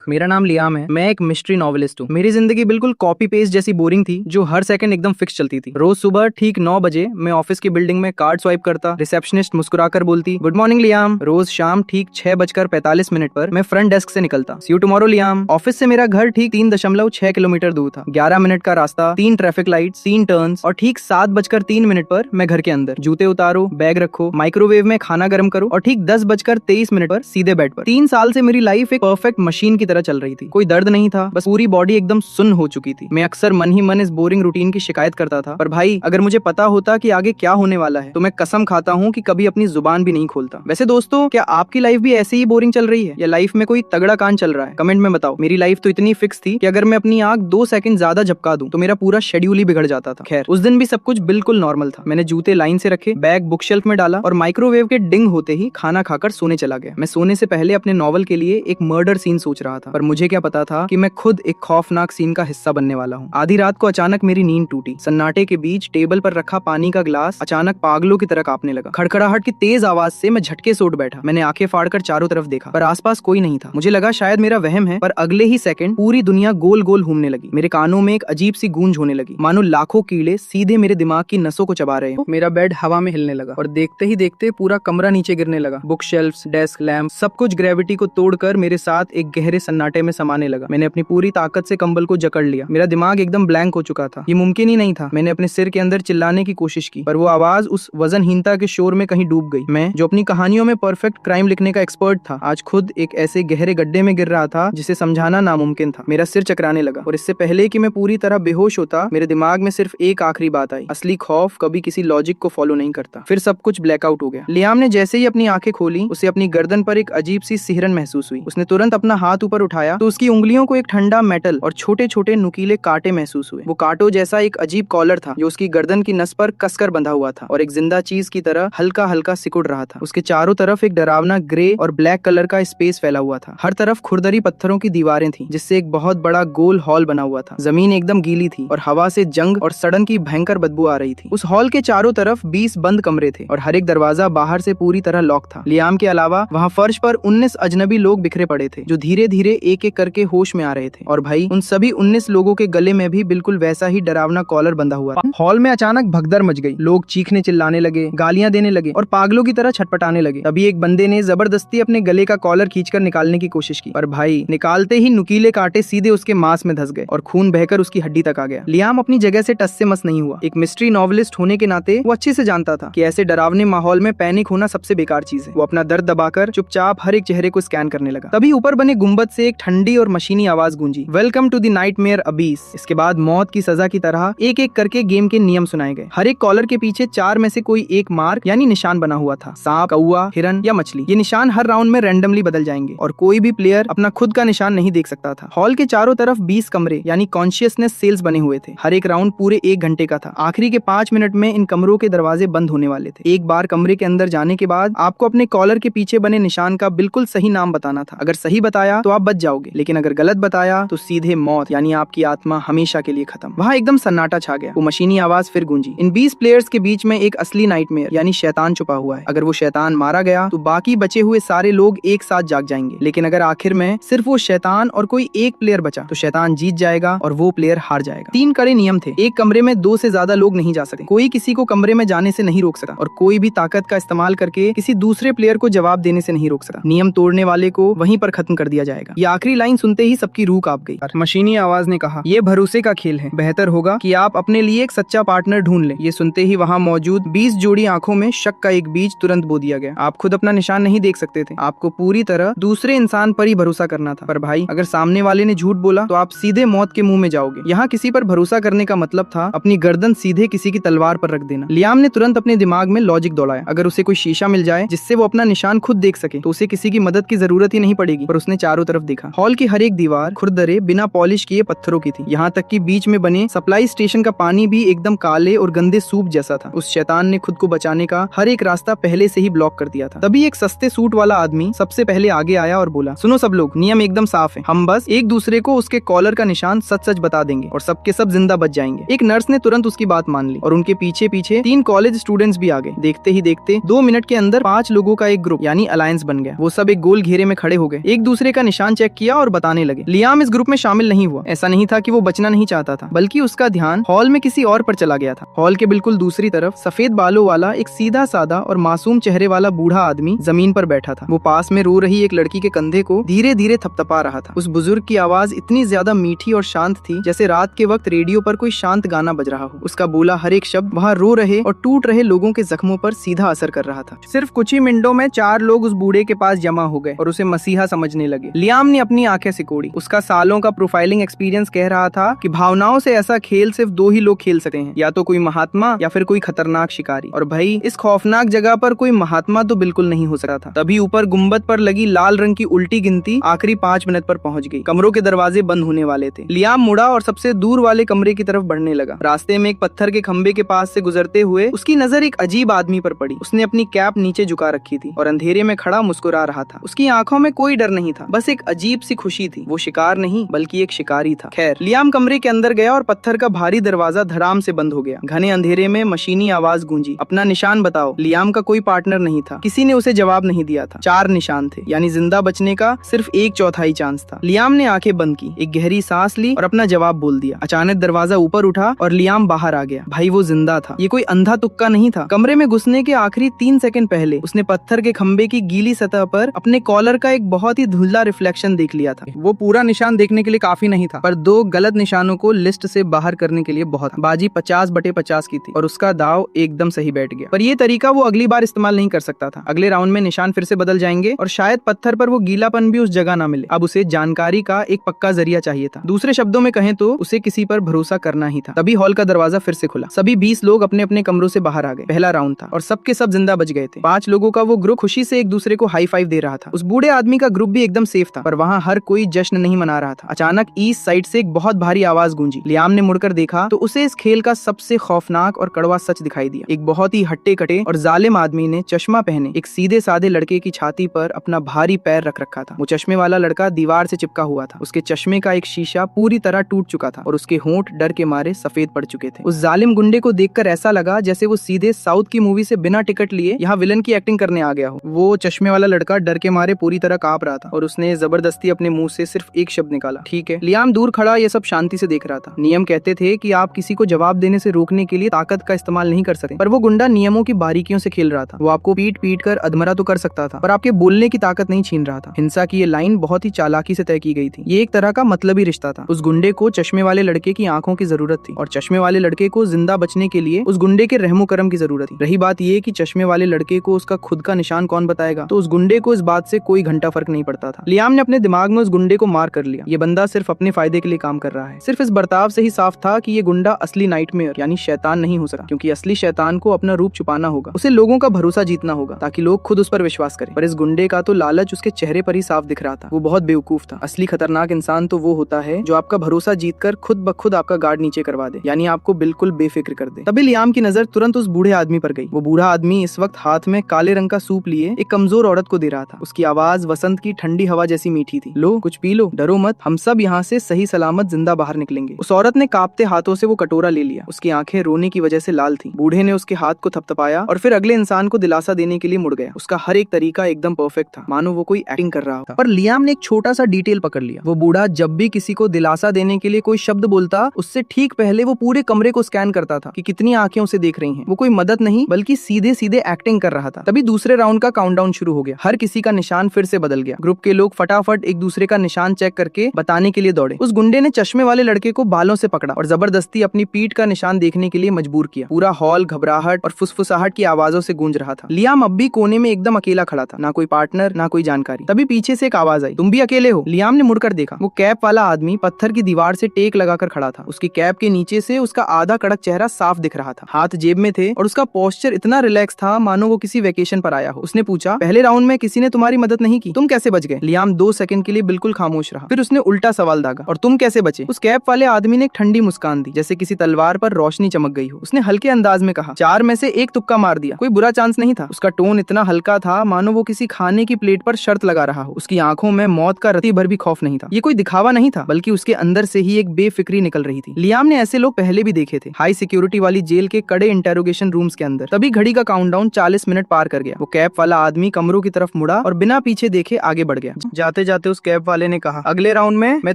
मेरा नाम लियाम है। मैं एक मिस्ट्री नॉवेलिस्ट हूँ। मेरी जिंदगी बिल्कुल कॉपी पेस्ट जैसी बोरिंग थी, जो हर सेकंड एकदम फिक्स चलती थी। रोज सुबह ठीक 9 बजे मैं ऑफिस की बिल्डिंग में कार्ड स्वाइप करता, रिसेप्शनिस्ट मुस्कुराकर बोलती गुड मॉर्निंग लियाम। रोज शाम ठीक 6:45 पर मैं फ्रंट डेस्क से निकलता, सी यू टुमारो लियाम। ऑफिस से मेरा घर ठीक 3.6 किलोमीटर दूर था। 11 मिनट का रास्ता, 3 ट्रैफिक लाइट, 3 टर्न्स और ठीक 7:03 पर मैं घर के अंदर। जूते उतारो, बैग रखो, माइक्रोवेव में खाना गर्म करो और ठीक 10:23 पर सीधे बेड पर। 3 साल से मेरी लाइफ एक परफेक्ट मशीन की तरह चल रही थी। कोई दर्द नहीं था, बस पूरी बॉडी एकदम सुन्न हो चुकी थी। मैं अक्सर मन ही मन इस बोरिंग रूटीन की शिकायत करता था, पर भाई अगर मुझे पता होता कि आगे क्या होने वाला है तो मैं कसम खाता हूँ कि कभी अपनी जुबान भी नहीं खोलता। वैसे दोस्तों, क्या आपकी लाइफ भी ऐसे ही बोरिंग चल रही है या लाइफ में कोई तगड़ा कांड चल रहा है? कमेंट में बताओ। मेरी लाइफ तो इतनी फिक्स थी कि अगर मैं अपनी आंख 2 सेकंड ज्यादा झपका दूं तो मेरा पूरा शेड्यूल ही बिगड़ जाता था। खैर, उस दिन भी सब कुछ बिल्कुल नॉर्मल था। मैंने जूते लाइन से रखे, बैग बुक शेल्फ में डाला और माइक्रोवेव के डिंग होते ही खाना खाकर सोने चला गया। मैं सोने से पहले अपने नॉवल के लिए एक मर्डर सीन सोच रहा था, पर मुझे क्या पता था कि मैं खुद एक खौफनाक सीन का हिस्सा बनने वाला हूँ। आधी रात को अचानक मेरी नींद टूटी। सन्नाटे के बीच टेबल पर रखा पानी का ग्लास अचानक पागलों की तरह कांपने लगा। खड़खड़ाहट की तेज आवाज से मैं झटके से उठ बैठा। मैंने आंखें फाड़कर चारों तरफ देखा, पर आसपास कोई नहीं था। मुझे लगा शायद मेरा वहम है, पर अगले ही सेकंड पूरी दुनिया गोल गोल घूमने लगी। मेरे कानों में एक अजीब सी गूंज होने लगी, मानो लाखों कीड़े सीधे मेरे दिमाग की नसों को चबा रहे हो। मेरा बेड हवा में हिलने लगा और देखते ही देखते पूरा कमरा नीचे गिरने लगा। बुक शेल्फ्स, डेस्क, लैंप, सब कुछ ग्रेविटी को तोड़कर मेरे साथ एक गहरे सन्नाटे में समाने लगा। मैंने अपनी पूरी ताकत से कंबल को जकड़ लिया। मेरा दिमाग एकदम ब्लैंक हो चुका था। ये मुमकिन ही नहीं था। मैंने अपने सिर के अंदर चिल्लाने की कोशिश की, पर वो आवाज उस वजनहीनता के शोर में कहीं डूब गई। मैं जो अपनी कहानियों में परफेक्ट क्राइम लिखने का एक्सपर्ट था, आज खुद एक ऐसे गहरे गड्ढे में गिर रहा था जिसे समझाना नामुमकिन था। मेरा सिर चकराने लगा और इससे पहले कि मैं पूरी तरह बेहोश होता, मेरे दिमाग में सिर्फ एक आखिरी बात आई, असली खौफ कभी किसी लॉजिक को फॉलो नहीं करता। फिर सब कुछ ब्लैकआउट हो गया। लियाम ने जैसे ही अपनी आंखें खोली, उसे अपनी गर्दन पर एक अजीब सी सिहरन महसूस हुई। उसने तुरंत अपना हाथ ऊपर उठाया तो उसकी उंगलियों को एक ठंडा मेटल और छोटे छोटे नुकीले कांटे महसूस हुए। वो कांटों जैसा एक अजीब कॉलर था जो उसकी गर्दन की नस पर कसकर बंधा हुआ था और एक जिंदा चीज की तरह हल्का हल्का सिकुड़ रहा था। उसके चारों तरफ एक डरावना ग्रे और ब्लैक कलर का स्पेस फैला हुआ था। हर तरफ खुरदरी पत्थरों की दीवारें थी, जिससे एक बहुत बड़ा गोल हॉल बना हुआ था। जमीन एकदम गीली थी और हवा से जंग और सड़न की भयंकर बदबू आ रही थी। उस हॉल के चारों तरफ 20 बंद कमरे थे और हर एक दरवाजा बाहर से पूरी तरह लॉक था। लियाम के अलावा वहाँ फर्श पर 19 अजनबी लोग बिखरे पड़े थे, जो धीरे धीरे एक एक करके होश में आ रहे थे। और भाई, उन सभी 19 लोगों के गले में भी बिल्कुल वैसा ही डरावना कॉलर बंधा हुआ था। हॉल में अचानक भगदड़ मच गई। लोग चीखने चिल्लाने लगे, गालियां देने लगे और पागलों की तरह छटपटाने लगे। तभी एक बंदे ने जबरदस्ती अपने गले का कॉलर खींचकर निकालने की कोशिश की, पर भाई, निकालते ही नुकीले कांटे सीधे उसके मांस में धंस गए और खून बहकर उसकी हड्डी तक आ गया। लियाम अपनी जगह से टस से मस नहीं हुआ। एक मिस्ट्री नॉवेलिस्ट होने के नाते वो अच्छे से जानता था कि ऐसे डरावने माहौल में पैनिक होना सबसे बेकार चीज है। वो अपना दर्द दबाकर चुपचाप हर एक चेहरे को स्कैन करने लगा। तभी ऊपर बने गुंबद से एक ठंडी और मशीनी आवाज गूंजी, welcome to the nightmare Abish. इसके बाद मौत की सजा की तरह एक एक करके गेम के नियम सुनाए गए। हर एक कॉलर के पीछे 4 में से कोई एक मार्क यानी निशान बना हुआ था। सांप, कौवा, हिरन या मछली। ये निशान हर राउंड में रैंडमली बदल जाएंगे और कोई भी प्लेयर अपना खुद का निशान नहीं देख सकता था। हॉल के चारों तरफ 20 कमरे यानी कॉन्शियसनेस सेल्स बने हुए थे। हर एक राउंड पूरे 1 घंटे का था। आखिरी के 5 मिनट में इन कमरों के दरवाजे बंद होने वाले थे। एक बार कमरे के अंदर जाने के बाद आपको अपने कॉलर के पीछे बने निशान का बिल्कुल सही नाम बताना था। अगर सही बताया तो आप बच जाओगे, लेकिन अगर गलत बताया तो सीधे मौत, यानी आपकी आत्मा हमेशा के लिए खत्म। वहाँ एकदम सन्नाटा छा गया। वो मशीनी आवाज फिर गूंजी, इन 20 प्लेयर्स के बीच में एक असली नाइटमेयर यानी शैतान छुपा हुआ है। अगर वो शैतान मारा गया तो बाकी बचे हुए सारे लोग एक साथ जाग जाएंगे, लेकिन अगर आखिर में सिर्फ वो शैतान और कोई एक प्लेयर बचा तो शैतान जीत जाएगा और वो प्लेयर हार जाएगा। 3 कड़े नियम थे। एक कमरे में 2 से ज्यादा लोग नहीं जा सकते। कोई किसी को कमरे में जाने से नहीं रोक सकता और कोई भी ताकत का इस्तेमाल करके किसी दूसरे प्लेयर को जवाब देने से नहीं रोक सकता। नियम तोड़ने वाले को वहीं पर खत्म कर दिया जाएगा। ये आखिरी लाइन सुनते ही सबकी रूह कांप गई। मशीनी आवाज ने कहा, ये भरोसे का खेल है। बेहतर होगा कि आप अपने लिए एक सच्चा पार्टनर ढूंढ लें। ये सुनते ही वहाँ मौजूद 20 जोड़ी आंखों में शक का एक बीज तुरंत बो दिया गया। आप खुद अपना निशान नहीं देख सकते थे। आपको पूरी तरह दूसरे इंसान पर ही भरोसा करना था। पर भाई, अगर सामने वाले ने झूठ बोला तो आप सीधे मौत के मुंह में जाओगे। यहाँ किसी पर भरोसा करने का मतलब था अपनी गर्दन सीधे किसी की तलवार पर रख देना। लियाम ने तुरंत अपने दिमाग में लॉजिक दौड़ाया। अगर उसे कोई शीशा मिल जाए जिससे वो अपना निशान खुद देख सके तो उसे किसी की मदद की जरूरत ही नहीं पड़ेगी। पर उसने चारों तरफ देखा। हॉल की हर एक दीवार खुरदरे बिना पॉलिश किए पत्थरों की थी। यहाँ तक कि बीच में बने सप्लाई स्टेशन का पानी भी एकदम काले और गंदे सूप जैसा था। उस शैतान ने खुद को बचाने का हर एक रास्ता पहले से ही ब्लॉक कर दिया था। तभी एक सस्ते सूट वाला आदमी सबसे पहले आगे आया और बोला, सुनो सब लोग, नियम एकदम साफ है। हम बस एक दूसरे को उसके कॉलर का निशान सच सच बता देंगे और सबके सब जिंदा बच जाएंगे। एक नर्स ने तुरंत उसकी बात मान ली और उनके पीछे पीछे 3 कॉलेज स्टूडेंट्स भी आ गए। देखते ही देखते 2 मिनट के अंदर 5 लोगों का एक ग्रुप यानी अलायंस बन गया। वो सब एक गोल घेरे में खड़े हो गए, एक दूसरे का निशान निशान चेक किया और बताने लगे। लियाम इस ग्रुप में शामिल नहीं हुआ। ऐसा नहीं था कि वो बचना नहीं चाहता था, बल्कि उसका ध्यान हॉल में किसी और पर चला गया था। हॉल के बिल्कुल दूसरी तरफ सफेद बालों वाला एक सीधा सादा और मासूम चेहरे वाला बूढ़ा आदमी जमीन पर बैठा था। वो पास में रो रही एक लड़की के कंधे को धीरे धीरे थपथपा रहा था। उस बुजुर्ग की आवाज इतनी ज्यादा मीठी और शांत थी जैसे रात के वक्त रेडियो पर कोई शांत गाना बज रहा हो। उसका बोला हर एक शब्द वहाँ रो रहे और टूट रहे लोगों के जख्मों पर सीधा असर कर रहा था। सिर्फ कुछ ही मिनटों में 4 लोग उस बूढ़े के पास जमा हो गए और उसे मसीहा समझने लगे। लियाम ने अपनी आंखें सिकोड़ी। उसका सालों का प्रोफाइलिंग एक्सपीरियंस कह रहा था कि भावनाओं से ऐसा खेल सिर्फ 2 ही लोग खेल सकते हैं, या तो कोई महात्मा या फिर कोई खतरनाक शिकारी। और भाई इस खौफनाक जगह पर कोई महात्मा तो बिल्कुल नहीं हो सकता था। तभी ऊपर गुंबद पर लगी लाल रंग की उल्टी गिनती आखिरी 5 मिनट पर पहुंच गई। कमरों के दरवाजे बंद होने वाले थे। लियाम मुड़ा और सबसे दूर वाले कमरे की तरफ बढ़ने लगा। रास्ते में एक पत्थर के खंबे के पास से गुजरते हुए उसकी नजर एक अजीब आदमी पर पड़ी। उसने अपनी कैप नीचे झुका रखी थी और अंधेरे में खड़ा मुस्कुरा रहा था। उसकी आंखों में कोई डर नहीं था, बस एक अजीब सी खुशी थी। वो शिकार नहीं बल्कि एक शिकारी था। खैर, लियाम कमरे के अंदर गया और पत्थर का भारी दरवाजा धड़ाम से बंद हो गया। घने अंधेरे में मशीनी आवाज गूंजी, अपना निशान बताओ। लियाम का कोई पार्टनर नहीं था। किसी ने उसे जवाब नहीं दिया था। 4 निशान थे, यानी जिंदा बचने का सिर्फ 1/4 चांस था। लियाम ने आंखें बंद की, एक गहरी सांस ली और अपना जवाब बोल दिया। अचानक दरवाजा ऊपर उठा और लियाम बाहर आ गया। भाई वो जिंदा था। ये कोई अंधा तुक्का नहीं था। कमरे में घुसने के आखिरी 3 सेकंड पहले उसने पत्थर के खंबे की गीली सतह पर अपने कॉलर का एक बहुत ही धुंधला रिफ्लेक्शन देख लिया था। वो पूरा निशान देखने के लिए काफी नहीं था, पर 2 गलत निशानों को लिस्ट से बाहर करने के लिए बहुत। बाजी 50/50 की थी और उसका दाव एकदम सही बैठ गया। पर ये तरीका वो अगली बार इस्तेमाल नहीं कर सकता था। अगले राउंड में निशान फिर से बदल जाएंगे और शायद पत्थर पर वो गीलापन भी उस जगह ना मिले। अब उसे जानकारी का एक पक्का जरिया चाहिए था। दूसरे शब्दों में कहें तो उसे किसी पर भरोसा करना ही था। तभी हॉल का दरवाजा फिर से खुला। सभी 20 लोग अपने अपने कमरों से बाहर आ गए। पहला राउंड था और सबके सब जिंदा बच गए थे। 5 लोगों का वो ग्रुप खुशी से एक दूसरे को हाई फाइव दे रहा था। उस बूढ़े आदमी का ग्रुप भी एकदम सेफ था, पर वहाँ हर कोई जश्न नहीं मना रहा था। अचानक ईस्ट साइड से एक बहुत भारी आवाज गूंजी। लियाम ने मुड़कर देखा तो उसे इस खेल का सबसे खौफनाक और कड़वा सच दिखाई दिया। एक बहुत ही हट्टे कटे और जालिम आदमी ने चश्मा पहने एक सीधे साधे लड़के की छाती पर अपना भारी पैर रख रखा था। वो चश्मे वाला लड़का दीवार से चिपका हुआ था। उसके चश्मे का एक शीशा पूरी तरह टूट चुका था और उसके होंठ डर के मारे सफेद पड़ चुके थे। उस जालिम गुंडे को देखकर ऐसा लगा जैसे वो सीधे साउथ की मूवी से बिना टिकट लिए यहाँ विलन की एक्टिंग करने आ गया हो। वो चश्मे वाला लड़का डर के मारे पूरी तरह कांप रहा था और उसने जबरदस्ती अपने मुंह से सिर्फ एक शब्द निकाला, ठीक है। लियाम दूर खड़ा ये सब शांति से देख रहा था। नियम कहते थे कि आप किसी को जवाब देने से रोकने के लिए ताकत का इस्तेमाल नहीं कर सकते, पर वो गुंडा नियमों की बारीकियों से खेल रहा था। वो आपको पीट पीट कर अधमरा तो कर सकता था, पर आपके बोलने की ताकत नहीं छीन रहा था। हिंसा की ये लाइन बहुत ही चालाकी से तय की गई थी। ये एक तरह का मतलबी रिश्ता था। उस गुंडे को चश्मे वाले लड़के की आंखों की जरूरत थी और चश्मे वाले लड़के को जिंदा बचने के लिए उस गुंडे के रहमो करम की जरूरत थी। रही बात ये कि चश्मे वाले लड़के को उसका खुद का निशान कौन बताएगा, तो उस गुंडे को इस बात से कोई घंटा फर्क नहीं पड़ता था। लियाम ने अपने दिमाग में उस गुंडे को मार कर लिया। ये बंदा सिर्फ अपने फायदे के लिए काम कर रहा है। सिर्फ इस बर्ताव से ही साफ था कि ये गुंडा असली नाइटमेयर यानी शैतान नहीं हो सकता, क्योंकि असली शैतान को अपना रूप छुपाना होगा। उसे लोगों का भरोसा जीतना होगा ताकि लोग खुद उस पर विश्वास करें। पर इस गुंडे का तो लालच उसके चेहरे पर ही साफ दिख रहा था। वो बहुत बेवकूफ था। असली खतरनाक इंसान तो वो होता है जो आपका भरोसा जीतकर खुद ब खुद आपका गार्ड नीचे करवा दे, यानी आपको बिल्कुल बेफिक्र कर दे। तभी लियाम की नजर तुरंत उस बूढ़े आदमी पर गई। वो बूढ़ा आदमी इस वक्त हाथ में काले रंग का सूप लिए एक कमजोर औरत को दे रहा था। उसकी आवाज वसंत की ठंडी हवा जैसी मीठी थी। लो, कुछ पी लो, डरो मत, हम सब यहाँ से सही सलामत जिंदा बाहर निकलेंगे। उस औरत ने कांपते हाथों से वो कटोरा ले लिया। उसकी आंखें रोने की वजह से लाल थी। बूढ़े ने उसके हाथ को थपथपाया और फिर अगले इंसान को दिलासा देने के लिए मुड़ गया। उसका हर एक तरीका एकदम परफेक्ट था, मानो वो कोई एक्टिंग कर रहा था। पर लियाम ने एक छोटा सा डिटेल पकड़ लिया। वो बूढ़ा जब भी किसी को दिलासा देने के लिए कोई शब्द बोलता, उससे ठीक पहले वो पूरे कमरे को स्कैन करता था कि कितनी आंखें उसे देख रही हैं। वो कोई मदद नहीं बल्कि सीधे सीधे एक्टिंग कर रहा था। तभी दूसरे राउंड का काउंटडाउन शुरू हो गया। हर किसी का निशान फिर से बदल गया। ग्रुप के लोग फटाफट एक दूसरे का निशान चेक करके बताने के लिए दौड़े। उस गुंडे ने चश्मे वाले लड़के को बालों से पकड़ा और जबरदस्ती अपनी पीठ का निशान देखने के लिए मजबूर किया। पूरा हॉल घबराहट और फुसफुसाहट की आवाजों से गूंज रहा था। लियाम अब भी कोने में एकदम अकेला खड़ा था, ना कोई पार्टनर ना कोई जानकारी। तभी पीछे से एक आवाज आई, तुम भी अकेले हो? लियाम ने मुड़कर देखा। वो कैप वाला आदमी पत्थर की दीवार से टेक लगाकर खड़ा था। उसकी कैप के नीचे से उसका आधा कड़क चेहरा साफ दिख रहा था। हाथ जेब में थे और उसका पोस्चर इतना रिलैक्स था मानो वो किसी वेकेशन पर आया हो। उसने पूछा, पहले राउंड में किसी ने तुम्हारी मदद नहीं की, तुम कैसे बच गए? लियाम 2 सेकंड के लिए बिल्कुल खामोश रहा। फिर उसने उल्टा सवाल दागा, और तुम कैसे बचे? उस कैप वाले आदमी ने एक ठंडी मुस्कान दी, जैसे किसी तलवार पर रोशनी चमक गई हो। उसने हल्के अंदाज में कहा, 4 में से 1 तुक्का मार दिया, कोई बुरा चांस नहीं था। उसका टोन इतना हल्का था मानो वो किसी खाने की प्लेट पर शर्त लगा रहा हो। उसकी आंखों में मौत का रत्ती भर भी खौफ नहीं था। ये कोई दिखावा नहीं था, बल्कि उसके अंदर से ही एक बेफिक्री निकल रही थी। लियाम ने ऐसे लोग पहले भी देखे थे, हाई सिक्योरिटी वाली जेल के कड़े इंटेरोगेशन रूम्स के अंदर। तभी घड़ी का काउंटडाउन 40 मिनट पार कर गया। वो कैप वाला आदमी कमरों की तरफ मुड़ा और बिना पीछे देखे आगे बढ़ गया। जाते जाते जाते उस कैब वाले ने कहा, अगले राउंड में मैं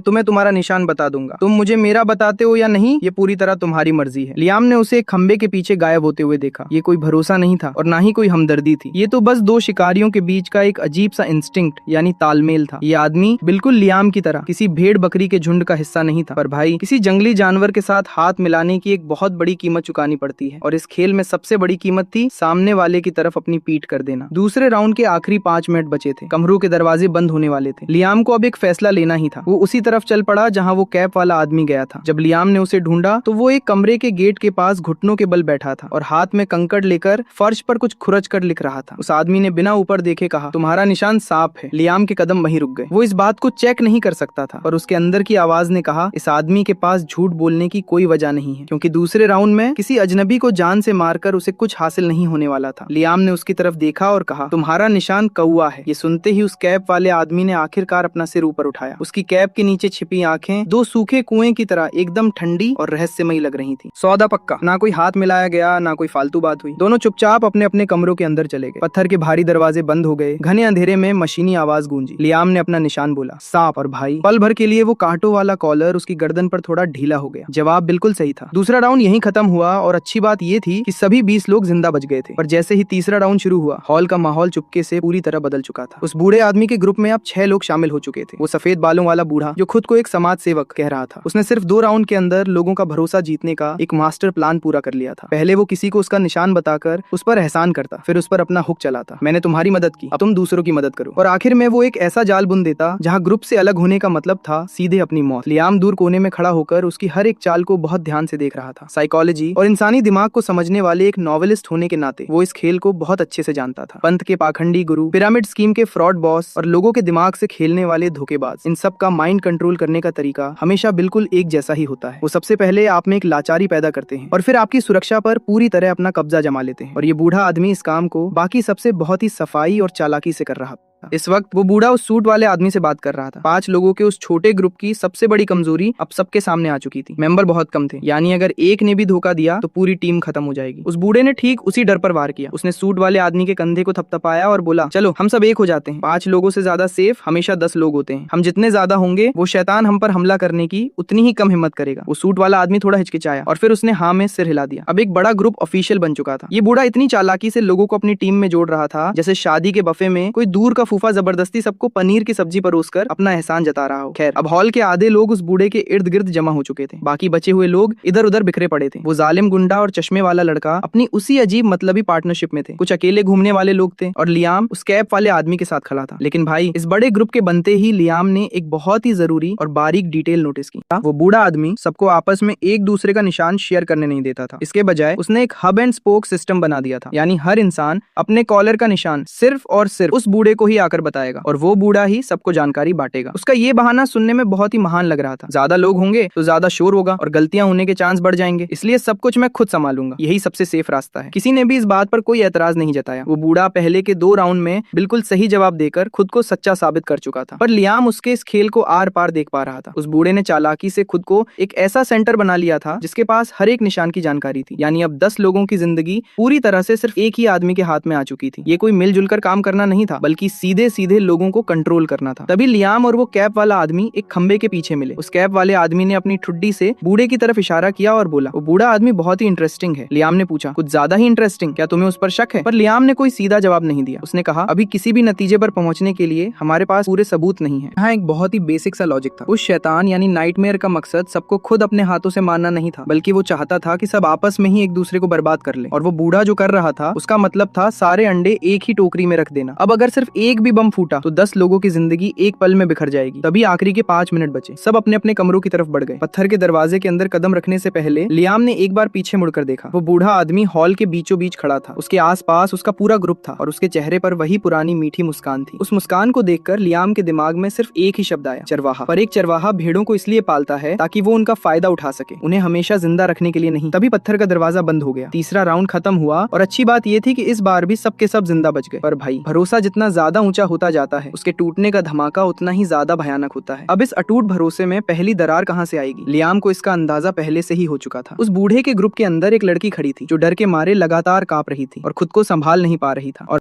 तुम्हें तुम्हारा निशान बता दूंगा, तुम मुझे मेरा बताते हो या नहीं ये पूरी तरह तुम्हारी मर्जी है। लियाम ने उसे एक खंबे के पीछे गायब होते हुए देखा। ये कोई भरोसा नहीं था और ना ही कोई हमदर्दी थी, ये तो बस दो शिकारियों के बीच का एक अजीब सा इंस्टिंक्ट यानी तालमेल था। ये आदमी बिल्कुल लियाम की तरह किसी भेड़ बकरी के झुंड का हिस्सा नहीं था, पर भाई किसी जंगली जानवर के साथ हाथ मिलाने की एक बहुत बड़ी कीमत चुकानी पड़ती है, और इस खेल में सबसे बड़ी कीमत थी सामने वाले की तरफ अपनी पीठ कर देना। दूसरे राउंड के आखिरी 5 मिनट बचे थे। कमरों के दरवाजे बंद होने वाले थे। लियाम को अब एक फैसला लेना ही था। वो उसी तरफ चल पड़ा जहाँ वो कैप वाला आदमी गया था। जब लियाम ने उसे ढूंढा तो वो एक कमरे के गेट के पास घुटनों के बल बैठा था और हाथ में कंकड़ लेकर फर्श पर कुछ खुरच कर लिख रहा था। उस आदमी ने बिना ऊपर देखे कहा, तुम्हारा निशान साफ है। लियाम के कदम वहीं रुक गए। वो इस बात को चेक नहीं कर सकता था, पर उसके अंदर की आवाज ने कहा, इस आदमी के पास झूठ बोलने की कोई वजह नहीं है, क्योंकि दूसरे राउंड में किसी अजनबी को जान से मारकर उसे कुछ हासिल नहीं होने वाला था। लियाम ने उसकी तरफ देखा और कहा, तुम्हारा निशान कौवा है। ये सुनते ही उस कैप वाले आदमी ने आखिरकार अपना सिर ऊपर उठाया। उसकी कैप के नीचे छिपी आंखें दो सूखे कुएं की तरह एकदम ठंडी और रहस्यमयी लग रही थी। सौदा पक्का। ना कोई हाथ मिलाया गया, ना कोई फालतू बात हुई। दोनों चुपचाप अपने अपने कमरों के अंदर चले गए। पत्थर के भारी दरवाजे बंद हो गए। घने अंधेरे में मशीनी आवाज गूंजी। लियाम ने अपना निशान बोला, सांप। और भाई पल भर के लिए वो कांटों वाला कॉलर उसकी गर्दन पर थोड़ा ढीला हो गया। जवाब बिल्कुल सही था। दूसरा राउंड यहीं खत्म हुआ और अच्छी बात ये थी कि सभी 20 लोग जिंदा बच गए थे। पर जैसे ही तीसरा राउंड शुरू हुआ, हॉल का माहौल चुपके से पूरी तरह बदल चुका था। उस बूढ़े आदमी के ग्रुप में अब 6 लोग शामिल हो चुके थे। वो सफेद बालों वाला बूढ़ा जो खुद को एक समाज सेवक कह रहा था। उसने सिर्फ 2 राउंड के अंदर लोगों का भरोसा जीतने का एक मास्टर प्लान पूरा कर लिया था। पहले वो किसी को उसका निशान बताकर उस पर एहसान करता, फिर उस पर अपना हुक चलाता, मैंने तुम्हारी मदद की, अब तुम दूसरों की मदद करो। और आखिर में वो एक ऐसा जाल बुन देता जहाँ ग्रुप से अलग होने का मतलब था सीधे अपनी मौत। लियाम दूर कोने में खड़ा होकर उसकी हर एक चाल को बहुत ध्यान से देख रहा था। साइकोलॉजी और इंसानी दिमाग को समझने वाले एक नॉवेलिस्ट होने के नाते वो इस खेल को बहुत अच्छे से जानता था। पंत के पाखंडी गुरु, पिरामिड स्कीम के फ्रॉड बॉस और लोगों के दिमाग से खेलने वाले धोखेबाज, इन सब का माइंड कंट्रोल करने का तरीका हमेशा बिल्कुल एक जैसा ही होता है। वो सबसे पहले आप में एक लाचारी पैदा करते हैं और फिर आपकी सुरक्षा पर पूरी तरह अपना कब्जा जमा लेते हैं। और ये बूढ़ा आदमी इस काम को बाकी सबसे बहुत ही सफाई और चालाकी से कर रहा था। इस वक्त वो बूढ़ा उस सूट वाले आदमी से बात कर रहा था। 5 लोगों के उस छोटे ग्रुप की सबसे बड़ी कमजोरी अब सबके सामने आ चुकी थी। मेंबर बहुत कम थे, यानी अगर एक ने भी धोखा दिया तो पूरी टीम खत्म हो जाएगी। उस बूढ़े ने ठीक उसी डर पर वार किया। उसने सूट वाले आदमी के कंधे को थपथपाया और बोला, चलो हम सब एक हो जाते हैं। 5 लोगों से ज्यादा सेफ हमेशा 10 लोग होते हैं। हम जितने ज्यादा होंगे वो शैतान हम पर हमला करने की उतनी ही कम हिम्मत करेगा। वो सूट वाला आदमी थोड़ा हिचकिचाया और फिर उसने हाँ में सिर हिला दिया। अब एक बड़ा ग्रुप ऑफिशियल बन चुका था। ये बूढ़ा इतनी चालाकी से लोगों को अपनी टीम में जोड़ रहा था जैसे शादी के बफे में कोई दूर का फूफा जबरदस्ती सबको पनीर की सब्जी परोसकर अपना एहसान जता रहा हो। खैर, अब हॉल के आधे लोग उस बूढ़े के इर्द गिर्द जमा हो चुके थे। बाकी बचे हुए लोग इधर उधर बिखरे पड़े थे। वो जालिम गुंडा और चश्मे वाला लड़का अपनी उसी अजीब मतलबी पार्टनरशिप में थे। कुछ अकेले घूमने वाले लोग थे और लियाम उस कैप वाले आदमी के साथ खड़ा था। लेकिन भाई इस बड़े ग्रुप के बनते ही लियाम ने एक बहुत ही जरूरी और बारीक डिटेल नोटिस की। वो बूढ़ा आदमी सबको आपस में एक दूसरे का निशान शेयर करने नहीं देता था। इसके बजाय उसने एक हब एंड स्पोक सिस्टम बना दिया था, यानी हर इंसान अपने कॉलर का निशान सिर्फ और सिर्फ उस बूढ़े को ही आकर बताएगा और वो बूढ़ा ही सबको जानकारी बांटेगा। उसका ये बहाना सुनने में बहुत ही महान लग रहा था। ज्यादा लोग होंगे तो ज्यादा शोर होगा और गलतियां होने के चांस बढ़ जाएंगे, इसलिए सब कुछ मैं खुद संभालूंगा, यही सबसे सेफ रास्ता है। किसी ने भी इस बात पर कोई एतराज नहीं जताया। वो बूढ़ा पहले के 2 राउंड में बिल्कुल सही जवाब देकर खुद को सच्चा साबित कर चुका था, पर लियाम उसके इस खेल को आर पार देख पा रहा था। उस बूढ़े ने चालाकी से खुद को एक ऐसा सेंटर बना लिया था जिसके पास हर एक निशान की जानकारी थी, यानी अब 10 लोगों की जिंदगी पूरी तरह से सिर्फ एक ही आदमी के हाथ में आ चुकी थी। ये कोई मिलजुल कर काम करना नहीं था, बल्कि सीधे सीधे लोगों को कंट्रोल करना था। तभी लियाम और वो कैप वाला आदमी एक खंबे के पीछे मिले। उस कैप वाले आदमी ने अपनी ठुड्डी से बूढ़े की तरफ इशारा किया और बोला, वो बूढ़ा आदमी बहुत ही इंटरेस्टिंग है। लियाम ने पूछा, कुछ ज्यादा ही इंटरेस्टिंग? क्या तुम्हें उस पर शक है? पर लियाम ने कोई सीधा जवाब नहीं दिया। उसने कहा, अभी किसी भी नतीजे पर पहुंचने के लिए हमारे पास पूरे सबूत नहीं है। यहाँ एक बहुत ही बेसिक सा लॉजिक था। उस शैतान यानी नाइटमेयर का मकसद सबको खुद अपने हाथों से मारना नहीं था, बल्कि वो चाहता था कि सब आपस में ही एक दूसरे को बर्बाद कर ले। और वो बूढ़ा जो कर रहा था उसका मतलब था सारे अंडे एक ही टोकरी में रख देना। अब अगर सिर्फ एक भी बम फूटा तो 10 लोगों की जिंदगी एक पल में बिखर जाएगी। तभी आखिरी के 5 मिनट बचे। सब अपने अपने कमरों की तरफ बढ़ गए। पत्थर के दरवाजे के अंदर कदम रखने से पहले लियाम ने एक बार पीछे मुड़कर देखा। वो बूढ़ा आदमी हॉल के बीचों बीच खड़ा था। उसके आसपास उसका पूरा ग्रुप था और उसके चेहरे पर वही पुरानी मीठी मुस्कान थी। उस मुस्कान को देखकर लियाम के दिमाग में सिर्फ एक ही शब्द आया, चरवाहा। पर एक चरवाहा भेड़ों को इसलिए पालता है ताकि वो उनका फायदा उठा सके, उन्हें हमेशा जिंदा रखने के लिए नहीं। तभी पत्थर का दरवाजा बंद हो गया। तीसरा राउंड खत्म हुआ और अच्छी बात यह थी कि इस बार भी सबके सब जिंदा बच गए। पर भाई भरोसा जितना ज्यादा ऊंचा होता जाता है उसके टूटने का धमाका उतना ही ज्यादा भयानक होता है। अब इस अटूट भरोसे में पहली दरार कहां से आएगी? लियाम को इसका अंदाजा पहले से ही हो चुका था। उस बूढ़े के ग्रुप के अंदर एक लड़की खड़ी थी जो डर के मारे लगातार कांप रही थी और खुद को संभाल नहीं पा रही था। और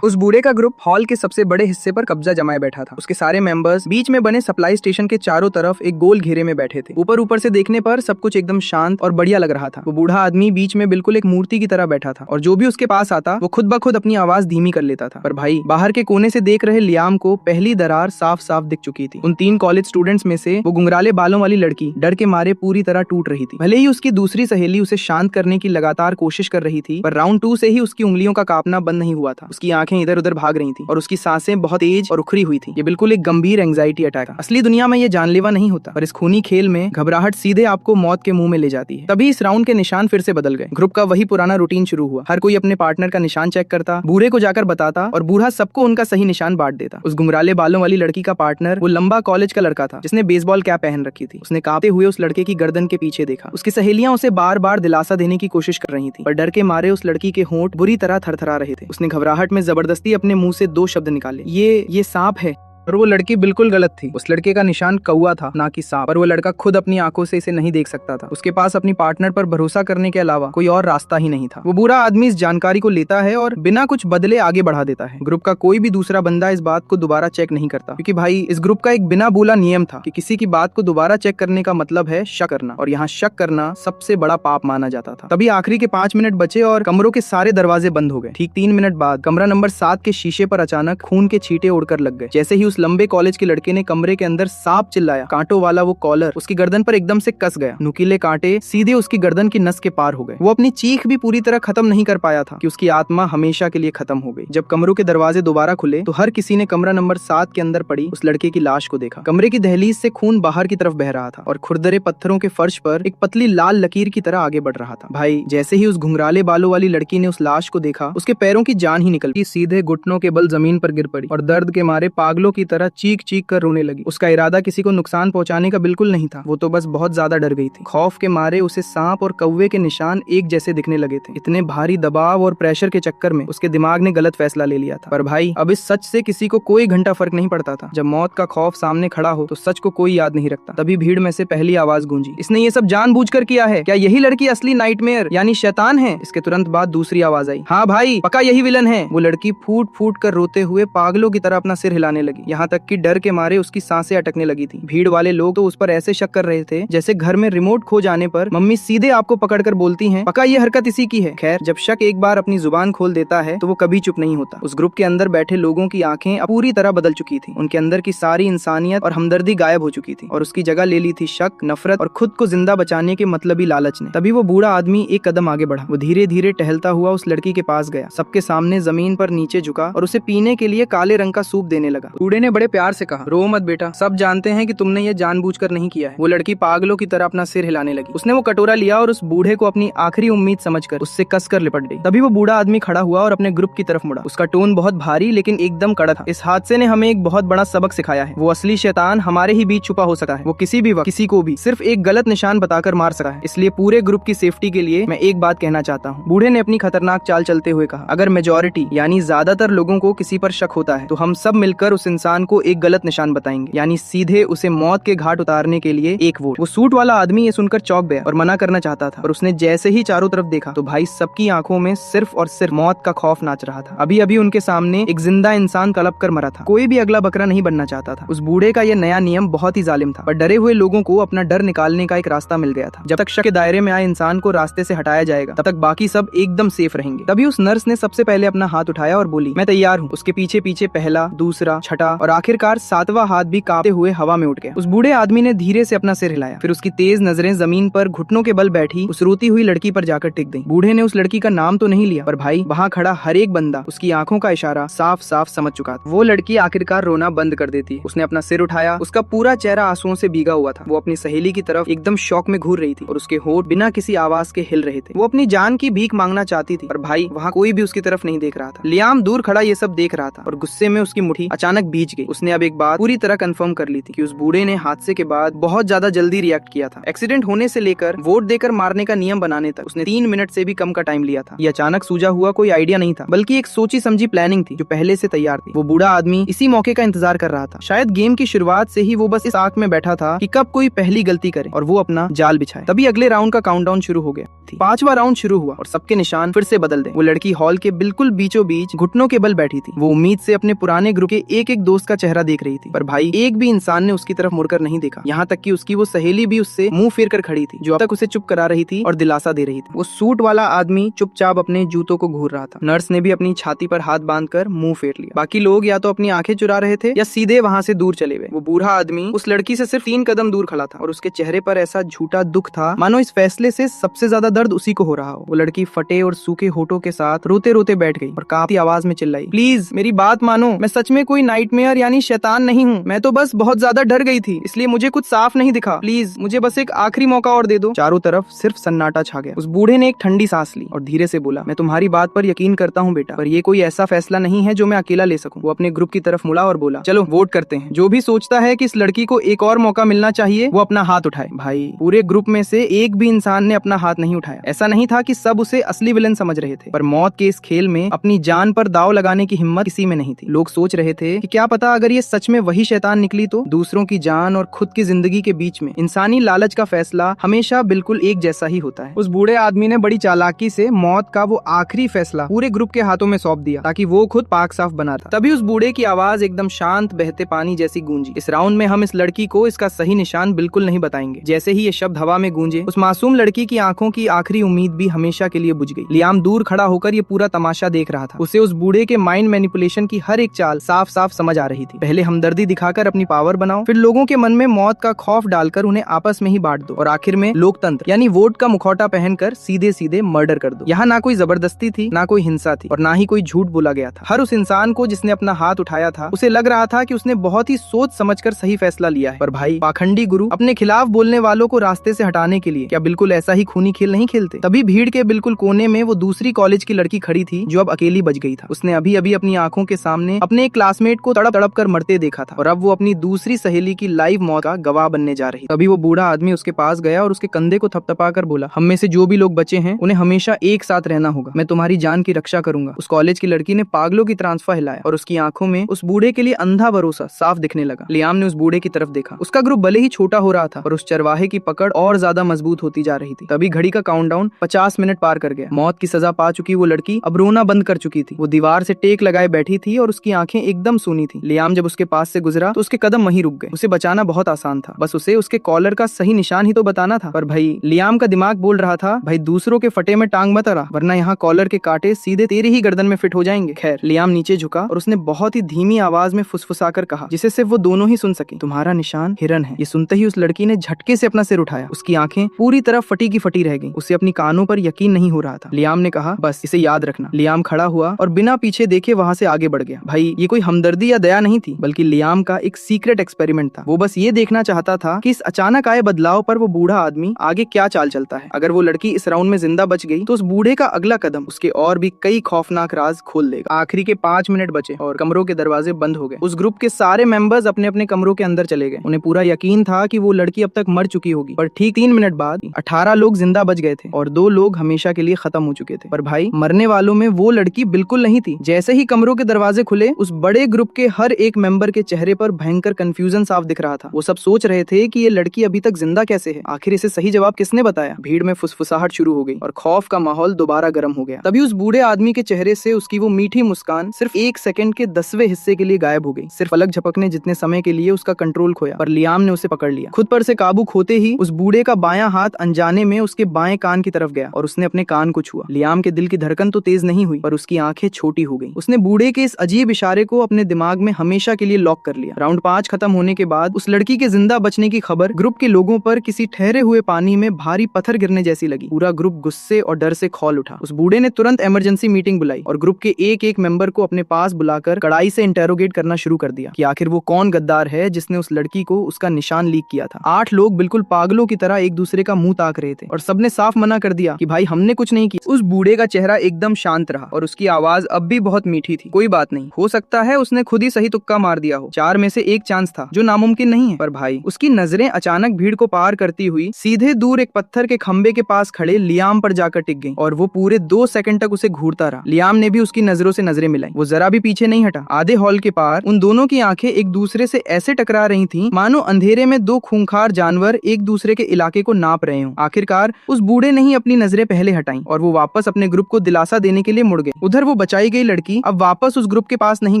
उस बूढ़े का ग्रुप हॉल के सबसे बड़े हिस्से पर कब्जा जमाए बैठा था। उसके सारे मेंबर्स बीच में बने सप्लाई स्टेशन के चारों तरफ एक गोल घेरे में बैठे थे। ऊपर ऊपर से देखने पर सब कुछ एकदम शांत और बढ़िया लग रहा था। वो बूढ़ा आदमी बीच में बिल्कुल एक मूर्ति की तरह बैठा था और जो भी उसके पास आता वो खुद ब खुद अपनी आवाज धीमी कर लेता था। पर भाई बाहर के कोने से देख रहे लियाम को पहली दरार साफ साफ दिख चुकी थी। उन 3 कॉलेज स्टूडेंट्स में से वो गुंगराले बालों वाली लड़की डर के मारे पूरी तरह टूट रही थी। भले ही उसकी दूसरी सहेली उसे शांत करने की लगातार कोशिश कर रही थी, पर राउंड 2 से ही उसकी उंगलियों का कांपना बंद नहीं हुआ था। उसकी आंखें इधर उधर भाग रही थी और उसकी सांसें बहुत तेज और उखड़ी हुई थी। ये बिल्कुल एक गंभीर एंजाइटी अटैक था। असली दुनिया में ये जानलेवा नहीं होता, पर इस खूनी खेल में घबराहट सीधे आपको मौत के मुंह में ले जाती है। तभी इस राउंड के निशान फिर से बदल गए। ग्रुप का वही पुराना रूटीन शुरू हुआ। हर कोई अपने पार्टनर का निशान चेक करता, बूढ़े को जाकर बताता और बूढ़ा सबको उनका सही निशान बांट देता। उस गुंगराले बालों वाली लड़की का पार्टनर वो लंबा कॉलेज का लड़का था जिसने बेसबॉल कैप पहन रखी थी। उसने कांपते हुए उस लड़के की गर्दन के पीछे देखा। उसकी सहेलियां उसे बार बार दिलासा देने की कोशिश कर रही थी, पर डर के मारे उस लड़की के होंठ बुरी तरह थरथरा रहे थे। उसने घबराहट में जबरदस्ती अपने मुंह से 2 शब्द निकाले, ये सांप है। पर वो लड़की बिल्कुल गलत थी। उस लड़के का निशान कौवा था, ना कि सांप। पर वो लड़का खुद अपनी आंखों से इसे नहीं देख सकता था। उसके पास अपनी पार्टनर पर भरोसा करने के अलावा कोई और रास्ता ही नहीं था। वो बुरा आदमी इस जानकारी को लेता है और बिना कुछ बदले आगे बढ़ा देता है। ग्रुप का कोई भी दूसरा बंदा इस बात को दोबारा चेक नहीं करता, क्योंकि भाई इस ग्रुप का एक बिना बोला नियम था कि किसी की बात को दोबारा चेक करने का मतलब है शक करना, और यहाँ शक करना सबसे बड़ा पाप माना जाता था। तभी आखिरी के 5 मिनट बचे और कमरों के सारे दरवाजे बंद हो गए। ठीक 3 मिनट बाद कमरा नंबर 7 के शीशे पर अचानक खून के छींटे उड़कर लग गए। जैसे ही उस लंबे कॉलेज के लड़के ने कमरे के अंदर सांप चिल्लाया, कांटों वाला वो कॉलर उसकी गर्दन पर एकदम से कस गया। नुकीले कांटे सीधे उसकी गर्दन की नस के पार हो गए। वो अपनी चीख भी पूरी तरह खत्म नहीं कर पाया था कि उसकी आत्मा हमेशा के लिए खत्म हो गई। जब कमरों के दरवाजे दोबारा खुले तो हर किसी ने कमरा नंबर 7 के अंदर पड़ी उस लड़के की लाश को देखा। कमरे की दहलीज से खून बाहर की तरफ बह रहा था और खुरदरे पत्थरों के फर्श पर एक पतली लाल लकीर की तरह आगे बढ़ रहा था। भाई जैसे ही उस घुंघराले बालों वाली लड़की ने उस लाश को देखा, उसके पैरों की जान ही निकल गई। सीधे घुटनों के बल जमीन पर गिर पड़ी और दर्द के मारे पागलों की तरह चीख चीख कर रोने लगी। उसका इरादा किसी को नुकसान पहुंचाने का बिल्कुल नहीं था। वो तो बस बहुत ज्यादा डर गई थी। खौफ के मारे उसे सांप और कौवे के निशान एक जैसे दिखने लगे थे। इतने भारी दबाव और प्रेशर के चक्कर में उसके दिमाग ने गलत फैसला ले लिया था। पर भाई अब इस सच से किसी को कोई घंटा फर्क नहीं पड़ता था। जब मौत का खौफ सामने खड़ा हो तो सच को कोई याद नहीं रखता। तभी भीड़ में से पहली आवाज गूंजी, इसने ये सब जानबूझकर किया है। क्या यही लड़की असली नाइटमेयर यानी शैतान है? इसके तुरंत बाद दूसरी आवाज आई, हाँ भाई पक्का यही विलन है। वो लड़की फूट फूट कर रोते हुए पागलों की तरह अपना सिर हिलाने लगी, यहाँ तक कि डर के मारे उसकी सांसें अटकने लगी थी। भीड़ वाले लोग तो उस पर ऐसे शक कर रहे थे जैसे घर में रिमोट खो जाने पर मम्मी सीधे आपको पकड़कर बोलती हैं पक्का ये हरकत इसी की है। खैर जब शक एक बार अपनी जुबान खोल देता है तो वो कभी चुप नहीं होता। उस ग्रुप के अंदर बैठे लोगों की आंखें अब पूरी तरह बदल चुकी थी। उनके अंदर की सारी इंसानियत और हमदर्दी गायब हो चुकी थी और उसकी जगह ले ली थी शक, नफरत और खुद को जिंदा बचाने के मतलबी लालच ने। तभी वो बूढ़ा आदमी एक कदम आगे बढ़ा। वो धीरे धीरे टहलता हुआ उस लड़की के पास गया, सबके सामने जमीन पर नीचे झुका और उसे पीने के लिए काले रंग का सूप देने लगा। बूढ़े ने बड़े प्यार से कहा, रो मत बेटा, सब जानते हैं कि तुमने ये जानबूझकर नहीं किया है। वो लड़की पागलों की तरह अपना सिर हिलाने लगी। उसने वो कटोरा लिया और उस बूढ़े को अपनी आखिरी उम्मीद समझकर उससे कसकर लिपट गई। तभी वो बूढ़ा आदमी खड़ा हुआ और अपने ग्रुप की तरफ मुड़ा। उसका टोन बहुत भारी लेकिन एकदम कड़ा था। इस हादसे ने हमें एक बहुत बड़ा सबक सिखाया है। वो असली शैतान हमारे ही बीच छुपा हो सकता है। वो किसी भी वक्त किसी को भी सिर्फ एक गलत निशान बताकर मार सकता है। इसलिए पूरे ग्रुप की सेफ्टी के लिए मैं एक बात कहना चाहता हूँ। बूढ़े ने अपनी खतरनाक चाल चलते हुए कहा, अगर मेजॉरिटी यानी ज्यादातर लोगों को किसी पर शक होता है तो हम सब मिलकर उस इंसान को एक गलत निशान बताएंगे, यानी सीधे उसे मौत के घाट उतारने के लिए एक वोट। वो सूट वाला आदमी ये सुनकर चौंक गया और मना करना चाहता था, और उसने जैसे ही चारों तरफ देखा तो भाई सबकी आंखों में सिर्फ और सिर्फ मौत का खौफ नाच रहा था। अभी अभी उनके सामने एक जिंदा इंसान तड़प कर मरा था। कोई भी अगला बकरा नहीं बनना चाहता था। उस बूढ़े का यह नया नियम बहुत ही जालिम था, पर डरे हुए लोगों को अपना डर निकालने का एक रास्ता मिल गया था। जब तक शक के दायरे में आए इंसान को रास्ते से हटाया जाएगा तब तक बाकी सब एकदम सेफ रहेंगे। तभी उस नर्स ने सबसे पहले अपना हाथ उठाया और बोली, मैं तैयार हूँ। उसके पीछे पीछे पहला, दूसरा, छठा और आखिरकार 7वां हाथ भी कांपते हुए हवा में उठ गया। उस बूढ़े आदमी ने धीरे से अपना सिर हिलाया, फिर उसकी तेज नजरें जमीन पर घुटनों के बल बैठी उस रोती हुई लड़की पर जाकर टिक गईं। बूढ़े ने उस लड़की का नाम तो नहीं लिया, पर भाई वहाँ खड़ा हर एक बंदा उसकी आंखों का इशारा साफ साफ समझ चुका था। वो लड़की आखिरकार रोना बंद कर देती है। उसने अपना सिर उठाया, उसका पूरा चेहरा आंसुओं से भीगा हुआ था। वो अपनी सहेली की तरफ एकदम शौक में घूर रही थी और उसके होंठ बिना किसी आवाज के हिल रहे थे। वो अपनी जान की भीख मांगना चाहती थी, पर भाई वहाँ कोई भी उसकी तरफ नहीं देख रहा था। लियाम दूर खड़ा ये सब देख रहा था और गुस्से में उसकी मुट्ठी अचानक भींच खींच गई। उसने अब एक बात पूरी तरह कंफर्म कर ली थी कि उस बूढ़े ने हादसे के बाद बहुत ज्यादा जल्दी रिएक्ट किया था। एक्सीडेंट होने से लेकर वोट देकर मारने का नियम बनाने तक उसने 3 मिनट से भी कम का टाइम लिया था। ये अचानक सूझा हुआ कोई आइडिया नहीं था, बल्कि एक सोची समझी प्लानिंग थी जो पहले से तैयार थी। वो बूढ़ा आदमी इसी मौके का इंतजार कर रहा था। शायद गेम की शुरुआत से ही वो बस इस आंख में बैठा था कि कब कोई पहली गलती करे और वो अपना जाल बिछाए। तभी अगले राउंड का काउंटडाउन शुरू हो गया। 5वां राउंड शुरू हुआ और सबके निशान फिर से बदल गए। वो लड़की हॉल के बिल्कुल बीचों बीच घुटनों के बल बैठी थी। वो उम्मीद से अपने पुराने ग्रुप के एक एक दोस्त का चेहरा देख रही थी, पर भाई एक भी इंसान ने उसकी तरफ मुड़कर नहीं देखा। यहाँ तक कि उसकी वो सहेली भी उससे मुंह फेर कर खड़ी थी, जो अब तक उसे चुप करा रही थी और दिलासा दे रही थी। वो सूट वाला आदमी चुपचाप अपने जूतों को घूर रहा था। नर्स ने भी अपनी छाती पर हाथ बांधकर मुंह फेर लिया। बाकी लोग या तो अपनी आंखें चुरा रहे थे या सीधे वहाँ से दूर चले गए। वो बूढ़ा आदमी उस लड़की से सिर्फ 3 कदम दूर खड़ा था और उसके चेहरे पर ऐसा झूठा दुख था मानो इस फैसले से सबसे ज्यादा दर्द उसी को हो रहा हो। वो लड़की फटे और सूखे होठों के साथ रोते रोते बैठ गई और कांपती आवाज में चिल्लाई, प्लीज मेरी बात मानो, मैं सच में कोई नाइटमेयर यानी शैतान नहीं हूँ। मैं तो बस बहुत ज्यादा डर गई थी, इसलिए मुझे कुछ साफ नहीं दिखा। प्लीज मुझे बस एक आखिरी मौका और दे दो। चारों तरफ सिर्फ सन्नाटा छा गया। उस बूढ़े ने एक ठंडी सांस ली और धीरे से बोला, मैं तुम्हारी बात पर यकीन करता हूँ बेटा, पर ये कोई ऐसा फैसला नहीं है जो मैं अकेला ले सकूं। वो अपने ग्रुप की तरफ मुड़ा और बोला, चलो वोट करते हैं। जो भी सोचता है कि इस लड़की को एक और मौका मिलना चाहिए वो अपना हाथ उठाए। भाई पूरे ग्रुप में से एक भी इंसान ने अपना हाथ नहीं उठाया। ऐसा नहीं था कि सब उसे असली विलन समझ रहे थे, पर मौत के इस खेल में अपनी जान पर दाव लगाने की हिम्मत किसी में नहीं थी। लोग सोच रहे थे कि क्या पता अगर ये सच में वही शैतान निकली तो। दूसरों की जान और खुद की जिंदगी के बीच में इंसानी लालच का फैसला हमेशा बिल्कुल एक जैसा ही होता है। उस बूढ़े आदमी ने बड़ी चालाकी से मौत का वो आखिरी फैसला पूरे ग्रुप के हाथों में सौंप दिया ताकि वो खुद पाक साफ बना था। तभी उस बूढ़े की आवाज एकदम शांत बहते पानी जैसी गूंजी, इस राउंड में हम इस लड़की को इसका सही निशान बिल्कुल नहीं बताएंगे। जैसे ही ये शब्द हवा में गूंजे, उस मासूम लड़की की आंखों की आखिरी उम्मीद भी हमेशा के लिए बुझ गई। लियाम दूर खड़ा होकर ये पूरा तमाशा देख रहा था। उसे उस बूढ़े के माइंड मैनिपुलेशन की हर एक चाल साफ साफ समझ आ रही थी। पहले हमदर्दी दिखाकर अपनी पावर बनाओ, फिर लोगों के मन में मौत का खौफ डालकर उन्हें आपस में ही बांट दो और आखिर में लोकतंत्र यानी वोट का मुखौटा पहनकर सीधे सीधे मर्डर कर दो। यहाँ ना कोई जबरदस्ती थी, ना कोई हिंसा थी और ना ही कोई झूठ बोला गया था। हर उस इंसान को जिसने अपना हाथ उठाया था उसे लग रहा था कि उसने बहुत ही सोच समझकर सही फैसला लिया है। पर भाई पाखंडी गुरु अपने खिलाफ बोलने वालों को रास्ते से हटाने के लिए क्या बिल्कुल ऐसा ही खूनी खेल नहीं खेलते? तभी भीड़ के बिल्कुल कोने में वो दूसरी कॉलेज की लड़की खड़ी थी जो अब अकेली बच गई था। उसने अभी अभी अपनी आंखों के सामने अपने एक क्लासमेट को तड़प तड़प कर मरते देखा था और अब वो अपनी दूसरी सहेली की लाइव मौत का गवाह बनने जा रही। तभी वो बूढ़ा आदमी उसके पास गया और उसके कंधे को थपथपा कर बोला, हम में से जो भी लोग बचे हैं उन्हें हमेशा एक साथ रहना होगा। मैं तुम्हारी जान की रक्षा करूंगा। उस कॉलेज की लड़की ने पागलों की ट्रांसफर हिलाया और उसकी आंखों में उस बूढ़े के लिए अंधा भरोसा साफ दिखने लगा। लियाम ने उस बूढ़े की तरफ देखा। उसका ग्रुप भले ही छोटा हो रहा था पर उस चरवाहे की पकड़ और ज्यादा मजबूत होती जा रही थी। तभी घड़ी का काउंटडाउन 50 मिनट पार कर गया। मौत की सजा पा चुकी वो लड़की अब रोना बंद कर चुकी थी। वो दीवार से टेक लगाए बैठी थी और उसकी आंखें एकदम सूनी थी। लियाम जब उसके पास से गुजरा तो उसके कदम वहीं रुक गए। उसे बचाना बहुत आसान था, बस उसे उसके कॉलर का सही निशान ही तो बताना था। पर भाई लियाम का दिमाग बोल रहा था, भाई दूसरों के फटे में टांग मत अड़ा, वरना यहाँ कॉलर के कांटे सीधे तेरे ही गर्दन में फिट हो जाएंगे। खैर लियाम नीचे झुका और उसने बहुत ही धीमी आवाज में फुसफुसाकर कहा, जिसे सिर्फ वो दोनों ही सुन सके, तुम्हारा निशान हिरन है। ये सुनते ही उस लड़की ने झटके से अपना सिर उठाया। उसकी आंखें पूरी तरह फटी की फटी रह गईं। उसे अपनी कानों पर यकीन नहीं हो रहा था। लियाम ने कहा, बस इसे याद रखना। लियाम खड़ा हुआ और बिना पीछे देखे वहां से आगे बढ़ गया। भाई ये कोई हमदर्दी या दया नहीं थी, बल्कि लियाम का एक सीक्रेट एक्सपेरिमेंट था। वो बस ये देखना चाहता था कि इस अचानक आए बदलाव पर वो बूढ़ा आदमी आगे क्या चाल चलता है। अगर वो लड़की इस राउंड में जिंदा बच गई तो उस बूढ़े का अगला कदम उसके और भी कई खौफनाक राज खोल देगा। आखिरी के 5 मिनट बचे और कमरों के दरवाजे बंद हो गए। उस ग्रुप के सारे मेंबर्स अपने अपने कमरों के अंदर चले गए। उन्हें पूरा यकीन था कि वो लड़की अब तक मर चुकी होगी, पर ठीक 3 मिनट बाद 18 लोग जिंदा बच गए थे और 2 लोग हमेशा के लिए खत्म हो चुके थे। पर भाई मरने वालों में वो लड़की बिल्कुल नहीं थी। जैसे ही कमरों के दरवाजे खुले, उस बड़े ग्रुप के हर एक मेंबर के चेहरे पर भयंकर कंफ्यूजन साफ दिख रहा था। वो सब सोच रहे थे कि ये लड़की अभी तक जिंदा कैसे है, आखिर इसे सही जवाब किसने बताया। भीड़ में फुसफुसाहट शुरू हो गई और खौफ का माहौल दोबारा गर्म हो गया। तभी उस बूढ़े आदमी के चेहरे से उसकी वो मीठी मुस्कान सिर्फ 1 सेकंड के 10वें हिस्से के लिए गायब हो गई। सिर्फ पलक झपकने जितने समय के लिए उसका कंट्रोल खोया, पर लियाम ने उसे पकड़ लिया। खुद पर से काबू खोते ही उस बूढ़े का बायां हाथ अनजाने में उसके बाएं कान की तरफ गया और उसने अपने कान को छुआ। लियाम के दिल की धड़कन तो तेज नहीं हुई, पर उसकी आंखें छोटी हो गई। उसने बूढ़े के इस अजीब इशारे को अपने दिमाग में हमेशा के लिए लॉक कर लिया। राउंड 5 खत्म होने के बाद उस लड़की के जिंदा बचने की खबर ग्रुप के लोगों पर किसी ठहरे हुए पानी में भारी पत्थर गिरने जैसी लगी। पूरा ग्रुप गुस्से और डर से खौल उठा। उस बूढ़े ने तुरंत इमरजेंसी मीटिंग बुलाई और ग्रुप के एक एक मेंबर को अपने पास बुलाकर कड़ाई से इंटेरोगेट करना शुरू कर दिया कि आखिर वो कौन गद्दार है जिसने उस लड़की को उसका निशान लीक किया था। 8 लोग बिल्कुल पागलों की तरह एक दूसरे का मुंह ताक रहे थे और सबने साफ मना कर दिया कि भाई हमने कुछ नहीं किया। उस बूढ़े का चेहरा एकदम शांत रहा और उसकी आवाज अब भी बहुत मीठी थी। कोई बात नहीं, हो सकता है उसने खुद ही सही तुक्का मार दिया हो। 4 में से 1 चांस था, जो नामुमकिन नहीं है। पर भाई, उसकी नजरें अचानक भीड़ को पार करती हुई सीधे दूर एक पत्थर के खंबे के पास खड़े लियाम पर जाकर टिक गई, और वो पूरे 2 सेकंड तक उसे घूरता रहा। लियाम ने भी उसकी नजरों से नजरें मिलाई। वो जरा भी पीछे नहीं हटा। आधे हॉल के पार उन दोनों की आंखें एक दूसरे से ऐसे टकरा रही थीं, मानो अंधेरे में 2 खूंखार जानवर एक दूसरे के इलाके को नाप रहे हों। आखिरकार उस बूढ़े ने ही अपनी नजरें पहले हटाई, और वो वापस अपने ग्रुप को दिलासा देने के लिए मुड़ गए। उधर वो बचाई गई लड़की अब वापस उस ग्रुप के पास नहीं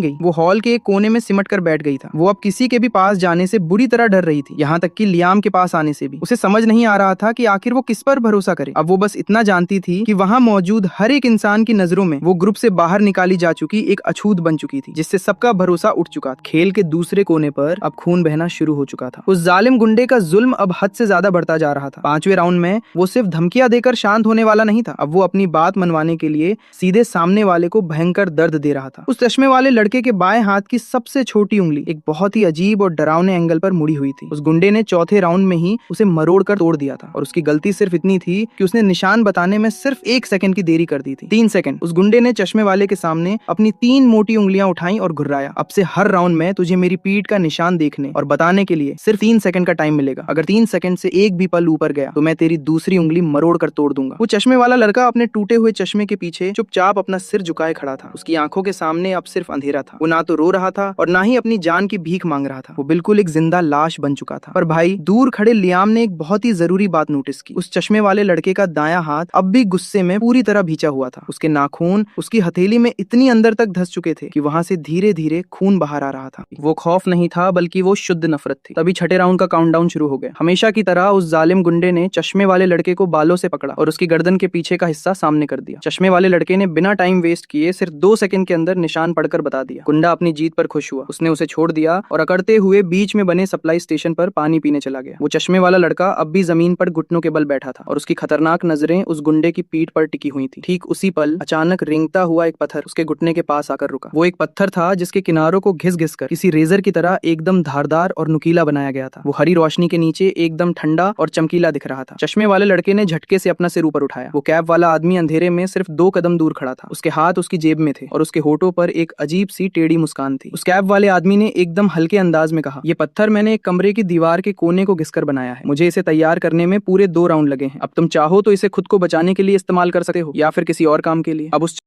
गई। वो हॉल के एक कोने में सिमट कर बैठ गई था। वो अब किसी के भी पास जाने से बुरी तरह डर रही थी, यहाँ तक कि लियाम के पास आने से भी। उसे समझ नहीं आ रहा था कि आखिर वो किस पर भरोसा करे। अब वो बस इतना जानती थी कि वहाँ मौजूद हर एक इंसान की नजरों में वो ग्रुप से बाहर निकाली जा चुकी एक अछूत बन चुकी थी, जिससे सबका भरोसा उठ चुका था। खेल के दूसरे कोने पर अब खून बहना शुरू हो चुका था। उस जालिम गुंडे का जुल्म अब हद से ज्यादा बढ़ता जा रहा था। 5वें राउंड में वो सिर्फ धमकियां देकर शांत होने वाला नहीं था। अब वो अपनी बात मनवाने के लिए सीधे सामने वाले को भयंकर दर्द दे रहा था। उस चश्मे वाले लड़के के बाएं हाथ की सबसे छोटी उंगली एक बहुत ही अजीब और डरावने एंगल पर मुड़ी हुई थी। उस गुंडे ने चौथे राउंड में ही उसे मरोड़ कर तोड़ दिया था, और उसकी गलती सिर्फ इतनी थी कि उसने निशान बताने में सिर्फ 1 सेकंड की देरी कर दी थी। 3 सेकंड। उस गुंडे ने चश्मे वाले के सामने अपनी 3 मोटी उंगलियां उठाई और घुर्राया। अब से हर राउंड में तुझे मेरी पीठ का निशान देखने और बताने के लिए सिर्फ 3 सेकंड का टाइम मिलेगा। अगर 3 सेकंड से एक भी पल ऊपर गया तो मैं तेरी दूसरी उंगली मरोड़ कर तोड़ दूंगा। वो चश्मे वाला लड़का अपने टूटे हुए चश्मे के पीछे चुपचाप अपना सिर झुकाए खड़ा था। उसकी आंखों के सामने अब सिर्फ अंधेरा था। वो ना तो रो रहा था और ना ही अपनी जान की भीख मांग रहा था। वो बिल्कुल एक जिंदा लाश बन चुका था। पर भाई, दूर खड़े लियाम ने एक बहुत ही जरूरी बात नोटिस की। उस चश्मे वाले लड़के का दायां हाथ अब भी गुस्से में पूरी तरह भींचा हुआ था। उसके नाखून उसकी हथेली में इतनी अंदर तक धंस चुके थे कि वहां से धीरे धीरे खून बाहर आ रहा था। वो खौफ नहीं था, बल्कि वो शुद्ध नफरत थी। तभी छठे राउंड का काउंटडाउन शुरू हो गया। हमेशा की तरह उस जालिम गुंडे ने चश्मे वाले लड़के को बालों से पकड़ा और उसकी गर्दन के पीछे का हिस्सा सामने कर दिया। चश्मे वाले लड़के ने बिना टाइम वेस्ट किए सिर्फ 2 सेकंड के अंदर निशान पढ़कर बता दिया। गुंडा अपनी जीत पर खुश हुआ। उसने उसे छोड़ दिया और अकड़ते हुए बीच में बने सप्लाई स्टेशन पर पानी पीने चला गया। वो चश्मे वाला लड़का अब भी जमीन पर घुटनों के बल बैठा था, और उसकी खतरनाक नजरें उस गुंडे की पीठ पर टिकी हुई थी। ठीक उसी पल अचानक रेंगता हुआ एक पत्थर उसके घुटने के पास आकर रुका। वो एक पत्थर था जिसके किनारों को घिस घिस कर किसी रेजर की तरह एकदम धारदार और नुकीला बनाया गया था। वो हरी रोशनी के नीचे एकदम ठंडा और चमकीला दिख रहा था। चश्मे वाले लड़के ने झटके से अपना सिर ऊपर उठाया। वो कैप वाला आदमी अंधेरे में सिर्फ 2 कदम दूर खड़ा था। उसके हाथ उसकी जेब में थे और उसके होठों पर एक अजीब सी टेढ़ी मुस्कान थी। उस कैप वाले आदमी ने एकदम हल्के अंदाज में कहा, ये पत्थर मैंने एक कमरे की दीवार के कोने को घिसकर बनाया है। मुझे इसे तैयार करने में पूरे 2 राउंड लगे हैं। अब तुम चाहो तो इसे खुद को बचाने के लिए इस्तेमाल कर सकते हो, या फिर किसी और काम के लिए। अब उस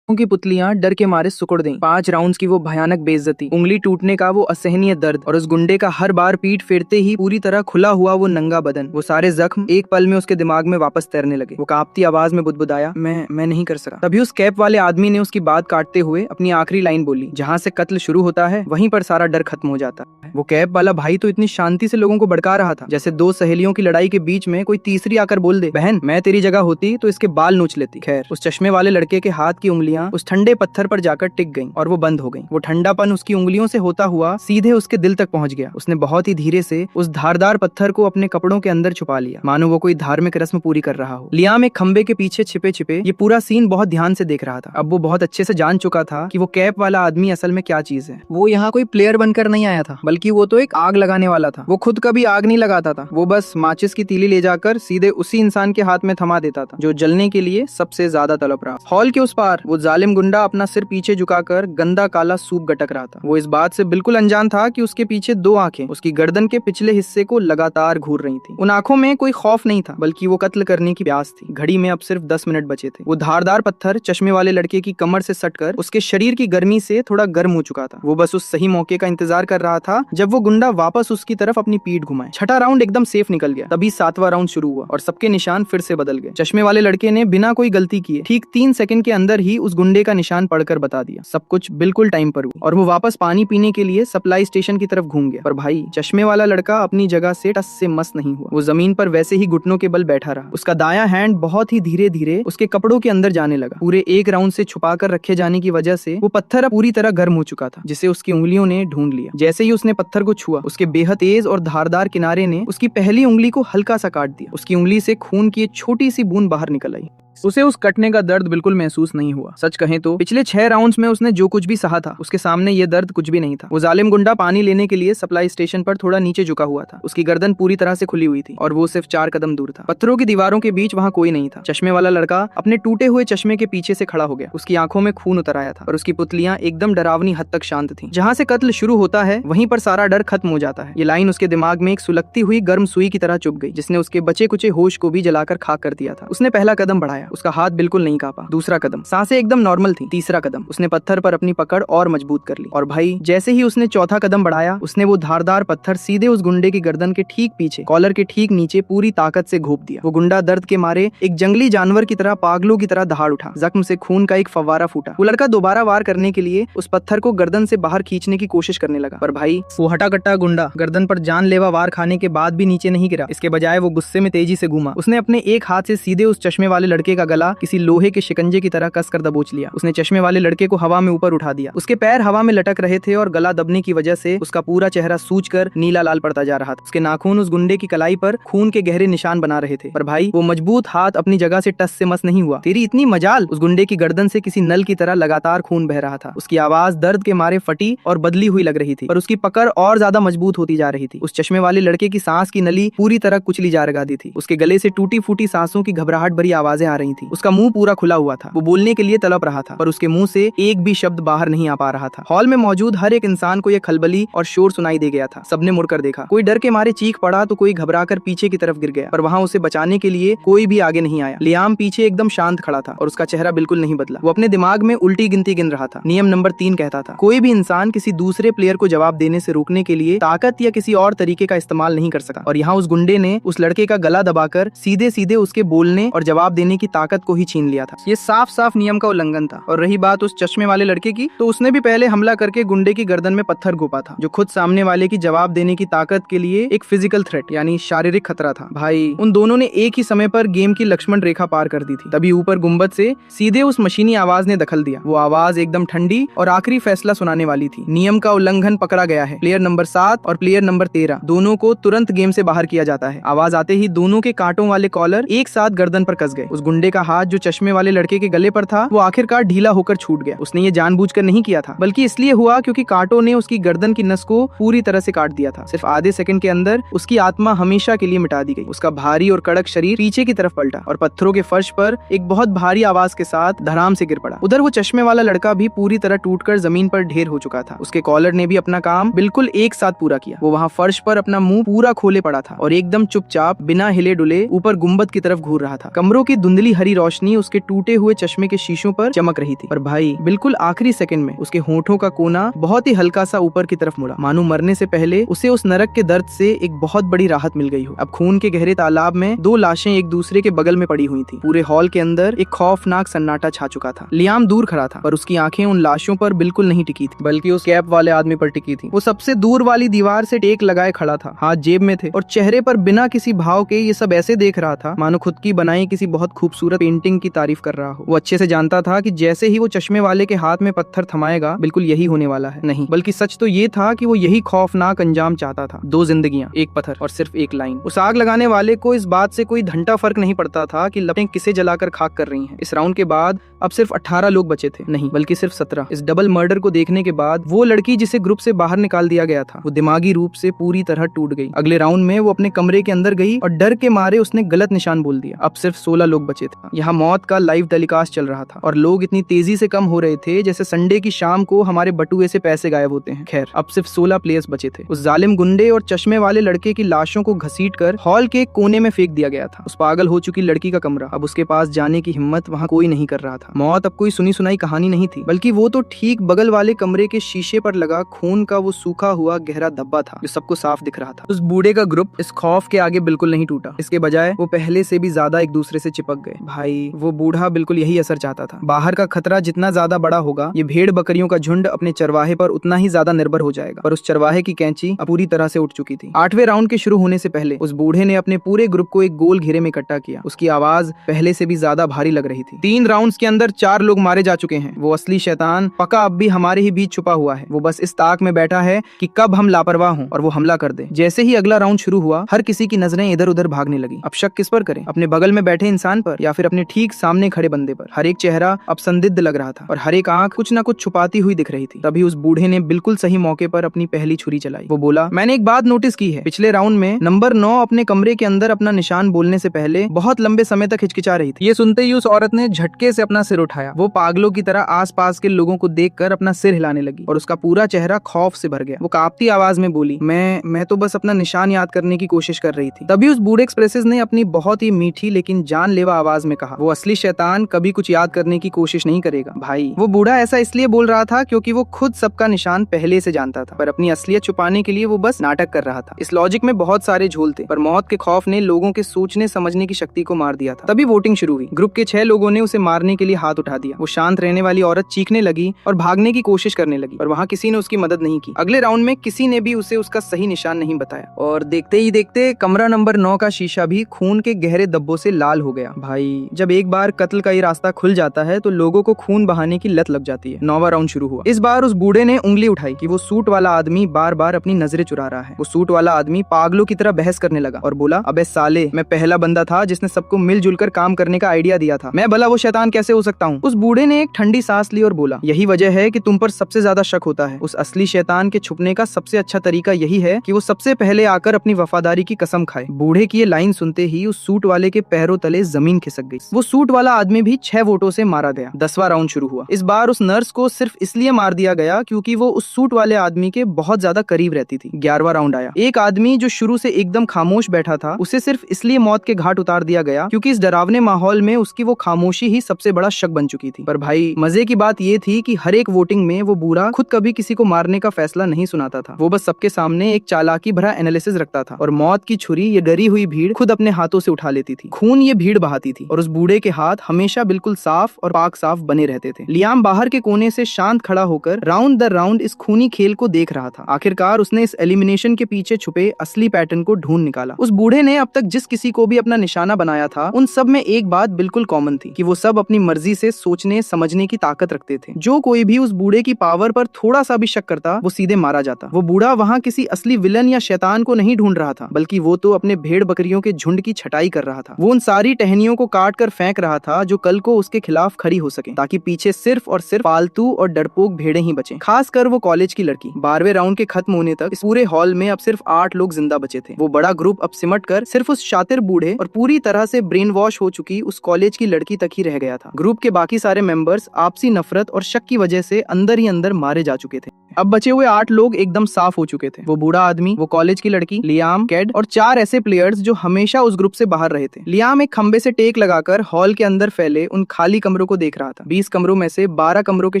की पुतलियां डर के मारे सुकुड़ दें। 5 राउंड्स की वो भयानक बेइज्जती, उंगली टूटने का वो असहनीय दर्द, और उस गुंडे का हर बार पीठ फेरते ही पूरी तरह खुला हुआ वो नंगा बदन, वो सारे जख्म एक पल में उसके दिमाग में वापस तैरने लगे। वो कांपती आवाज में बुदबुदाया, मैं नहीं कर सका। तभी उस कैप वाले आदमी ने उसकी बात काटते हुए अपनी आखिरी लाइन बोली, जहाँ से कत्ल शुरू होता है वहीं पर सारा डर खत्म हो जाता है। वो कैप वाला भाई तो इतनी शांति से लोगों को भड़का रहा था, जैसे 2 सहेलियों की लड़ाई के बीच में कोई तीसरी आकर बोल दे, बहन मैं तेरी जगह होती तो इसके बाल नोच लेती। खैर, उस चश्मे वाले लड़के के हाथ की उंगलियां उस ठंडे पत्थर पर जाकर टिक गईं और वो बंद हो गईं। वो ठंडापन उसकी उंगलियों से होता हुआ सीधे उसके दिल तक पहुंच गया। उसने बहुत ही धीरे से उस धारदार पत्थर को अपने कपड़ों के अंदर छुपा लिया, मानो वो कोई धार्मिक रस्म पूरी कर रहा हो। लियाम एक खंबे के पीछे छिपे छिपे ये पूरा सीन बहुत ध्यान से देख रहा था। अब वो बहुत अच्छे से जान चुका था कि वो कैप वाला आदमी असल में क्या चीज है। वो यहाँ कोई प्लेयर बनकर नहीं आया था, बल्कि वो तो एक आग लगाने वाला था। वो खुद कभी आग नहीं लगाता था, वो बस माचिस की तीली ले जाकर सीधे उसी इंसान के हाथ में थमा देता था जो जलने के लिए सबसे ज्यादा तड़प रहा। हॉल के उस पार वो जालिम गुंडा अपना सिर पीछे झुकाकर गंदा काला सूप गटक रहा था। वो इस बात से बिल्कुल अनजान था कि उसके पीछे 2 आंखें उसकी गर्दन के पिछले हिस्से को लगातार घूर रही थी। उन आंखों में कोई खौफ नहीं था, बल्कि वो कत्ल करने की प्यास थी। घड़ी में अब सिर्फ 10 मिनट बचे थे। वो धारदार पत्थर चश्मे वाले लड़के की कमर से सटकर उसके शरीर की गर्मी से थोड़ा गर्म हो चुका था। वो बस उस सही मौके का इंतजार कर रहा था जब वो गुंडा वापस उसकी तरफ अपनी पीठ घुमाए। छठा राउंड एकदम सेफ निकल गया। तभी 7वां राउंड शुरू हुआ और सबके निशान फिर से बदल गए। चश्मे वाले लड़के ने बिना कोई गलती किए ठीक 3 सेकंड के अंदर ही उस गुंडे का निशान पढ़कर बता दिया। सब कुछ बिल्कुल टाइम पर हुआ और वो वापस पानी पीने के लिए सप्लाई स्टेशन की तरफ घूम गया। पर भाई, चश्मे वाला लड़का अपनी जगह से टस से मस नहीं हुआ। वो जमीन पर वैसे ही घुटनों के बल बैठा रहा। उसका दायां हैंड बहुत ही धीरे धीरे उसके कपड़ों के अंदर जाने लगा। पूरे 1 राउंड से छुपा कर रखे जाने की वजह से वो पत्थर अब पूरी तरह गर्म हो चुका था, जिसे उसकी उंगलियों ने ढूंढ लिया। जैसे ही उसने पत्थर को छुआ, उसके बेहद तेज और धारदार किनारे ने उसकी पहली उंगली को हल्का सा काट दिया। उसकी उंगली से खून की एक छोटी सी बूंद बाहर निकल आई। उसे उस कटने का दर्द बिल्कुल महसूस नहीं हुआ। सच कहें तो पिछले 6 राउंड्स में उसने जो कुछ भी सहा था उसके सामने ये दर्द कुछ भी नहीं था। वो जालिम गुंडा पानी लेने के लिए सप्लाई स्टेशन पर थोड़ा नीचे झुका हुआ था। उसकी गर्दन पूरी तरह से खुली हुई थी और वो सिर्फ 4 कदम दूर था। पत्थरों की दीवारों के बीच वहाँ कोई नहीं था। चश्मे वाला लड़का अपने टूटे हुए चश्मे के पीछे से खड़ा हो गया। उसकी आंखों में खून उतर आया था और उसकी पुतलियां एकदम डरावनी हद तक शांत थी। जहाँ से कत्ल शुरू होता है वहीं पर सारा डर खत्म हो जाता है। ये लाइन उसके दिमाग में एक सुलगती हुई गर्म सुई की तरह चुभ गई, जिसने उसके बचे कुचे होश को भी जलाकर खाक कर दिया था। उसने पहला कदम बढ़ाया, उसका हाथ बिल्कुल नहीं कांपा। दूसरा कदम, सांसें एकदम नॉर्मल थी। तीसरा कदम, उसने पत्थर पर अपनी पकड़ और मजबूत कर ली। और भाई जैसे ही उसने चौथा कदम बढ़ाया, उसने वो धारदार पत्थर सीधे उस गुंडे की गर्दन के ठीक पीछे, कॉलर के ठीक नीचे पूरी ताकत से घोंप दिया। वो गुंडा दर्द के मारे एक जंगली जानवर की तरह पागलों की तरह दहाड़ उठा। जख्म से खून का एक फव्वारा फूटा। वो लड़का दोबारा वार करने के लिए उस पत्थर को गर्दन से बाहर खींचने की कोशिश करने लगा, पर भाई वो हटा कट्टा गुंडा गर्दन पर जानलेवा वार खाने के बाद भी नीचे नहीं गिरा। इसके बजाय वो गुस्से में तेजी से घूमा। उसने अपने एक हाथ से सीधे उस चश्मे वाले लड़के का गला किसी लोहे के शिकंजे की तरह कसकर दबोच लिया। उसने चश्मे वाले लड़के को हवा में ऊपर उठा दिया। उसके पैर हवा में लटक रहे थे और गला दबने की वजह से उसका पूरा चेहरा सूजकर नीला लाल पड़ता जा रहा था। उसके नाखून उस गुंडे की कलाई पर खून के गहरे निशान बना रहे थे। पर भाई वो मजबूत हाथ अपनी जगह से टस से मस नहीं हुआ। तेरी इतनी मजाल, उस गुंडे की गर्दन से किसी नल की तरह लगातार खून बह रहा था। उसकी आवाज दर्द के मारे फटी और बदली हुई लग रही थी, पर उसकी पकड़ और ज्यादा मजबूत होती जा रही थी। उस चश्मे वाले लड़के की सांस की नली पूरी तरह कुचली जा रही थी। उसके गले से टूटी फूटी सांसों की घबराहट भरी आवाजें आ रही थी। उसका मुंह पूरा खुला हुआ था। वो बोलने के लिए तड़प रहा था, पर उसके मुंह से एक भी शब्द बाहर नहीं आ पा रहा था। हॉल में मौजूद हर एक इंसान को यह खलबली और शोर सुनाई दे गया था। सबने मुड़कर देखा। कोई डर के मारे चीख पड़ा तो कोई घबराकर पीछे की तरफ गिर गया, पर वहां उसे बचाने के लिए कोई भी आगे नहीं आया। लियाम पीछे एकदम शांत खड़ा था और उसका चेहरा बिल्कुल नहीं बदला। वो अपने दिमाग में उल्टी गिनती गिन रहा था। नियम नंबर 3 कहता था, कोई भी इंसान किसी दूसरे प्लेयर को जवाब देने से रोकने के लिए ताकत या किसी और तरीके का इस्तेमाल नहीं कर सका। और यहाँ उस गुंडे ने उस लड़के का गला दबाकर सीधे सीधे उसके बोलने और जवाब देने की ताकत को ही छीन लिया था। ये साफ साफ नियम का उल्लंघन था। और रही बात उस चश्मे वाले लड़के की, तो उसने भी पहले हमला करके गुंडे की गर्दन में पत्थर घोंपा था, जो खुद सामने वाले की जवाब देने की ताकत के लिए एक फिजिकल थ्रेट यानी शारीरिक खतरा था। भाई उन दोनों ने एक ही समय पर गेम की लक्ष्मण रेखा पार कर दी थी। तभी ऊपर गुंबद से सीधे उस मशीनी आवाज ने दखल दिया। वो आवाज एकदम ठंडी और आखिरी फैसला सुनाने वाली थी। नियम का उल्लंघन पकड़ा गया है। प्लेयर नंबर 7 और प्लेयर नंबर 13 दोनों को तुरंत गेम से बाहर किया जाता है। आवाज आते ही दोनों के कांटों वाले कॉलर एक साथ गर्दन पर कस गए। उस गुंडे का हाथ जो चश्मे वाले लड़के के गले पर था, वो आखिरकार ढीला होकर छूट गया। उसने ये जानबूझकर नहीं किया था, बल्कि इसलिए हुआ क्योंकि कांटों ने उसकी गर्दन की नस को पूरी तरह से काट दिया था। सिर्फ आधे सेकंड के अंदर उसकी आत्मा हमेशा के लिए मिटा दी गई। उसका भारी और कड़क शरीर पीछे की तरफ पलटा और पत्थरों के फर्श पर एक बहुत भारी आवाज के साथ धड़ाम से गिर पड़ा। उधर वो चश्मे वाला लड़का भी पूरी तरह टूटकर जमीन पर ढेर हो चुका था। उसके कॉलर ने भी अपना काम बिल्कुल एक साथ पूरा किया। वो वहाँ फर्श पर अपना मुंह पूरा खोले पड़ा था और एकदम चुपचाप बिना हिले डुले ऊपर गुंबद की तरफ घूर रहा था। कमरों की धुंधली हरी रोशनी उसके टूटे हुए चश्मे के शीशों पर चमक रही थी। पर भाई बिल्कुल आखिरी सेकंड में उसके होठों का कोना बहुत ही हल्का सा ऊपर की तरफ मुड़ा, मानो मरने से पहले उसे उस नरक के दर्द से एक बहुत बड़ी राहत मिल गई हो। अब खून के गहरे तालाब में 2 लाशें एक दूसरे के बगल में पड़ी हुई थी। पूरे हॉल के अंदर एक खौफनाक सन्नाटा छा चुका था। लियाम दूर खड़ा था, पर उसकी आंखें उन लाशों पर बिल्कुल नहीं टिकी थी, बल्कि उस कैप वाले आदमी पर टिकी थी। वो सबसे दूर वाली दीवार से टेक लगाए खड़ा था, हाथ जेब में थे और चेहरे पर बिना किसी भाव के ये सब ऐसे देख रहा था मानो खुद की बनाई किसी बहुत खूबसूरत पेंटिंग की तारीफ कर रहा हो। वो अच्छे से जानता था कि जैसे ही वो चश्मे वाले के हाथ में पत्थर थमाएगा, बिल्कुल यही होने वाला है। नहीं, बल्कि सच तो ये था कि वो यही खौफनाक अंजाम चाहता था। 2 जिंदगियां, एक पत्थर और सिर्फ एक लाइन। उस आग लगाने वाले को इस बात से कोई घंटा फर्क नहीं पड़ता था कि लपटें किसे जलाकर खाक कर रही हैं। इस राउंड के बाद अब सिर्फ 18 लोग बचे थे, नहीं बल्कि सिर्फ 17। इस डबल मर्डर को देखने के बाद वो लड़की जिसे ग्रुप से बाहर निकाल दिया गया था, वो दिमागी रूप से पूरी तरह टूट गई। अगले राउंड में वो अपने कमरे के अंदर गई और डर के मारे उसने गलत निशान बोल दिया। अब सिर्फ 16 लोग बचे थे। यहाँ मौत का लाइव टेलीकास्ट चल रहा था और लोग इतनी तेजी से कम हो रहे थे जैसे संडे की शाम को हमारे बटुए से पैसे गायब होते हैं। खैर, अब सिर्फ 16 प्लेयर्स बचे थे। उस जालिम गुंडे और चश्मे वाले लड़के की लाशों को घसीटकर हॉल के कोने में फेंक दिया गया था। उस पागल हो चुकी लड़की का कमरा, अब उसके पास जाने की हिम्मत वहाँ कोई नहीं कर रहा था। मौत अब कोई सुनी सुनाई कहानी नहीं थी, बल्कि वो तो ठीक बगल वाले कमरे के शीशे पर लगा खून का वो सूखा हुआ गहरा धब्बा था जो सबको साफ दिख रहा था। उस बूढ़े का ग्रुप इस खौफ के आगे बिल्कुल नहीं टूटा। इसके बजाय वो पहले से भी ज्यादा एक दूसरे से चिपक गए। भाई वो बूढ़ा बिल्कुल यही असर चाहता था। बाहर का खतरा जितना ज्यादा बड़ा होगा, ये भेड़ बकरियों का झुंड अपने चरवाहे पर उतना ही ज्यादा निर्भर हो जाएगा। पर उस चरवाहे की कैंची अब पूरी तरह से उठ चुकी थी। 8वें राउंड के शुरू होने से पहले उस बूढ़े ने अपने पूरे ग्रुप को एक गोल घेरे में इकट्ठा किया। उसकी आवाज पहले से भी ज्यादा भारी लग रही थी। 3 राउंड्स के अंदर अंदर 4 लोग मारे जा चुके हैं। वो असली शैतान पक्का अब भी हमारे ही बीच छुपा हुआ है। वो बस इस ताक में बैठा है कि कब हम लापरवाह हों और वो हमला कर दे। जैसे ही अगला राउंड शुरू हुआ, हर किसी की नजरें इधर उधर भागने लगी। अब शक किस पर करें, अपने बगल में बैठे इंसान पर या फिर अपने ठीक सामने खड़े बंदे पर। हर एक चेहरा अब संदिग्ध लग रहा था और हर एक आंख कुछ न कुछ छुपाती हुई दिख रही थी। तभी उस बूढ़े ने बिल्कुल सही मौके पर अपनी पहली छुरी चलाई। वो बोला, मैंने एक बात नोटिस की है, पिछले राउंड में नंबर 9 अपने कमरे के अंदर अपना निशान बोलने से पहले बहुत लंबे समय तक हिचकिचा रही थी। ये सुनते ही उस औरत ने झटके से अपना सिर उठाया। वो पागलों की तरह आसपास के लोगों को देखकर अपना सिर हिलाने लगी और उसका पूरा चेहरा खौफ से भर गया। वो कांपती आवाज में बोली, मैं तो बस अपना निशान याद करने की कोशिश कर रही थी। तभी उस बूढ़े एक्सप्रेसिव ने अपनी बहुत ही मीठी लेकिन जानलेवा आवाज में कहा, वो असली शैतान कभी कुछ याद करने की कोशिश नहीं करेगा भाई। वो बूढ़ा ऐसा इसलिए बोल रहा था क्योंकि वो खुद सबका निशान पहले से जानता था, पर अपनी असलियत छुपाने के लिए वो बस नाटक कर रहा था। इस लॉजिक में बहुत सारे झोल थे, पर मौत के खौफ ने लोगों के सोचने समझने की शक्ति को मार दिया था। तभी वोटिंग शुरू हुई। ग्रुप के 6 लोगों ने उसे मारने के लिए हाथ उठा दिया। वो शांत रहने वाली औरत चीखने लगी और भागने की कोशिश करने लगी, पर वहाँ किसी ने उसकी मदद नहीं की। अगले राउंड में किसी ने भी उसे उसका सही निशान नहीं बताया और देखते ही देखते कमरा नंबर 9 का शीशा भी खून के गहरे धब्बों से लाल हो गया। भाई, जब एक बार कत्ल का ये रास्ता खुल जाता है तो लोगों को खून बहाने की लत लग जाती है। 9वां राउंड शुरू हुआ। इस बार उस बूढ़े ने उंगली उठाई कि वो सूट वाला आदमी बार बार अपनी नजरें चुरा रहा है। वो सूट वाला आदमी पागलों की तरह बहस करने लगा और बोला, अबे साले, मैं पहला बंदा था जिसने सबको मिलजुल कर काम करने का आइडिया दिया था। मैं भला वो शैतान कैसे हो सकता हूँ? उस बूढ़े ने एक ठंडी सांस ली और बोला, यही वजह है कि तुम पर सबसे ज्यादा शक होता है। उस असली शैतान के छुपने का सबसे अच्छा तरीका यही है कि वो सबसे पहले आकर अपनी वफादारी की कसम खाए। बूढ़े की ये लाइन सुनते ही उस सूट वाले के पैरों तले जमीन खिसक गई। वो सूट वाला आदमी भी 6 वोटों से मारा गया। 10वां राउंड शुरू हुआ। इस बार उस नर्स को सिर्फ इसलिए मार दिया गया क्योंकि वो उस सूट वाले आदमी के बहुत ज्यादा करीब रहती थी। 11वां राउंड आया। एक आदमी जो शुरू से एकदम खामोश बैठा था, उसे सिर्फ इसलिए मौत के घाट उतार दिया गया क्योंकि इस डरावने माहौल में उसकी वो खामोशी ही सबसे बड़ा शक बन चुकी थी। पर भाई, मजे की बात ये थी कि हर एक वोटिंग में वो बूढ़ा खुद कभी किसी को मारने का फैसला नहीं सुनाता था। वो बस सबके सामने एक चालाकी भरा एनालिसिस रखता था और मौत की छुरी ये डरी हुई भीड़ खुद अपने हाथों से उठा लेती थी। खून ये भीड़ बहाती थी और उस बूढ़े के हाथ हमेशा बिल्कुल साफ और पाक साफ बने रहते थे। लियाम बाहर के कोने से शांत खड़ा होकर राउंड दर राउंड इस खूनी खेल को देख रहा था। आखिरकार उसने इस एलिमिनेशन के पीछे छुपे असली पैटर्न को ढूंढ निकाला। उस बूढ़े ने अब तक जिस किसी को भी अपना निशाना बनाया था, उन सब में एक बात बिल्कुल कॉमन थी कि वो सब अपनी मर्जी से सोचने समझने की ताकत रखते थे। जो कोई भी उस बूढ़े की पावर पर थोड़ा सा भी शक करता, वो सीधे मारा जाता। वो बूढ़ा वहाँ किसी असली विलन या शैतान को नहीं ढूंढ रहा था, बल्कि वो तो अपने भेड़ बकरियों के झुंड की छटाई कर रहा था। वो उन सारी टहनियों को काट कर फेंक रहा था जो कल को उसके खिलाफ खड़ी हो सके, ताकि पीछे सिर्फ और सिर्फ फालतू और डरपोक भेड़ें ही बचे। खासकर वो कॉलेज की लड़की। 12वें राउंड के खत्म होने तक इस पूरे हॉल में अब सिर्फ 8 लोग जिंदा बचे थे। वो बड़ा ग्रुप अब सिमट कर सिर्फ उस शातिर बूढ़े और पूरी तरह से ब्रेन वॉश हो चुकी उस कॉलेज की लड़की तक ही रह गया था। ग्रुप के बाकी सारे मेंबर्स आपसी नफरत और शक की वजह से अंदर ही अंदर मारे जा चुके थे। अब बचे हुए 8 लोग एकदम साफ हो चुके थे। वो बूढ़ा आदमी, वो कॉलेज की लड़की, लियाम, कैड और 4 ऐसे प्लेयर्स जो हमेशा उस ग्रुप से बाहर रहे थे। लियाम एक खंबे से टेक लगाकर हॉल के अंदर फैले उन खाली कमरों को देख रहा था। 20 कमरों में से 12 कमरों के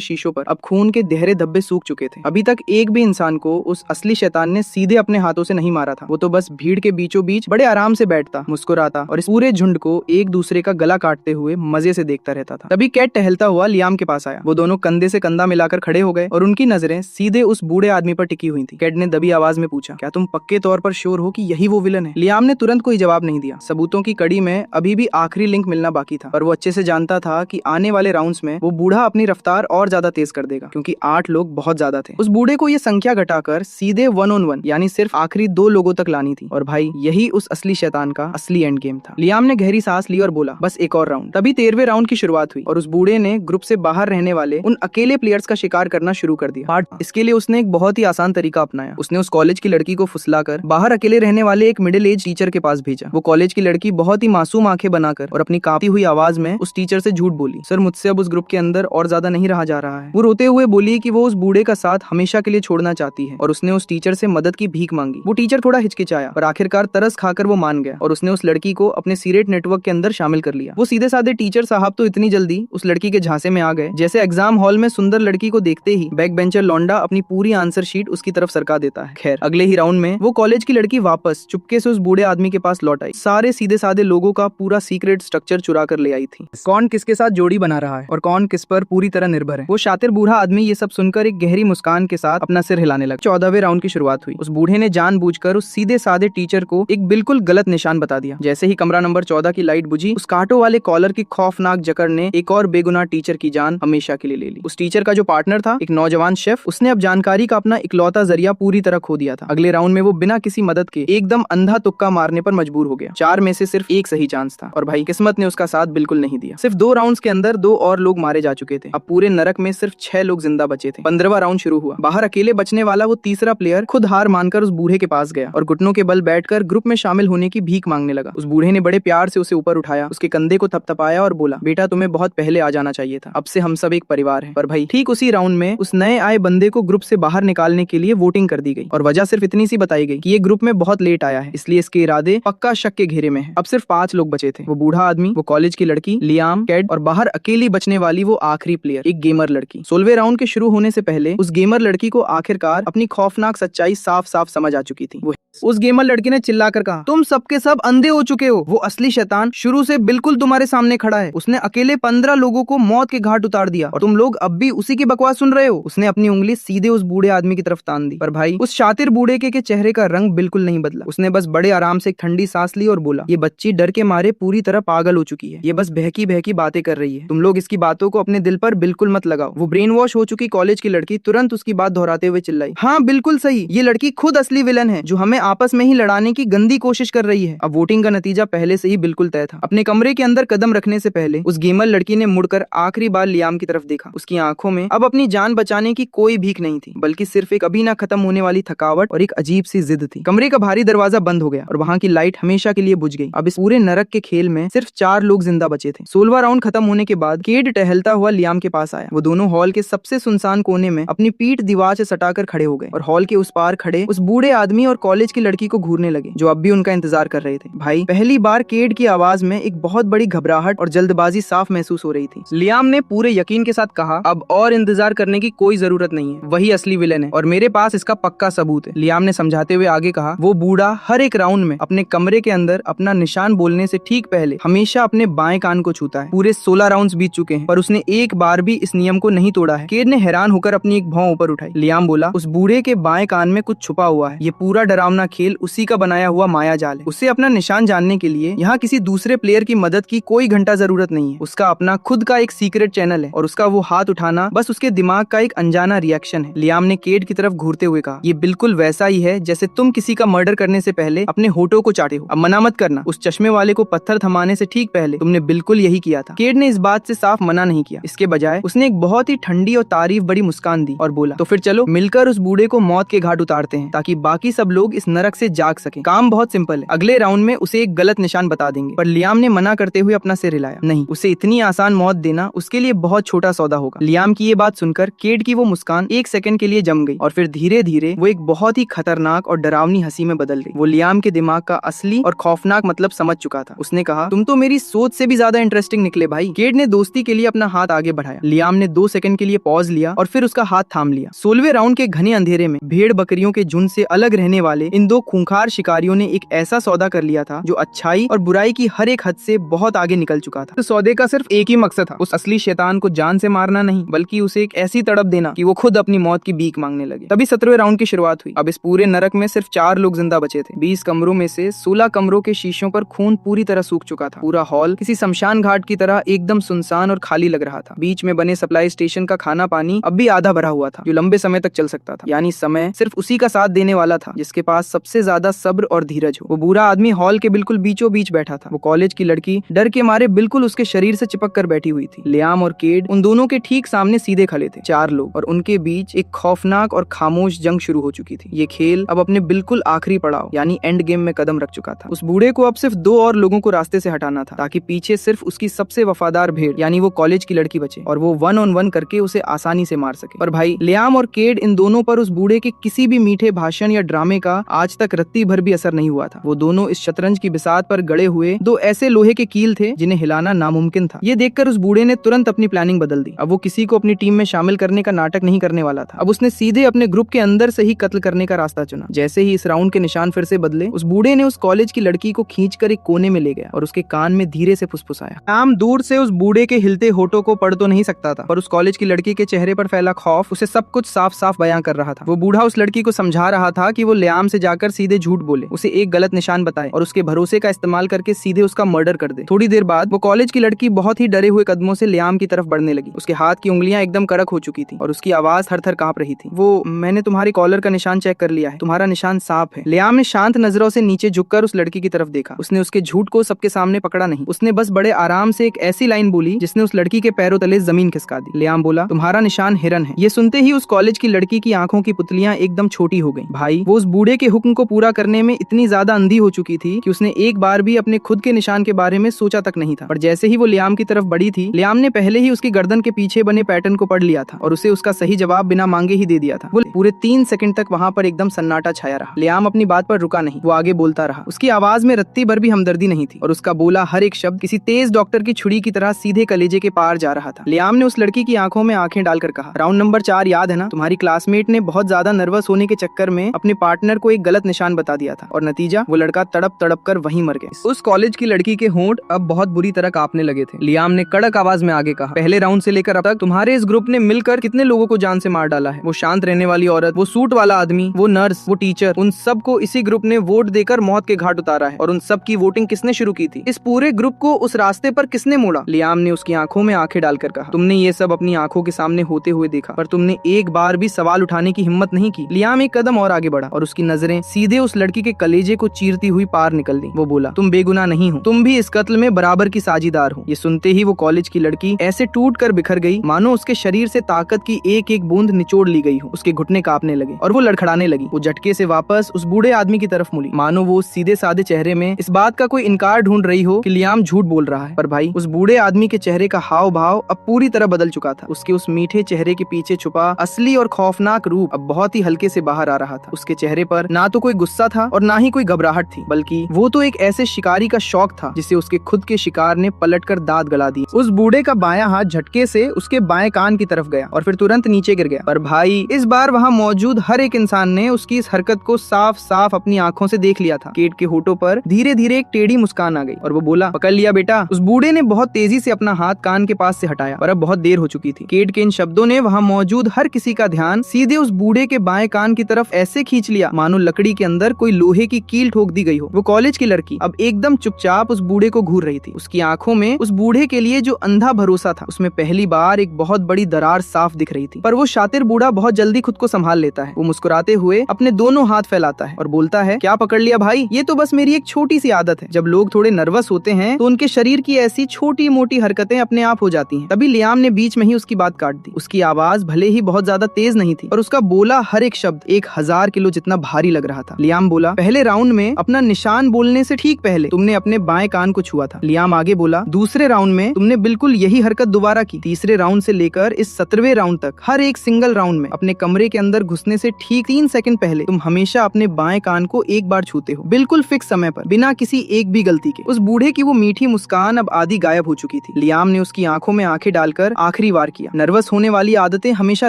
शीशों पर अब खून के गहरे धब्बे सूख चुके थे। अभी तक एक भी इंसान को उस असली शैतान ने सीधे अपने हाथों से नहीं मारा था। वो तो बस भीड़ के बीचों बीच बड़े आराम से बैठता, मुस्कुराता और इस पूरे झुंड को एक दूसरे का गला काटते हुए मजे से देखता रहता था। तभी कैट टहलता हुआ लियाम के पास आया। वो दोनों कंधे से कंधा मिलाकर खड़े हो गए और उनकी नजरें सीधे उस बूढ़े आदमी पर टिकी हुई थी। कैट ने दबी आवाज में पूछा, क्या तुम पक्के तौर पर श्योर हो कि यही वो विलन है? लियाम ने तुरंत कोई जवाब नहीं दिया। सबूतों की कड़ी में अभी भी आखिरी लिंक मिलना बाकी था, पर वो अच्छे से जानता था कि आने वाले राउंड्स में वो बूढ़ा अपनी रफ्तार और ज्यादा तेज कर देगा, क्योंकि 8 लोग बहुत ज्यादा थे। उस बूढ़े को ये संख्या घटाकर सीधे 1 on 1 यानी सिर्फ आखिरी 2 लोगों तक लानी थी। और भाई, यही उस असली शैतान का असली एंड गेम था। लियाम ने गहरी सांस ली और बोला, बस एक और राउंड। तभी 13वें राउंड की शुरुआत हुई और उस बूढ़े ने ग्रुप से बाहर रहने वाले उन अकेले प्लेयर्स का शिकार करना शुरू कर दिया। इसके लिए उसने एक बहुत ही आसान तरीका अपनाया। उसने उस कॉलेज की लड़की को फुसलाकर बाहर अकेले रहने वाले एक मिडिल एज टीचर के पास भेजा। वो कॉलेज की लड़की बहुत ही मासूम आंखें बनाकर और अपनी कांपती हुई आवाज में उस टीचर से झूठ बोली, सर मुझसे अब उस ग्रुप के अंदर और ज्यादा नहीं रहा जा रहा है। वो रोते हुए बोली कि वो उस बूढ़े का साथ हमेशा के लिए छोड़ना चाहती है और उसने उस टीचर से मदद की भीख मांगी। वो टीचर थोड़ा हिचकिचाया पर आखिरकार तरस खाकर वो मान गया और उसने उस लड़की को अपने सीक्रेट नेटवर्क के अंदर शामिल कर लिया। वो सीधे साधे टीचर साहब तो इतनी जल्दी उस लड़की के झांसे में आ गए जैसे एग्जाम हॉल में सुंदर लड़की को देखते ही बैक बेंचर लौंडा अपनी पूरी आंसर शीट उसकी तरफ सरका देता है। खैर अगले ही राउंड में वो कॉलेज की लड़की वापस चुपके से उस बूढ़े आदमी के पास लौट आई। सारे सीधे साधे लोगों का पूरा सीक्रेट स्ट्रक्चर चुरा कर ले आई थी। कौन किसके साथ जोड़ी बना रहा है और कौन किस पर पूरी तरह निर्भर है। वो शातिर बूढ़ा आदमी ये सब सुनकर एक गहरी मुस्कान के साथ अपना सिर हिलाने लगा। 14वें राउंड की शुरुआत हुई। उस बूढ़े ने जानबूझकर उस सीधे साधे टीचर को एक बिल्कुल गलत निशान बता दिया। जैसे ही कमरा नंबर 14 की लाइट बुझी, उस कांटों वाले कॉलर की खौफनाक जकड़ ने एक और बेगुनाह टीचर की जान हमेशा के लिए ले ली। उस टीचर का जो पार्टनर था, एक नौजवान शेफ, उसने अब जानकारी का अपना इकलौता जरिया पूरी तरह खो दिया था। अगले राउंड में वो बिना किसी मदद के एकदम अंधा तुक्का मारने पर मजबूर हो गया। 4 में से सिर्फ एक सही चांस था और भाई किस्मत ने उसका साथ बिल्कुल नहीं दिया। सिर्फ 2 राउंड्स के अंदर 2 और लोग मारे जा चुके थे। अब पूरे नरक में सिर्फ 6 लोग जिंदा बचे थे। 15वां राउंड शुरू हुआ। बाहर अकेले बचने वाला वो तीसरा प्लेयर खुद हार मानकर उस बूढ़े के पास गया और घुटनों के बल बैठकर ग्रुप में शामिल होने की भीख मांगने लगा। उस बूढ़े ने बड़े प्यार से उसे ऊपर उठाया, उसके कंधे को थपथपाया और बोला, बेटा तुम्हें बहुत पहले आ जाना चाहिए था। अब से हम सब एक परिवार हैं। पर भाई ठीक उसी राउंड में उस नए आए बंदे को ग्रुप से बाहर निकालने के लिए वोटिंग कर दी गई और वजह सिर्फ इतनी सी बताई गई कि ये ग्रुप में बहुत लेट आया है, इसलिए इसके इरादे पक्का शक के घेरे में है। अब सिर्फ 5 लोग बचे थे। वो बूढ़ा आदमी, वो कॉलेज की लड़की लियाम, कैड और बाहर अकेली बचने वाली वो आखिरी प्लेयर, एक गेमर लड़की। 16वें राउंड के शुरू होने से पहले उस गेमर लड़की को आखिरकार अपनी खौफनाक सच्चाई साफ साफ समझ आ चुकी थी। उस गेमर लड़की ने चिल्लाकर कहा, तुम सबके सब अंधे हो चुके हो। वो असली शैतान शुरू से बिल्कुल तुम्हारे सामने खड़ा है। उसने अकेले 15 लोगों को मौत के घाट उतार दिया और तुम लोग अब भी उसी की बकवास सुन रहे हो। उसने अपनी उंगली सीधे उस बूढ़े आदमी की तरफ तान दी। पर भाई उस शातिर बूढ़े के चेहरे का रंग बिल्कुल नहीं बदला। उसने बस बड़े आराम से एक ठंडी सांस ली और बोला, ये बच्ची डर के मारे पूरी तरह पागल हो चुकी है। ये बस बहकी बहकी बातें कर रही है। तुम लोग इसकी बातों को अपने दिल पर बिल्कुल मत लगाओ। वो ब्रेन वॉश हो चुकी कॉलेज की लड़की तुरंत उसकी बात दोहराते हुए चिल्लाई, हाँ बिल्कुल सही, ये लड़की खुद असली विलन है जो हमें आपस में ही लड़ाने की गंदी कोशिश कर रही है। अब वोटिंग का नतीजा पहले से ही बिल्कुल तय था। अपने कमरे के अंदर कदम रखने से पहले उस गेमर लड़की ने मुड़कर आखिरी बार लियाम की तरफ देखा। उसकी आंखों में अब अपनी जान बचाने की कोई भीख नहीं थी, बल्कि सिर्फ एक अभी ना खत्म होने वाली थकावट और एक अजीब सी जिद थी। कमरे का भारी दरवाजा बंद हो गया और वहाँ की लाइट हमेशा के लिए बुझ गई। अब इस पूरे नरक के खेल में सिर्फ 4 लोग जिंदा बचे थे। 16वां राउंड खत्म होने के बाद केड टहलता हुआ लियाम के पास आया। वो दोनों हॉल के सबसे सुनसान कोने में अपनी पीठ दीवार से सटाकर खड़े हो गए और हॉल के उस पार खड़े उस बूढ़े आदमी और कॉलेज की लड़की को घूरने लगे जो अब भी उनका इंतजार कर रहे थे। भाई पहली बार केड की आवाज में एक बहुत बड़ी घबराहट और जल्दबाजी साफ महसूस हो रही थी। लियाम ने पूरे यकीन के साथ कहा, अब और इंतजार करने की कोई जरूरत नहीं है, वही असली विलेन है और मेरे पास इसका पक्का सबूत है। लियाम ने समझाते हुए आगे कहा, वो बूढ़ा हर एक राउंड में अपने कमरे के अंदर अपना निशान बोलने से ठीक पहले हमेशा अपने बाएं कान को छूता है। पूरे 16 राउंड्स बीत चुके हैं पर उसने एक बार भी इस नियम को नहीं तोड़ा है। केड ने हैरान होकर अपनी एक भौं ऊपर उठाई। लियाम बोला, उस बूढ़े के बाएं कान में कुछ छुपा हुआ है। ये पूरा डरावना खेल उसी का बनाया हुआ माया जाल है। उसे अपना निशान जानने के लिए यहाँ किसी दूसरे प्लेयर की मदद की कोई घंटा जरूरत नहीं है। उसका अपना खुद का एक सीक्रेट चैनल है और उसका वो हाथ उठाना बस उसके दिमाग का एक अनजाना रिएक्शन है। लियाम ने केड की तरफ घूरते हुए कहा, ये बिल्कुल वैसा ही है जैसे तुम किसी का मर्डर करने से पहले अपने होठों को चाटे हो। अब मना मत करना, उस चश्मे वाले को पत्थर थमाने से ठीक पहले तुमने बिल्कुल यही किया था। केड ने इस बात से साफ मना नहीं किया। इसके बजाय उसने एक बहुत ही ठंडी और तारीफ बड़ी मुस्कान दी और बोला, तो फिर चलो मिलकर उस बूढ़े को मौत के घाट उतारते हैं ताकि बाकी सब लोग इस नरक से जाग सकें। काम बहुत सिंपल है, अगले राउंड में उसे एक गलत निशान बता देंगे। पर लियाम ने मना करते हुए अपना सिर हिलाया, नहीं, उसे इतनी आसान मौत देना उसके लिए बहुत छोटा सौदा होगा। लियाम की ये बात सुनकर केड की वो मुस्कान एक सेकंड के लिए जम गई और फिर धीरे धीरे वो एक बहुत ही खतरनाक और डरावनी हंसी में बदल गई। वो लियाम के दिमाग का असली और खौफनाक मतलब समझ चुका था। उसने कहा, तुम तो मेरी सोच से भी ज्यादा इंटरेस्टिंग निकले भाई। केड ने दोस्ती के लिए अपना हाथ आगे बढ़ाया। लियाम ने 2 सेकंड के लिए पॉज लिया और फिर उसका हाथ थाम लिया। 16वें राउंड के घने अंधेरे में भेड़ बकरियों के झुंड से अलग रहने वाले इन 2 खूंखार शिकारियों ने एक ऐसा सौदा कर लिया था जो अच्छाई और बुराई की हर एक हद से बहुत आगे निकल चुका था। तो सौदे का सिर्फ एक ही मकसद था, उस असली शैतान को जान से मारना नहीं, बल्कि उसे एक ऐसी तड़प देना कि वो खुद अपनी मौत की भीख मांगने लगे। तभी 17वें राउंड की शुरुआत हुई। अब इस पूरे नरक में सिर्फ 4 लोग जिंदा बचे थे। 20 कमरों में से 16 कमरों के शीशों पर खून पूरी तरह सूख चुका था। पूरा हॉल किसी शमशान घाट की तरह एकदम सुनसान और खाली लग रहा था। बीच में बने सप्लाई स्टेशन का खाना पानी अब भी आधा भरा हुआ था, जो लंबे समय तक चल सकता था। यानी समय सिर्फ उसी का साथ देने वाला था जिसके पास सबसे ज्यादा सब्र और धीरज हो। वो बूढ़ा आदमी हॉल के बिल्कुल बीचों बीच बैठा था। वो कॉलेज की लड़की डर के मारे बिल्कुल उसके शरीर से चिपक कर बैठी हुई थी। लियाम और केड उन दोनों के ठीक सामने सीधे खड़े थे। 4 लोग और उनके बीच एक खौफनाक और खामोश जंग शुरू हो चुकी थी। ये खेल अब अपने बिल्कुल आखिरी पड़ाव यानी एंड गेम में कदम रख चुका था। उस बूढ़े को अब सिर्फ 2 और लोगों को रास्ते से हटाना था ताकि पीछे सिर्फ उसकी सबसे वफादार भेड़ यानी वो कॉलेज की लड़की बचे और वो 1 on 1 करके उसे आसानी से मार सके। पर भाई लियाम और केड इन दोनों पर उस बूढ़े के किसी भी मीठे भाषण या ड्रामे का आज तक रत्ती भर भी असर नहीं हुआ था। वो दोनों इस शतरंज की बिसात पर गड़े हुए दो ऐसे लोहे के कील थे जिन्हें हिलाना नामुमकिन था। ये देखकर उस बूढ़े ने तुरंत अपनी प्लानिंग बदल दी। अब वो किसी को अपनी टीम में शामिल करने का नाटक नहीं करने वाला था। अब उसने सीधे अपने ग्रुप के अंदर से ही कत्ल करने का रास्ता चुना। जैसे ही इस राउंड के निशान फिर से बदले, उस बूढ़े ने उस कॉलेज की लड़की को खींचकर एक कोने में ले गया और उसके कान में धीरे से फुसफुसाया। आम दूर से उस बूढ़े के हिलते होठों को पढ़ तो नहीं सकता था, पर उस कॉलेज की लड़की के चेहरे पर फैला खौफ उसे सब कुछ साफ साफ बयां कर रहा था। वो बूढ़ा उस लड़की को समझा रहा था कि वो लियाम से जाकर सीधे झूठ बोले, उसे एक गलत निशान बताए और उसके भरोसे का इस्तेमाल करके सीधे उसका मर्डर कर दे। थोड़ी देर बाद वो कॉलेज की लड़की बहुत ही डरे हुए कदमों से लियाम की तरफ बढ़ने लगी। उसके हाथ की उंगलियां एकदम कड़क हो चुकी थी और उसकी आवाज थर-थर कांप रही थी। वो, मैंने तुम्हारी कॉलर का निशान चेक कर लिया है, तुम्हारा निशान साफ है। लियाम ने शांत नजरों से नीचे झुककर उस लड़की की तरफ देखा। उसने उसके झूठ को सबके सामने पकड़ा नहीं। उसने बस बड़े आराम से एक ऐसी लाइन बोली जिसने उस लड़की के पैरों तले जमीन खिसका दी। लियाम बोला, तुम्हारा निशान हिरन है। ये सुनते ही उस कॉलेज की लड़की की आंखों की पुतलियां एकदम छोटी हो गईं। भाई, वो उस बूढ़े के हुक्म को पूरा करने में इतनी ज्यादा अंधी हो चुकी थी कि उसने एक बार भी अपने खुद के निशान के बारे में सोचा तक नहीं था। पर जैसे ही वो लियाम की तरफ बढ़ी थी, लियाम ने पहले ही उसकी गर्दन के पीछे बने पैटर्न को पढ़ लिया था और उसे उसका सही जवाब बिना मांगे ही दे दिया था। वो पूरे 3 सेकंड तक वहां पर एकदम सन्नाटा छाया रहा। लियाम अपनी बात पर रुका नहीं, वो आगे बोलता रहा। उसकी आवाज में रत्ती भर भी हमदर्दी नहीं थी और उसका बोला हर एक शब्द किसी तेज डॉक्टर की छुरी की तरह सीधे कलेजे के पार जा रहा था। लियाम ने उस लड़की की आंखों में आंखें डालकर कहा, राउंड नंबर 4 याद है ना? तुम्हारी क्लासमेट ने बहुत ज्यादा नर्वस होने के चक्कर में अपने पार्टनर को एक गलत निशान बता दिया था और नतीजा, वो लड़का तड़प तड़प कर वहीं मर गया। उस कॉलेज की लड़की के होंठ अब बहुत बुरी तरह कांपने लगे थे। लियाम ने कड़क आवाज में आगे कहा, पहले राउंड से लेकर अब तक तुम्हारे इस ग्रुप ने मिलकर कितने लोगों को जान से मार डाला है? वो शांत रहने वाली औरत, वो सूट वाला आदमी, वो नर्स, वो टीचर, उन सबको इसी ग्रुप ने वोट देकर मौत के घाट उतारा है। और उन सब की वोटिंग किसने शुरू की थी? इस पूरे ग्रुप को उस रास्ते पर किसने मोड़ा? लियाम ने उसकी आंखों में आंखें डालकर कहा, तुमने ये सब अपनी आंखों के सामने होते हुए देखा, पर तुमने एक बार भी सवाल उठाने की हिम्मत नहीं की। लियाम एक कदम और आगे बढ़ा और उसकी नजरें सीधे उस लड़की के कलेजे को चीरती हुई पार निकल दी। वो बोला, तुम बेगुनाह नहीं हो, तुम भी इस कत्ल में बराबर की साझीदार हो। ये सुनते ही वो कॉलेज की लड़की ऐसे टूट कर बिखर गई मानो उसके शरीर से ताकत की एक एक बूंद निचोड़ ली गई हो। उसके घुटने कांपने लगे और वो लड़खड़ाने लगी। वो झटके से वापस उस बूढ़े आदमी की तरफ मुड़ी, मानो वो उस सीधे साधे चेहरे में इस बात का कोई इनकार ढूंढ रही हो कि लियाम झूठ बोल रहा है। पर भाई, उस बूढ़े आदमी के चेहरे का हाव भाव अब पूरी तरह बदल चुका था। उसके उस मीठे चेहरे के पीछे छुपा असली और खौफनाक रूप अब बहुत ही हल्के से बाहर आ रहा था। उसके चेहरे पर ना तो कोई गुस्सा था और ना ही कोई घबराहट थी, बल्कि वो तो एक ऐसे शिकारी का शौक था जिसे उसके खुद के शिकार ने पलटकर दांत गला दी। उस बूढ़े का बायां हाथ झटके से उसके बाएं कान की तरफ गया और फिर तुरंत नीचे गिर गया। पर भाई, इस बार वहां मौजूद हर एक इंसान ने उसकी इस हरकत को साफ साफ अपनी आंखों से देख लिया था। केट के होठों पर धीरे धीरे एक टेढ़ी मुस्कान आ गई और वो बोला, पकड़ लिया बेटा। उस बूढ़े ने बहुत तेजी से अपना हाथ कान के पास से हटाया, पर अब बहुत देर हो चुकी थी। केट के इन शब्दों ने वहां मौजूद हर किसी का ध्यान सीधे उस बूढ़े के बाएं कान की तरफ ऐसे खींच लिया मानो लकड़ी के अंदर कोई लोहे की कील ठोक दी गई हो। वो कॉलेज की लड़की अब एकदम चुपचाप उस बूढ़े को घूर रही थी। उसकी आंखों में उस बूढ़े के लिए जो अंधा भरोसा था, उसमें पहली बार एक बहुत बड़ी दरार साफ दिख रही थी। पर वो शातिर बूढ़ा बहुत जल्दी खुद को संभाल लेता है। वो मुस्कुराते हुए अपने दोनों हाथ फैलाता है और बोलता है, क्या पकड़ लिया भाई? ये तो बस मेरी एक छोटी सी आदत है। जब लोग थोड़े नर्वस होते हैं तो उनके शरीर की ऐसी छोटी मोटी हरकतें अपने आप हो जाती हैं। तभी लियाम ने बीच में ही उसकी बात काट दी। उसकी आवाज भले ही बहुत ज्यादा तेज नहीं थी, पर उसका बोला हर एक शब्द 1000 किलो जितना भारी लग रहा था। लियाम बोला, पहले राउंड में अपना निशान बोलने से ठीक पहले तुमने अपने बाएं कान को छुआ था। लियाम आगे बोला, दूसरे राउंड में तुमने बिल्कुल यही हरकत दोबारा की। तीसरे राउंड से लेकर इस 17वें राउंड तक हर एक सिंगल राउंड में अपने कमरे के अंदर घुसने से ठीक 3 सेकंड पहले तुम हमेशा अपने बाएं कान को एक बार छूते हो, बिल्कुल फिक्स समय पर, बिना किसी एक भी गलती के। उस बूढ़े की वो मीठी मुस्कान अब आधी गायब हो चुकी थी। लियाम ने उसकी आंखों में आंखें डालकर आखिरी वार किया। नर्वस होने वाली आदतें हमेशा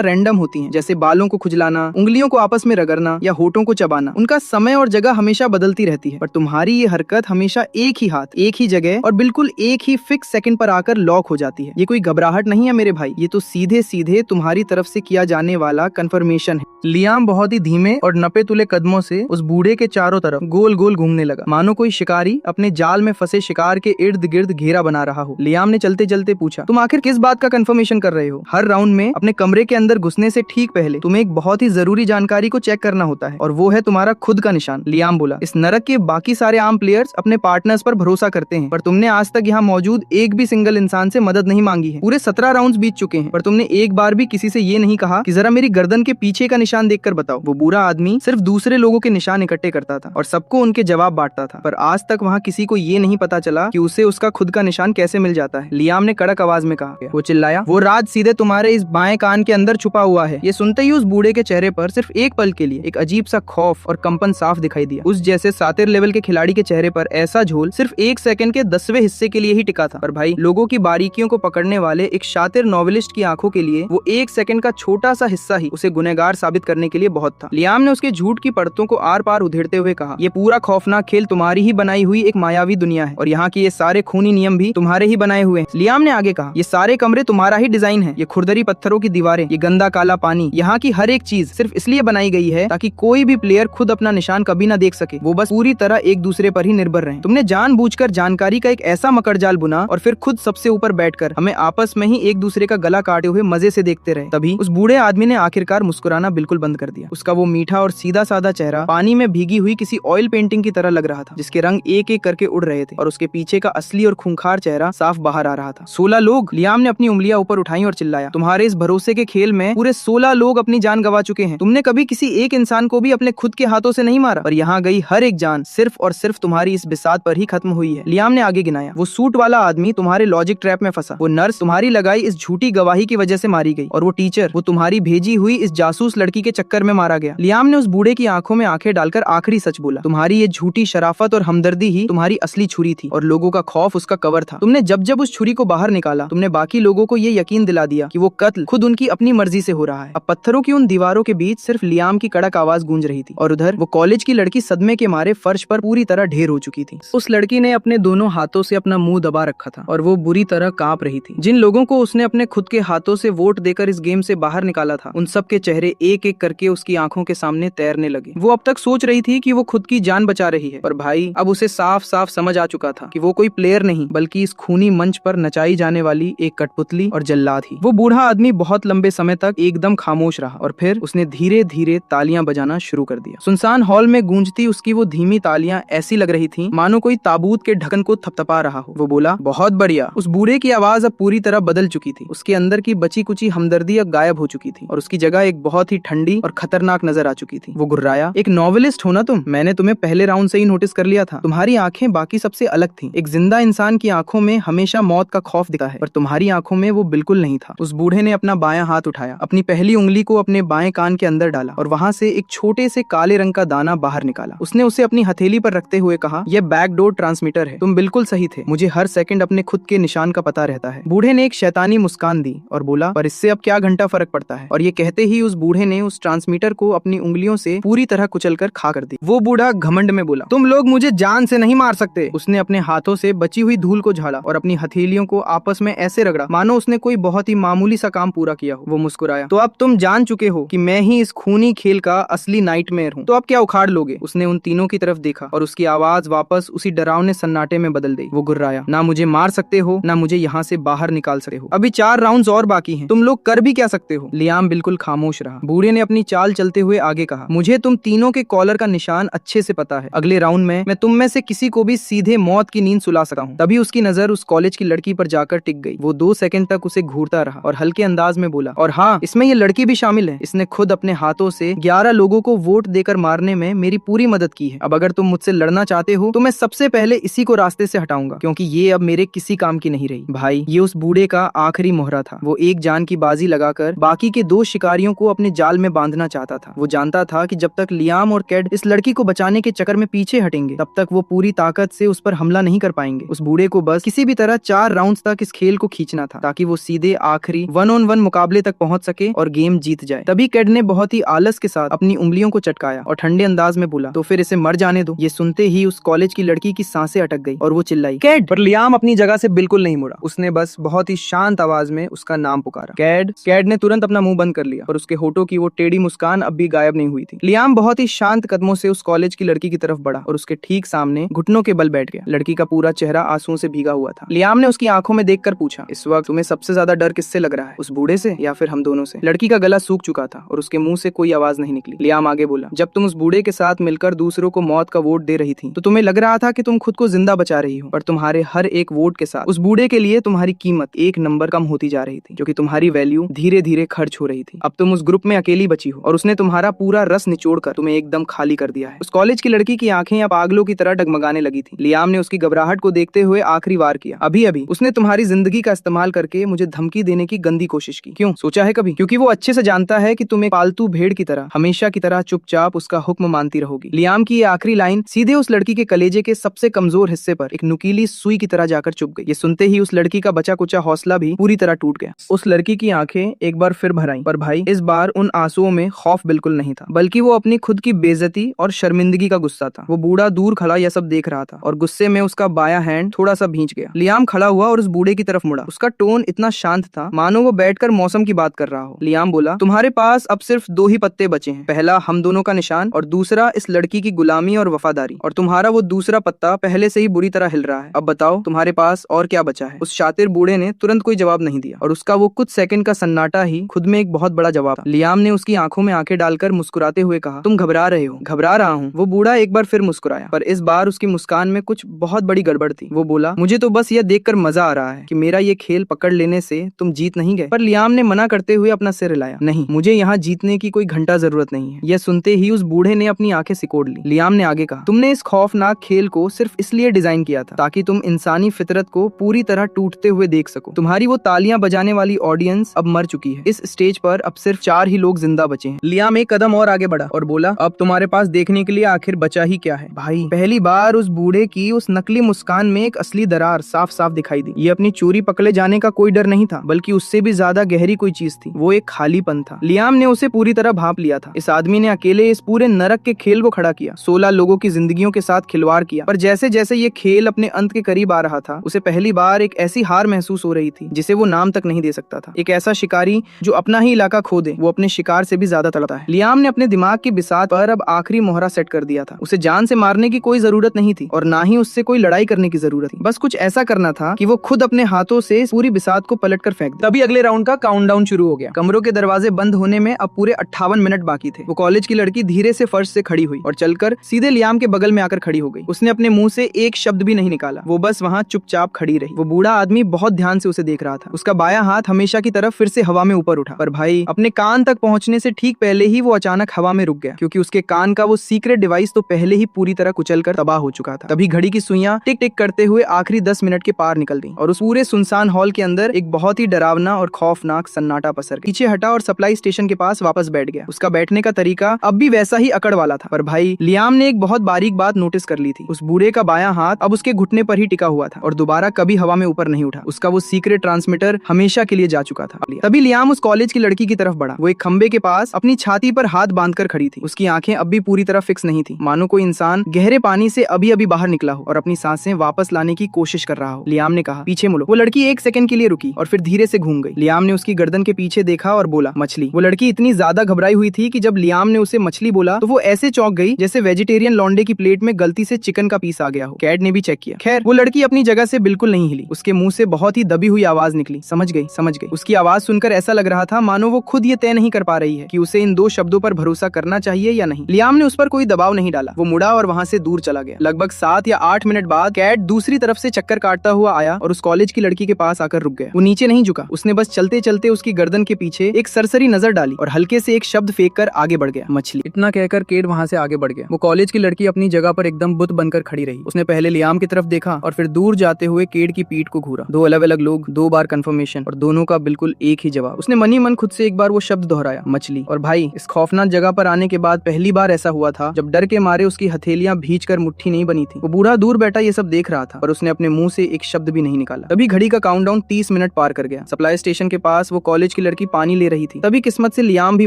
रैंडम होती हैं, जैसे बालों को खुजलाना, उंगलियों को आपस में रगड़ना या होठों को चबाना। उनका समय और जगह हमेशा बदलती रहती है, पर तुम्हारी ये हरकत हमेशा एक ही हाथ, एक ही जगह और बिल्कुल एक ही फिक्स सेकंड पर आकर लॉक हो जाती है। ये कोई घबराहट नहीं है मेरे भाई, ये तो सीधे सीधे तुम्हारी तरफ से किया जाने वाला कंफर्मेशन है। लियाम बहुत ही धीमे और नपे तुले कदमों से उस बूढ़े के चारों तरफ गोल गोल घूमने लगा, मानो कोई शिकारी अपने जाल में फंसे शिकार के इर्द गिर्द घेरा बना रहा हो। लियाम ने चलते चलते पूछा, तुम आखिर किस बात का कंफर्मेशन कर रहे हो? हर राउंड में अपने कमरे के अंदर घुसने से ठीक पहले तुम्हें एक बहुत ही जरूरी जानकारी को चेक करना होता है, और वो है तुम्हारा खुद का निशान। लियाम बोला, इस नरक के बाकी सारे आम प्लेयर्स अपने पार्टनर्स पर भरोसा करते हैं, पर तुमने आज तक यहाँ मौजूद एक भी सिंगल इंसान से मदद नहीं मांगी है। पूरे 17 राउंड्स बीत चुके हैं, पर तुमने एक बार भी किसी से ये नहीं कहा कि जरा मेरी गर्दन के पीछे का निशान देखकर बताओ। वो बुरा आदमी सिर्फ दूसरे लोगों के निशान इकट्ठे करता था और सबको उनके जवाब बांटता था, पर आज तक वहाँ किसी को ये नहीं पता चला कि उसे उसका खुद का निशान कैसे मिल जाता है। लियाम ने कड़क आवाज में कहा। वो चिल्लाया, वो राज सीधे तुम्हारे इस बाएं कान के अंदर छुपा हुआ है। ये सुनते ही उस बूढ़े के चेहरे पर सिर्फ एक पल के लिए एक अजीब सा खौफ खौफ और कंपन साफ दिखाई दिया। उस जैसे सातिर लेवल के खिलाड़ी के चेहरे पर ऐसा झोल सिर्फ 1 सेकंड के 10वें हिस्से के लिए ही टिका था। पर भाई, लोगों की बारीकियों को पकड़ने वाले एक शातिर नॉवेलिस्ट की आंखों के लिए वो 1 सेकंड का छोटा सा हिस्सा ही उसे गुनहगार साबित करने के लिए बहुत था। लियाम ने उसके झूठ की परतों को आर पार उधेड़ते हुए कहा, ये पूरा खौफनाक खेल तुम्हारी ही बनाई हुई एक मायावी दुनिया है और यहाँ के ये सारे खूनी नियम भी तुम्हारे ही बनाए हुए हैं। लियाम ने आगे कहा, ये सारे कमरे तुम्हारा ही डिजाइन है, ये खुरदरी पत्थरों की दीवारें, ये गंदा काला पानी, यहाँ की हर एक चीज सिर्फ इसलिए बनाई गई है ताकि कोई भी प्लेयर खुद अपना निशान कभी ना देख सके, वो बस पूरी तरह एक दूसरे पर ही निर्भर रहे। तुमने जानबूझकर जानकारी का एक ऐसा मकड़जाल बुना और फिर खुद सबसे ऊपर बैठकर हमें आपस में ही एक दूसरे का गला काटे हुए मजे से देखते रहे। तभी उस बूढ़े आदमी ने आखिरकार मुस्कुराना बिल्कुल बंद कर दिया। उसका वो मीठा और सीधा साधा चेहरा पानी में भीगी हुई किसी ऑयल पेंटिंग की तरह लग रहा था, जिसके रंग एक एक करके उड़ रहे थे और उसके पीछे का असली और खूंखार चेहरा साफ बाहर आ रहा था। 16 लोग। लियाम ने अपनी उंगलियां ऊपर उठाई और चिल्लाया, तुम्हारे इस भरोसे के खेल में पूरे 16 लोग अपनी जान गंवा चुके हैं। तुमने कभी किसी एक इंसान को भी अपने खुद के हाथों से नहीं मारा, पर यहाँ गई हर एक जान सिर्फ और सिर्फ तुम्हारी इस बिसात पर ही खत्म हुई है। लियाम ने आगे गिनाया, वो सूट वाला आदमी तुम्हारे लॉजिक ट्रैप में फंसा, वो नर्स तुम्हारी लगाई इस झूठी गवाही की वजह से मारी गई, और वो टीचर वो तुम्हारी भेजी हुई इस जासूस लड़की के चक्कर में मारा गया। लियाम ने उस बूढ़े की आंखों में आंखें डालकर आखिरी सच बोला, तुम्हारी ये झूठी शराफत और हमदर्दी ही तुम्हारी असली छुरी थी और लोगों का खौफ उसका कवर था। तुमने जब जब उस छुरी को बाहर निकाला, तुमने बाकी लोगों को ये यकीन दिला दिया कि वो कत्ल खुद उनकी अपनी मर्जी से हो रहा है। अब पत्थरों की उन दीवारों के बीच सिर्फ लियाम की कड़क आवाज गूंज रही थी और उधर वो कॉलेज की लड़की सदमे के मारे फर्श पर पूरी तरह ढेर हो चुकी थी। उस लड़की ने अपने दोनों हाथों से अपना मुंह दबा रखा था और वो बुरी तरह कांप रही थी। जिन लोगों को उसने अपने खुद के हाथों से वोट देकर इस गेम से बाहर निकाला था, उन सब के चेहरे एक एक करके उसकी आंखों के सामने तैरने लगे। वो अब तक सोच रही थी कि वो खुद की जान बचा रही है, पर भाई अब उसे साफ साफ समझ आ चुका था कि वो कोई प्लेयर नहीं बल्कि इस खूनी मंच पर नचाई जाने वाली एक कठपुतली और जल्लाद ही। वो बूढ़ा आदमी बहुत लंबे समय तक एकदम खामोश रहा और फिर उसने धीरे धीरे तालियां बजाना शुरू कर दिया। सुनसान हॉल में गूंजती उसकी वो धीमी तालियां ऐसी लग रही थी मानो कोई ताबूत के ढक्कन को थपथपा रहा हो। वो बोला, बहुत बढ़िया। उस बूढ़े की आवाज अब पूरी तरह बदल चुकी थी। उसके अंदर की बची कुची हमदर्दी अब गायब हो चुकी थी और उसकी जगह एक बहुत ही ठंडी और खतरनाक नजर आ चुकी थी। वो गुर्राया, एक नॉवेलिस्ट हो ना तुम? मैंने तुम्हें पहले राउंड से ही नोटिस कर लिया था। तुम्हारी आंखें बाकी सबसे अलग थी। एक जिंदा इंसान की आंखों में हमेशा मौत का खौफ दिखा है, पर तुम्हारी आंखों में वो बिल्कुल नहीं था। उस बूढ़े ने अपना बायां हाथ उठाया, अपनी पहली उंगली को अपने बाएं कान के अंदर डाला और वहां से एक छोटे से काले रंग का दाना बाहर निकाला। उसने उसे अपनी हथेली पर रखते हुए कहा, यह बैकडोर ट्रांसमीटर है। तुम बिल्कुल सही थे, मुझे हर सेकंड अपने खुद के निशान का पता रहता है। बूढ़े ने एक शैतानी मुस्कान दी और बोला, पर इससे अब क्या घंटा फर्क पड़ता है। और ये कहते ही उस बूढ़े ने उस ट्रांसमीटर को अपनी उंगलियों से पूरी तरह कुचलकर खा कर दी। वो बूढ़ा घमंड में बोला, तुम लोग मुझे जान से नहीं मार सकते। उसने अपने हाथों से बची हुई धूल को झाड़ा और अपनी हथेलियों को आपस में ऐसे रगड़ा मानो उसने कोई बहुत ही मामूली सा काम पूरा किया हो। वो मुस्कुराया, तो अब तुम जान चुके हो कि मैं ही इस खूनी खेल का असली नाइटमेयर हूँ, तो अब क्या उखाड़ लोगे? उसने उन तीनों की तरफ देखा और उसकी आवाज वापस उसी डरावने सन्नाटे में बदल गई। वो गुर्राया, ना मुझे मार सकते हो, ना मुझे यहाँ से बाहर निकाल सकते हो। अभी 4 राउंड्स और बाकी हैं, तुम लोग कर भी क्या सकते हो? लियाम बिल्कुल खामोश रहा। बूढ़े ने अपनी चाल चलते हुए आगे कहा, मुझे तुम तीनों के कॉलर का निशान अच्छे से पता है। अगले राउंड में मैं तुम में से किसी को भी सीधे मौत की नींद सुला सकता हूँ। तभी उसकी नजर उस कॉलेज की लड़की पर जाकर टिक गई। वो 2 सेकंड तक उसे घूरता रहा और हल्के अंदाज में बोला, और हाँ, इसमें ये लड़की भी शामिल है। इसने खुद अपने हाथों से 11 लोगों को वोट देकर मारने में मेरी पूरी मदद की है। अब अगर तुम मुझसे लड़ना चाहते हो तो मैं सबसे पहले इसी को रास्ते से हटाऊंगा, क्योंकि ये अब मेरे किसी काम की नहीं रही। भाई, ये उस बूढ़े का आखिरी मोहरा था। वो एक जान की बाजी लगाकर बाकी के 2 शिकारियों को अपने जाल में बांधना चाहता था। वो जानता था कि जब तक लियाम और कैड इस लड़की को बचाने के चक्कर में पीछे हटेंगे, तब तक वो पूरी ताकत से उस पर हमला नहीं कर पाएंगे। उस बूढ़े को बस किसी भी तरह 4 राउंड्स तक इस खेल को खींचना था, ताकि वो सीधे आखिरी 1-on-1 मुकाबले तक पहुंच सके और गेम जीत जाए। तभी कैड ने बहुत ही आलस के साथ अपनी उंगलियों को चटकाया और ठंडे अंदाज में बोला, तो फिर इसे मर जाने दो। ये सुनते ही उस कॉलेज की लड़की की सांसें अटक गई और वो चिल्लाई, कैड। पर लियाम अपनी जगह से बिल्कुल नहीं मुड़ा। उसने बस बहुत ही शांत आवाज में उसका नाम पुकारा, कैड। कैड ने तुरंत अपना मुंह बंद कर लिया और उसके होठों की वो टेढ़ी मुस्कान अब भी गायब नहीं हुई थी। लियाम बहुत ही शांत कदमों से उस कॉलेज की लड़की की तरफ बढ़ा और उसके ठीक सामने घुटनों के बल बैठ गया। लड़की का पूरा चेहरा आंसुओं से भीगा हुआ था। लियाम ने उसकी आंखों में देखकर पूछा, इस वक्त तुम्हें सबसे ज्यादा डर किससे लग रहा है, उस बूढ़े से या फिर हम दोनों से? लड़की का गला सूख चुका था और उसके मुंह से कोई आवाज नहीं निकली। लियाम आगे बोला, जब तुम उस बूढ़े के साथ मिलकर दूसरों को मौत का वोट दे रही थी, तो तुम्हें लग रहा था कि तुम खुद को जिंदा बचा रही हो, पर तुम्हारे हर एक वोट के साथ उस बूढ़े के लिए तुम्हारी कीमत 1 नंबर कम होती जा रही थी, क्योंकि तुम्हारी वैल्यू धीरे धीरे खर्च हो रही थी। अब तुम उस ग्रुप में अकेली बची हो और उसने तुम्हारा पूरा रस निचोड़कर तुम्हें एकदम खाली कर दिया है। उस कॉलेज की लड़की की आंखें अब पागलों की तरह डगमगाने लगी थी। लियाम ने उसकी घबराहट को देखते हुए आखिरी वार किया, अभी अभी उसने तुम्हारी जिंदगी का इस्तेमाल करके मुझे धमकी देने की गंदी कोशिश की। क्यों? सोचा है कभी? क्योंकि वो अच्छे से जानता है कि तुम एक पालतू भेड़ की तरह हमेशा की तरह चुपचाप चुपचाप उसका हुक्म मानती रहोगी। लियाम की ये आखिरी लाइन सीधे उस लड़की के कलेजे के सबसे कमजोर हिस्से पर एक नुकीली सुई की तरह जाकर चुभ गई। ये सुनते ही उस लड़की का बचा कुचा हौसला भी पूरी तरह टूट गया। उस लड़की की आंखें एक बार फिर भर आईं, पर भाई इस बार उन आंसुओं में खौफ बिल्कुल नहीं था, बल्कि वो अपनी खुद की बेइज्जती और शर्मिंदगी का गुस्सा था। वो बूढ़ा दूर खड़ा यह सब देख रहा था और गुस्से में उसका बायां हैंड थोड़ा सा भींच गया। लियाम खड़ा हुआ और उस बूढ़े की तरफ मुड़ा। उसका टोन इतना शांत था मानो वो बैठकर मौसम की बात कर रहा हो। लियाम बोला, तुम्हारे पास अब सिर्फ दो ही पत्ते बचे हैं, पहला हम दोनों का निशान और दूसरा इस लड़की की गुलामी और वफादारी। और तुम्हारा वो दूसरा पत्ता पहले से ही बुरी तरह हिल रहा है। अब बताओ तुम्हारे पास और क्या बचा है। उस शातिर बूढ़े ने तुरंत कोई जवाब नहीं दिया और उसका वो कुछ सेकंड का सन्नाटा ही खुद में एक बहुत बड़ा जवाब था। लियाम ने उसकी आंखों में आंखें डालकर मुस्कुराते हुए कहा, तुम घबरा रहे हो। घबरा रहा हूँ। वो बूढ़ा एक बार फिर मुस्कुराया, पर इस बार उसकी मुस्कान में कुछ बहुत बड़ी गड़बड़ थी। वो बोला, मुझे तो बस यह देखकर मजा आ रहा है कि मेरा ये खेल पकड़ लेने से तुम जीत नहीं गए। पर लियाम ने मना करते हुए अपना सिर हिलाया, नहीं, मुझे यहाँ जीतने की कोई घंटा जरूरत नहीं है। यह सुनते ही उस बूढ़े ने अपनी आंखें सिकोड़ ली। लियाम ने आगे कहा, तुमने इस खौफनाक खेल को सिर्फ इसलिए डिजाइन किया था ताकि तुम इंसानी फितरत को पूरी तरह टूटते हुए देख सको। तुम्हारी वो तालियां बजाने वाली ऑडियंस अब मर चुकी है। इस स्टेज पर अब सिर्फ 4 ही लोग जिंदा बचे हैं। लियाम एक कदम और आगे बढ़ा और बोला, अब तुम्हारे पास देखने के लिए आखिर बचा ही क्या है। भाई, पहली बार उस बूढ़े की उस नकली मुस्कान में एक असली दरार साफ साफ दिखाई दी। ये अपनी चोरी पकड़े जाने का कोई डर नहीं था, बल्कि उससे भी ज्यादा गहरी कोई चीज थी। वो एक खालीपन था। लियाम ने उसे पूरी तरह भांप लिया था। इस आदमी ने अकेले इस पूरे नरक के खेल को खड़ा किया, 16 लोगों की जिंदगियों के साथ खिलवाड़ किया। पर जैसे जैसे ये खेल अपने अंत के करीब आ रहा था, उसे पहली बार एक ऐसी हार महसूस हो रही थी जिसे वो नाम तक नहीं दे सकता था। एक ऐसा शिकारी जो अपना ही इलाका खो दे, वो अपने शिकार से भी ज्यादा तड़पता है। लियाम ने अपने दिमाग की बिसात पर अब आखिरी मोहरा सेट कर दिया था। उसे जान से मारने की कोई जरूरत नहीं थी और ना ही उससे कोई लड़ाई करने की जरूरत थी। बस कुछ ऐसा करना था कि वो खुद अपने हाथों से पूरी बिसात को पलट कर फेंक दे। तभी अगले राउंड का काउंटडाउन शुरू हो गया। कमरों के दरवाजे बंद होने में अब पूरे 58 मिनट बाकी थे। वो कॉलेज की लड़की धीरे से फर्श से खड़ी हुई और चलकर सीधे लियाम के बगल में आकर खड़ी हो गई। उसने अपने मुंह से एक शब्द भी नहीं निकाला। वो बस वहाँ चुपचाप खड़ी रही। वो बूढ़ा आदमी बहुत ध्यान से उसे देख रहा था। उसका बायां हाथ हमेशा की तरफ फिर से हवा में ऊपर उठा, पर भाई, अपने कान तक पहुंचने से ठीक पहले ही वो अचानक हवा में रुक गया, क्योंकि उसके कान का वो सीक्रेट डिवाइस तो पहले ही पूरी तरह कुचलकर तबाह हो चुका था। तभी घड़ी की सुइयां टिक टिक करते हुए आखिरी 10 मिनट के पार निकल गई और उस पूरे सुनसान हॉल के अंदर एक बहुत ही डरावना और खौफनाक सन्नाटा पसर गया। पीछे हटा और सप्लाई स्टेशन के पास वापस बैठ गया। उसका बैठने का तरीका अब भी वैसा ही अकड़ वाला था। पर भाई, लियाम ने एक बहुत बारीक बात नोटिस कर ली थी। उस बूढ़े का बायां हाथ अब उसके घुटने पर ही टिका हुआ था और दोबारा कभी हवा में ऊपर नहीं उठा। उसका वो सीक्रेट ट्रांसमीटर हमेशा के लिए जा चुका था। तभी लियाम उस कॉलेज की लड़की की तरफ बढ़ा। वो एक खंबे के पास अपनी छाती पर हाथ बांधकर खड़ी थी। उसकी आंखें अब भी पूरी तरह फिक्स नहीं थी, मानो कोई इंसान गहरे पानी से अभी अभी बाहर निकला हो और अपनी सांसें वापस लाने की कोशिश कर रहा हो। लियाम ने कहा, पीछे मुड़ो। वो लड़की एक सेकंड के लिए रुकी और फिर धीरे से घूम गई। लियाम ने उसकी गर्दन के पीछे देखा और बोला, मछली। वो लड़की इतनी ज्यादा घबराई हुई थी कि जब लियाम ने उसे मछली बोला तो वो ऐसे चौंक गई जैसे वेजिटेरियन लौंडे की प्लेट में गलती से चिकन का पीस आ गया हो। कैट ने भी चेक किया। खैर, वो लड़की अपनी जगह से बिल्कुल नहीं हिली। उसके मुंह से बहुत ही दबी हुई आवाज निकली, समझ गई, समझ गई। उसकी आवाज सुनकर ऐसा लग रहा था मानो वो खुद ये तय नहीं कर पा रही है कि उसे इन 2 शब्दों पर भरोसा करना चाहिए या नहीं। लियाम ने उस पर कोई दबाव नहीं डाला। वो मुड़ा और वहाँ से दूर चला गया। लगभग 7 या 8 मिनट बाद कैट दूसरी तरफ से चक्कर काटता हुआ आया और उस कॉलेज की लड़की के पास आकर रुक गया। वो नीचे नहीं झुका। उसने बस चलते चलते उसकी गर्दन के पीछे एक सरसरी नजर डाली और हल्के से एक शब्द फेंक कर आगे बढ़ गया, मछली। इतना कहकर केट वहाँ से आगे बढ़ गया। वो कॉलेज की लड़की अपनी जगह पर एकदम बुत बनकर खड़ी रही। उसने पहले लियाम की तरफ देखा और फिर दूर जाते हुए केट की पीठ को घूरा। 2 अलग अलग लोग, 2 बार कंफर्मेशन और दोनों का बिल्कुल एक ही जवाब। उसने मनी मन खुद से एक बार वो शब्द दोहराया, मछली। और भाई, इस खौफनाक जगह पर आने के बाद पहली बार ऐसा हुआ था जब डर के मारे उसकी हथेलियां भींच कर मुट्ठी नहीं बनी थी। वो बूढ़ा दूर बैठा ये सब देख रहा था, पर उसने अपने मुंह से एक शब्द भी नहीं निकाला। तभी घड़ी का काउंटडाउन 30 मिनट पार कर गया। सप्लाई स्टेशन के पास वो कॉलेज की लड़की पानी ले रही थी। तभी किस्मत से लियाम भी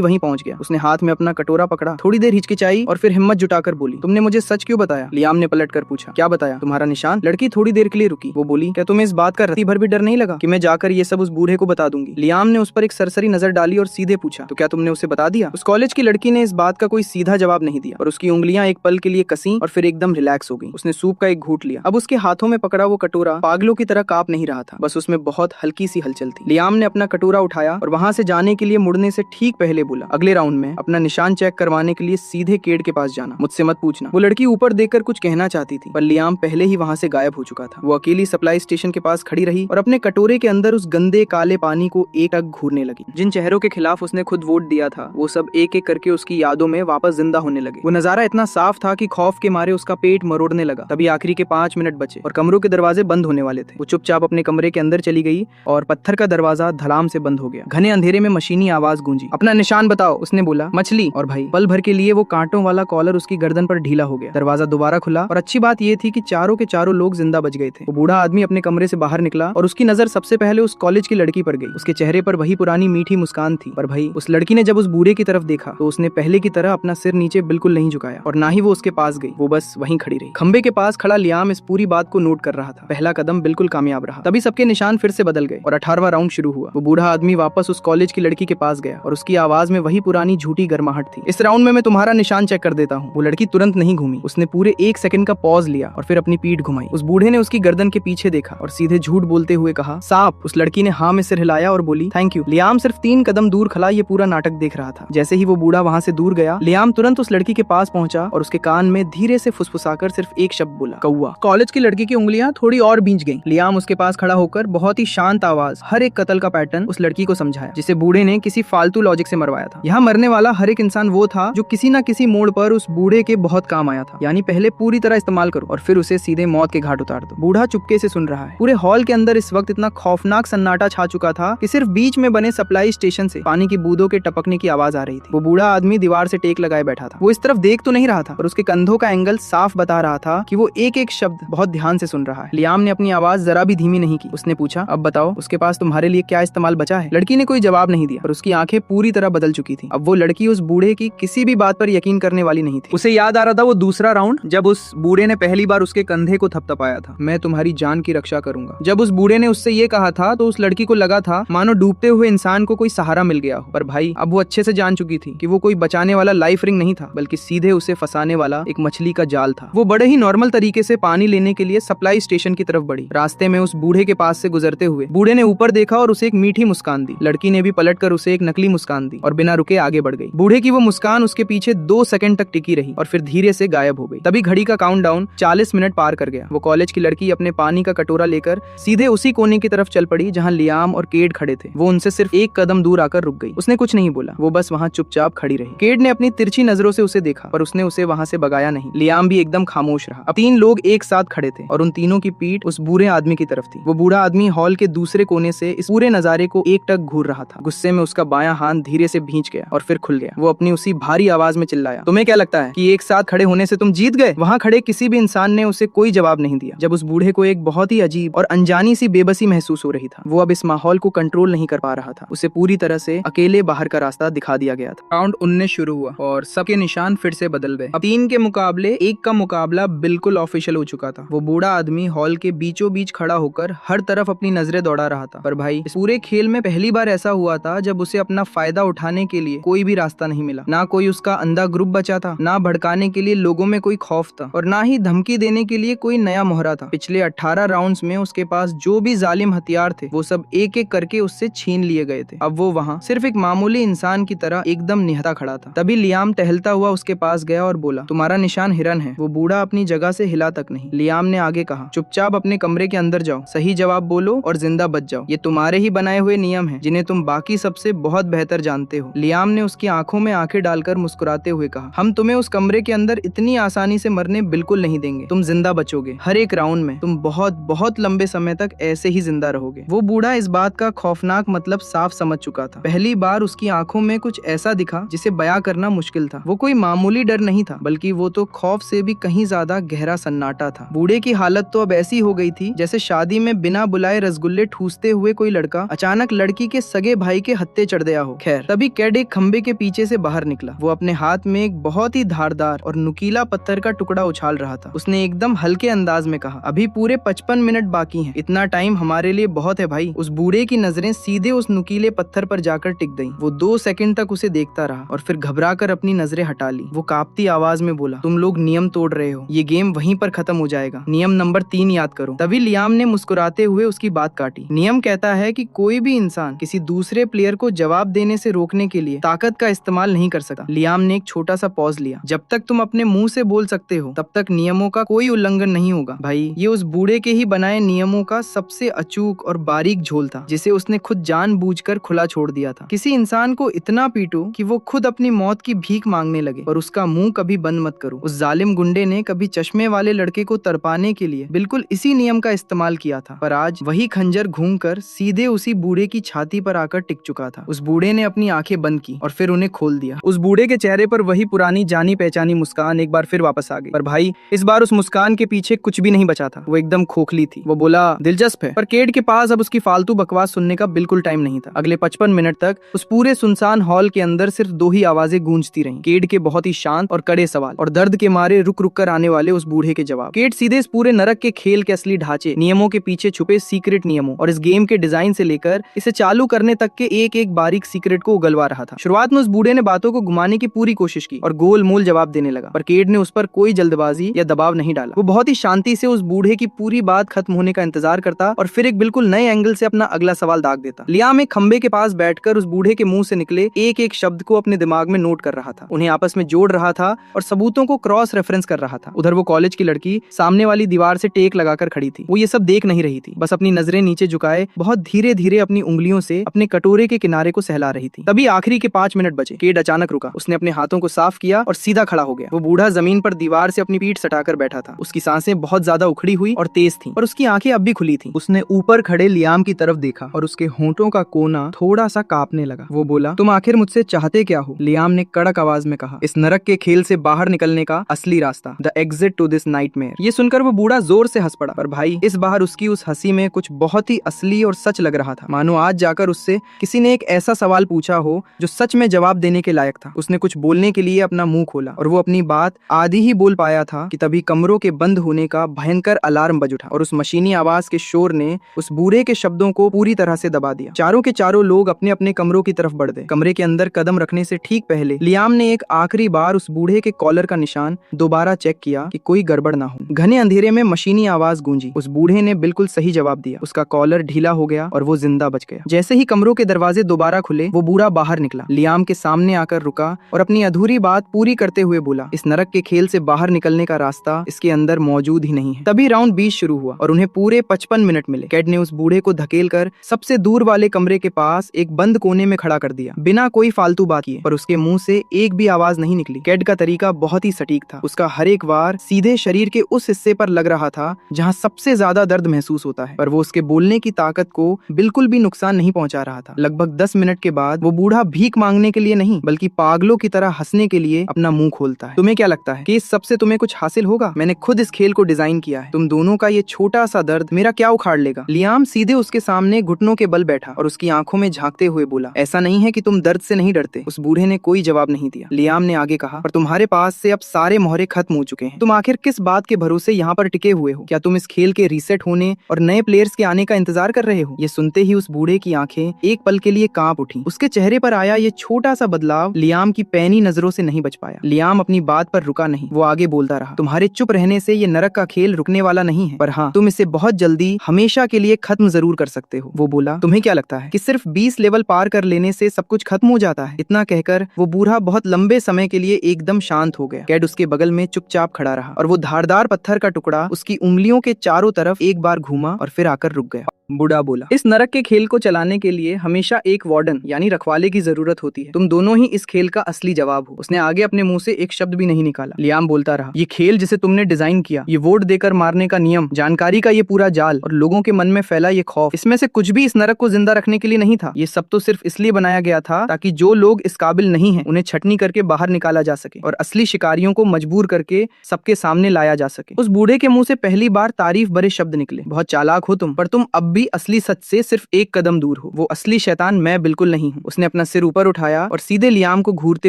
वहीं पहुंच गया। उसने हाथ में अपना कटोरा पकड़ा, थोड़ी देर हिचकिचाई और फिर हिम्मत जुटाकर बोली, तुमने मुझे सच क्यों बताया? लियाम ने पलट कर पूछा, क्या बताया? तुम्हारा निशान। लड़की थोड़ी देर के लिए रुकी। वो बोली, क्या तुम्हें इस बात का रत्ती भर भी डर नहीं लगा कि मैं जाकर ये सब उस बूढ़े को बता दूंगी? लियाम ने उस पर एक सरसरी नजर डाली और सीधे पूछा, तो क्या तुमने उसे बता दिया? उस कॉलेज की लड़की ने इस बात का कोई सीधा जवाब नहीं दिया और उसकी उंगलियां एक पल के लिए कसी और फिर एकदम रिलैक्स हो गई। उसने सूप का एक घूंट लिया। अब उसके हाथों में पकड़ा वो कटोरा पागलों की तरह कांप नहीं रहा था, बस उसमें बहुत हल्की सी हलचल थी। लियाम ने अपना कटोरा उठाया और वहां से जाने के लिए मुड़ने से ठीक पहले बोला, अगले राउंड में अपना निशान चेक करवाने के लिए सीधे केड के पास जाना, मुझसे मत पूछना। वो लड़की ऊपर देखकर कुछ कहना चाहती थी, पर लियाम पहले ही वहां से गायब हो चुका था। वो अकेली सप्लाई स्टेशन के पास खड़ी रही और अपने कटोरे के अंदर उस गंदे काले पानी को एक टक घूरने लगी। जिन चेहरों के खिलाफ उसने खुद वोट दिया था, वो सब एक एक करके उसकी यादों में वापस जिंदा होने लगे। वो नजारा इतना साफ था कि खौफ के मारे उसका पेट मरोड़ने लगा। तभी आखिरी के 5 मिनट बचे और कमरों के दरवाजे बंद होने वाले थे। वो चुपचाप अपने कमरे के अंदर चली गई और पत्थर का दरवाजा धड़ाम से बंद हो गया। घने अंधेरे में मशीनी आवाज गूंजी, अपना निशान बताओ, उसने बोला, मछली। और भाई, पल पल भर के लिए वो कांटों वाला कॉलर उसकी गर्दन पर ढीला हो गया। दरवाजा दोबारा खुला और अच्छी बात ये थी कि चारों के चारों लोग जिंदा बच गए थे। वो बूढ़ा आदमी अपने कमरे से बाहर निकला और उसकी नजर सबसे पहले उस कॉलेज की लड़की पर गई। उसके चेहरे पर वही पुरानी मीठी मुस्कान थी। पर भाई उस लड़की ने जब उस बूढ़े की तरफ देखा तो उसने पहले की तरह अपना सिर नीचे बिल्कुल नहीं झुकाया और ना ही वो उसके पास गई। वो बस वहीं खड़ी रही। खंबे के पास खड़ा लियाम इस पूरी बात को नोट कर रहा था। पहला कदम बिल्कुल कामयाब रहा। तभी सबके निशान फिर से बदल गए और 18वां राउंड शुरू हुआ। वो बूढ़ा आदमी वापस उस कॉलेज की लड़की के पास गया और उसकी आवाज में वही पुरानी झूठी गर्माहट थी। इस राउंड में मैं तुम्हारा निशान चेक कर देता हूँ। वो लड़की तुरंत नहीं घूमी। उसने पूरे 1 सेकंड का पॉज लिया और फिर अपनी पीठ घुमाई। उस बूढ़े ने उसकी गर्दन के पीछे देखा और सीधे झूठ बोलते हुए कहा, सांप। उस लड़की ने हाँ में सिर हिलाया और बोली, थैंक यू। लियाम सिर्फ 3 कदम दूर खड़ा ये पूरा नाटक देख रहा था। जैसे ही वो बूढ़ा वहाँ से दूर गया, लियाम तुरंत उस लड़की के पास पहुंचा और उसके कान में धीरे से फुसफुसाकर सिर्फ एक शब्द बोला, कौवा। कॉलेज की लड़की की उंगलियां थोड़ी और भींच गईं। लियाम उसके पास खड़ा होकर बहुत ही शांत आवाज हर एक कत्ल का पैटर्न उस लड़की को समझाया, जिसे बूढ़े ने किसी फालतू लॉजिक से मरवाया था। यहाँ मरने वाला हर एक इंसान वो था जो किसी न किसी मोड़ पर उस बूढ़े के बहुत काम आया था। यानी पहले पूरी तरह इस्तेमाल करो और फिर उसे सीधे मौत के घाट उतार दो। बूढ़ा चुपके से सुन रहा है। पूरे हॉल के अंदर इस वक्त इतना खौफनाक सन्नाटा छा चुका था कि सिर्फ बीच में बने सप्लाई स्टेशन से पानी की बूंदों के टपकने की आवाज आ रही थी। वो बूढ़ा आदमी दीवार से टेक लगाए बैठा था। वो इस तरफ देख तो नहीं रहा था, पर उसके कंधों का एंगल साफ बता रहा था कि वो एक एक शब्द बहुत ध्यान से सुन रहा है। लियाम ने अपनी आवाज जरा भी धीमी नहीं की। उसने पूछा, अब बताओ उसके पास तुम्हारे लिए क्या इस्तेमाल बचा है? लड़की ने कोई जवाब नहीं दिया और उसकी आंखें पूरी तरह बदल चुकी थी। अब वो लड़की उस बूढ़े की किसी भी बात पर यकीन करने वाली नहीं थी। उसे याद आ रहा था वो दूसरा राउंड, जब उस बूढ़े ने पहली बार उसके कंधे को थपथपाया था। मैं तुम्हारी जान की रक्षा करूंगा। जब उस बूढ़े ने उससे ये कहा था तो उस लड़की को लगा था मानो डूबते हुए इंसान को कोई सहारा मिल गया हो। पर भाई अब वो अच्छे से जान चुकी थी कि वो कोई बचाने वाला लाइफ रिंग नहीं था, बल्कि सीधे उसे फंसाने वाला एक मछली का जाल था। वो बड़े ही नॉर्मल तरीके से पानी लेने के लिए सप्लाई स्टेशन की तरफ बढ़ी। रास्ते में उस बूढ़े के पास से गुजरते हुए बूढ़े ने ऊपर देखा और उसे एक मीठी मुस्कान दी। लड़की ने भी पलटकर उसे एक नकली मुस्कान दी और बिना रुके आगे बढ़ गई। बूढ़े की वो मुस्कान उसके पीछे 2 सेकंड तक टिकी रही और फिर धीरे से गायब हो गई। तभी घड़ी का काउंटडाउन 40 मिनट पार कर गया। वो कॉलेज की लड़की अपने पानी का कटोरा लेकर सीधे उसी कोने की तरफ चल पड़ी जहाँ लियाम और केड खड़े थे। वो उनसे सिर्फ 1 कदम दूर आकर रुक गई। उसने कुछ नहीं बोला, वो बस वहाँ चुपचाप खड़ी रही। केड ने अपनी तिरछी नजरों से उसे देखा, पर उसने उसे वहाँ से भगाया नहीं। लियाम भी एकदम खामोश रहा। अब 3 लोग एक साथ खड़े थे और उन तीनों की पीठ उस बूढ़े आदमी की तरफ थी। वो बूढ़ा आदमी हॉल के दूसरे कोने से इस पूरे नजारे को एकटक घूर रहा था। गुस्से में उसका बायां हाथ धीरे से भींच गया और फिर खुल गया। वो अपनी उसी भारी आवाज में चिल्लाया, तुम्हें क्या लगता है कि एक साथ खड़े होने से तुम जीत गए? वहाँ खड़े किसी भी इंसान ने उसे कोई जवाब नहीं दिया। जब उस बूढ़े को एक बहुत ही अजीब और अनजानी सी बेबसी महसूस हो रही था। वो अब इस माहौल को कंट्रोल नहीं कर पा रहा था। उसे पूरी तरह से अकेले बाहर का रास्ता दिखा दिया गया था। राउंड 19 शुरू हुआ और सबके निशान फिर से बदल गए। अब 3 के मुकाबले 1 का मुकाबला बिल्कुल ऑफिशियल हो चुका था। वो बूढ़ा आदमी हॉल के बीचों बीच खड़ा होकर हर तरफ अपनी नजरें दौड़ा रहा था। पर भाई इस पूरे खेल में पहली बार ऐसा हुआ था जब उसे अपना फायदा उठाने के लिए कोई भी रास्ता नहीं मिला। ना कोई उसका अंधा ग्रुप बचा था, ना भड़काने के लिए लोगों में कोई खौफ था और ना ही धमकी देने के लिए कोई नया मोहरा था। पिछले 18 राउंड्स में उसके पास जो भी जालिम हथियार थे वो सब एक एक करके उससे छीन लिए गए थे। अब वो वहाँ सिर्फ एक मामूली इंसान की तरह एकदम निहत्था खड़ा था। तभी लियाम टहलता हुआ उसके पास गया और बोला, तुम्हारा निशान हिरन है। वो बूढ़ा अपनी जगह से हिला तक नहीं। लियाम ने आगे कहा, चुपचाप अपने कमरे के अंदर जाओ, सही जवाब बोलो और जिंदा बच जाओ। ये तुम्हारे ही बनाए हुए नियम हैं जिन्हें तुम बाकी सबसे बहुत बेहतर जानते हो। लियाम ने उसकी आंखों में आंखें डालकर मुस्कुराते हुए कहा, हम तुम्हें उस कमरे के अंदर इतनी आसानी से मरने बिल्कुल नहीं देंगे। तुम जिंदा बचोगे। हर एक राउंड में तुम बहुत बहुत लंबे समय तक ऐसे ही जिंदा रहोगे। वो बूढ़ा इस बात का खौफनाक मतलब साफ समझ चुका था। पहली बार उसकी आंखों में कुछ ऐसा दिखा जिसे बयां करना मुश्किल था। वो कोई मामूली डर नहीं था, बल्कि वो तो खौफ से भी कहीं ज्यादा गहरा सन्नाटा था। बूढ़े की हालत तो अब ऐसी हो गई थी जैसे शादी में बिना बुलाए रसगुल्ले ठूसते हुए कोई लड़का अचानक लड़की के सगे भाई के हत्थे चढ़ गया हो। खैर तभी कैड एक खंबे के पीछे से बाहर निकला। वो अपने हाथ में एक बहुत ही धारदार और नुकीला पत्थर का टुकड़ा उछाल रहा था। उसने एकदम हल्के अंदाज में कहा, अभी पूरे 55 मिनट बाकी हैं। इतना टाइम हमारे लिए बहुत है भाई। उस बूढ़े की नजरें सीधे उस नुकीले पत्थर पर जाकर टिक गईं। वो 2 सेकंड तक उसे देखता रहा और फिर घबराकर अपनी नजरें हटा ली। वो कांपती आवाज में बोला, तुम लोग नियम तोड़ रहे हो। ये गेम वहीं पर खत्म हो जाएगा। नियम नंबर 3 याद करो। तभी लियाम ने मुस्कुराते हुए उसकी बात काटी। नियम कहता है कि कोई भी इंसान किसी दूसरे प्लेयर को जवाब देने से रोकने के लिए ताकत का इस्तेमाल नहीं कर सकता। लियाम ने एक छोटा सा पॉज लिया। जब तक तुम अपने मुंह से बोल सकते हो तब तक नियमों का कोई उल्लंघन नहीं होगा। भाई ये उस बूढ़े के ही बनाए नियमों का सबसे अचूक और बारीक झोल था जिसे उसने खुद जानबूझकर खुला छोड़ दिया था। किसी इंसान को इतना पीटो कि वो खुद अपनी मौत की भीख मांगने लगे, और उसका मुंह कभी बंद मत करो। उस जालिम गुंडे ने कभी चश्मे वाले लड़के को तरपाने के लिए बिल्कुल इसी नियम का इस्तेमाल किया था, पर आज वही खंजर घूमकर सीधे उसी बूढ़े की छाती पर आकर टिक चुका था। उस बूढ़े ने अपनी आंखें बंद की और फिर उन्हें खोल दिया। उस बूढ़े बूढ़े के चेहरे पर वही पुरानी जानी पहचानी मुस्कान एक बार फिर वापस आ गई। पर भाई इस बार उस मुस्कान के पीछे कुछ भी नहीं बचा था, वो एकदम खोखली थी। वो बोला, दिलचस्प है। पर केड के पास अब उसकी फालतू बकवास सुनने का बिल्कुल टाइम नहीं था। अगले 55 मिनट तक उस पूरे सुनसान हॉल के अंदर सिर्फ दो ही आवाजें गूंजती रहीं, केड के बहुत ही शांत और कड़े सवाल और दर्द के मारे रुक रुक कर आने वाले उस बूढ़े के जवाब। केड सीधे इस पूरे नरक के खेल के असली ढांचे, नियमों के पीछे छुपे सीक्रेट नियमों और इस गेम के डिजाइन से लेकर इसे चालू करने तक के एक एक बारीक सीक्रेट को उगलवा रहा था। शुरुआत में उस बूढ़े ने बातों को घुमाने की पूरी कोशिश की और गोल मोल जवाब देने लगा, पर केड ने उस पर कोई जल्दबाजी या दबाव नहीं डाला। वो बहुत ही शांति से उस बूढ़े की पूरी बात खत्म होने का इंतजार करता और फिर एक बिल्कुल नए एंगल से अपना अगला सवाल दाग देता। लियाम एक खंबे के पास बैठकर उस बूढ़े के मुंह से निकले एक एक शब्द को अपने दिमाग में नोट कर रहा था, उन्हें आपस में जोड़ रहा था और सबूतों को क्रॉस रेफरेंस कर रहा था। उधर वो कॉलेज की लड़की सामने वाली दीवार से टेक लगाकर खड़ी थी। वो ये सब देख नहीं रही थी, बस अपनी नजरें नीचे झुकाए बहुत धीरे धीरे अपनी उंगलियों से अपने कटोरे के किनारे को सहला रही थी। तभी आखिरी के 5 मिनट बचे। केड अचानक रुका, उसने अपने हाथों को साफ किया और सीधा खड़ा हो गया। वो बूढ़ा जमीन पर दीवार से अपनी पीठ सटाकर बैठा था। उसकी सांसें बहुत ज्यादा उखड़ी हुई और तेज थीं, पर उसकी आंखें अब भी खुली थीं। उसने ऊपर खड़े लियाम की तरफ देखा और उसके होंठों का कोना थोड़ा सा कांपने लगा। वो बोला, तुम आखिर मुझसे चाहते क्या हो? लियाम ने कड़क आवाज में कहा, इस नरक के खेल से बाहर निकलने का असली रास्ता, the exit to this nightmare. ये सुनकर वो बूढ़ा जोर से हंस पड़ा, पर भाई इस बार उसकी उस हंसी में कुछ बहुत ही असली और सच लग रहा था, मानो आज जाकर उससे किसी ने एक ऐसा सवाल पूछा हो जो सच में जवाब देने के लायक था। उसने कुछ बोलने के लिए अपना मुंह खोला और वो अपनी बात आधी ही बोल पाया था कि तभी कमरों के बंद होने का भयंकर अलार्म बज उठा और उस मशीनी आवाज के शोर ने उस बूढ़े के शब्दों को पूरी तरह से दबा दिया। चारों के चारों लोग अपने अपने कमरों की तरफ बढ़ गए। कमरे के अंदर कदम रखने से ठीक पहले लियाम ने एक आखिरी बार उस बूढ़े के कॉलर का निशान दोबारा चेक किया कि कोई गड़बड़ ना हो। घने अंधेरे में मशीनी आवाज गूंजी। उस बूढ़े ने बिल्कुल सही जवाब दिया। उसका कॉलर ढीला हो गया और वो जिंदा बच गया। जैसे ही कमरों के दरवाजे दोबारा खुले, वो बूढ़ा बाहर निकला, लियाम के सामने आकर रुका और अपनी अधूरी बात पूरी करते हुए बोला, इस नरक के खेल से बाहर निकलने का रास्ता इसके अंदर मौजूद ही नहीं है। तभी राउंड 20 शुरू हुआ और उन्हें पूरे 55 मिनट मिले। कैड ने उस बूढ़े को धकेलकर सबसे दूर वाले कमरे के पास एक बंद कोने में खड़ा कर दिया, बिना कोई फालतू बात किए, पर उसके मुंह से एक भी आवाज नहीं निकली। कैड का तरीका बहुत ही सटीक था। उसका हर एक वार सीधे शरीर के उस हिस्से पर लग रहा था जहां सबसे ज्यादा दर्द महसूस होता है, पर वो उसके बोलने की ताकत को बिल्कुल भी नुकसान नहीं पहुंचा रहा था। लगभग 10 मिनट के बाद वो बूढ़ा भीख मांगने के लिए नहीं बल्कि पागलों की तरह हंसने के लिए अपना मुंह खोलता है। तुम्हें क्या लगता है कि इस सब से तुम्हें कुछ हासिल होगा? मैंने खुद इस खेल को डिजाइन किया है। तुम दोनों का ये छोटा सा दर्द मेरा क्या उखाड़ लेगा? लियाम सीधे उसके सामने घुटनों के बल बैठा और उसकी आंखों में झांकते हुए बोला, ऐसा नहीं है कि तुम दर्द से नहीं डरते। उस बूढ़े ने कोई जवाब नहीं दिया। लियाम ने आगे कहा, पर तुम्हारे पास से अब सारे मोहरे खत्म हो चुके हैं। तुम आखिर किस बात के भरोसे यहाँ पर टिके हुए हो? क्या तुम इस खेल के रीसेट होने और नए प्लेयर्स के आने का इंतजार कर रहे हो? ये सुनते ही उस बूढ़े की आंखें एक पल के लिए कांप उठी। उसके चेहरे पर आया ये छोटा सा बदलाव लियाम की पैनी नजरों से नहीं बच पाया। लियाम अपनी बात पर रुका नहीं, वो आगे बोलता रहा, तुम्हारे चुप रहने से ये नरक का खेल रुकने वाला नहीं है, पर हाँ, तुम इसे बहुत जल्दी हमेशा के लिए खत्म जरूर कर सकते हो। वो बोला, तुम्हें क्या लगता है कि सिर्फ 20 लेवल पार कर लेने से सब कुछ खत्म हो जाता है? इतना कहकर वो बूढ़ा बहुत लंबे समय के लिए एकदम शांत हो गया। कैड उसके बगल में चुपचाप खड़ा रहा और वो धारदार पत्थर का टुकड़ा उसकी उंगलियों के चारों तरफ एक बार घूमा और फिर आकर रुक गया। बूढ़ा बोला, इस नरक के खेल को चलाने के लिए हमेशा एक वार्डन यानी रखवाले की जरूरत होती है। तुम दोनों ही इस खेल का असली जवाब हो। उसने आगे अपने मुंह से एक शब्द भी नहीं निकाला। लियाम बोलता रहा, ये खेल जिसे तुमने डिजाइन किया, ये वोट देकर मारने का नियम, जानकारी का ये पूरा जाल और लोगों के मन में फैला ये खौफ, इसमें से कुछ भी इस नरक को जिंदा रखने के लिए नहीं था। ये सब तो सिर्फ इसलिए बनाया गया था ताकि जो लोग इस काबिल नहीं है उन्हें छटनी करके बाहर निकाला जा सके और असली शिकारियों को मजबूर करके सबके सामने लाया जा सके। उस बूढ़े के मुंह से पहली बार तारीफ भरे शब्द निकले, बहुत चालाक हो तुम, पर तुम अब भी असली सच से सिर्फ एक कदम दूर हो। वो असली शैतान मैं बिल्कुल नहीं हूँ। उसने अपना सिर ऊपर उठाया और सीधे लियाम को घूरते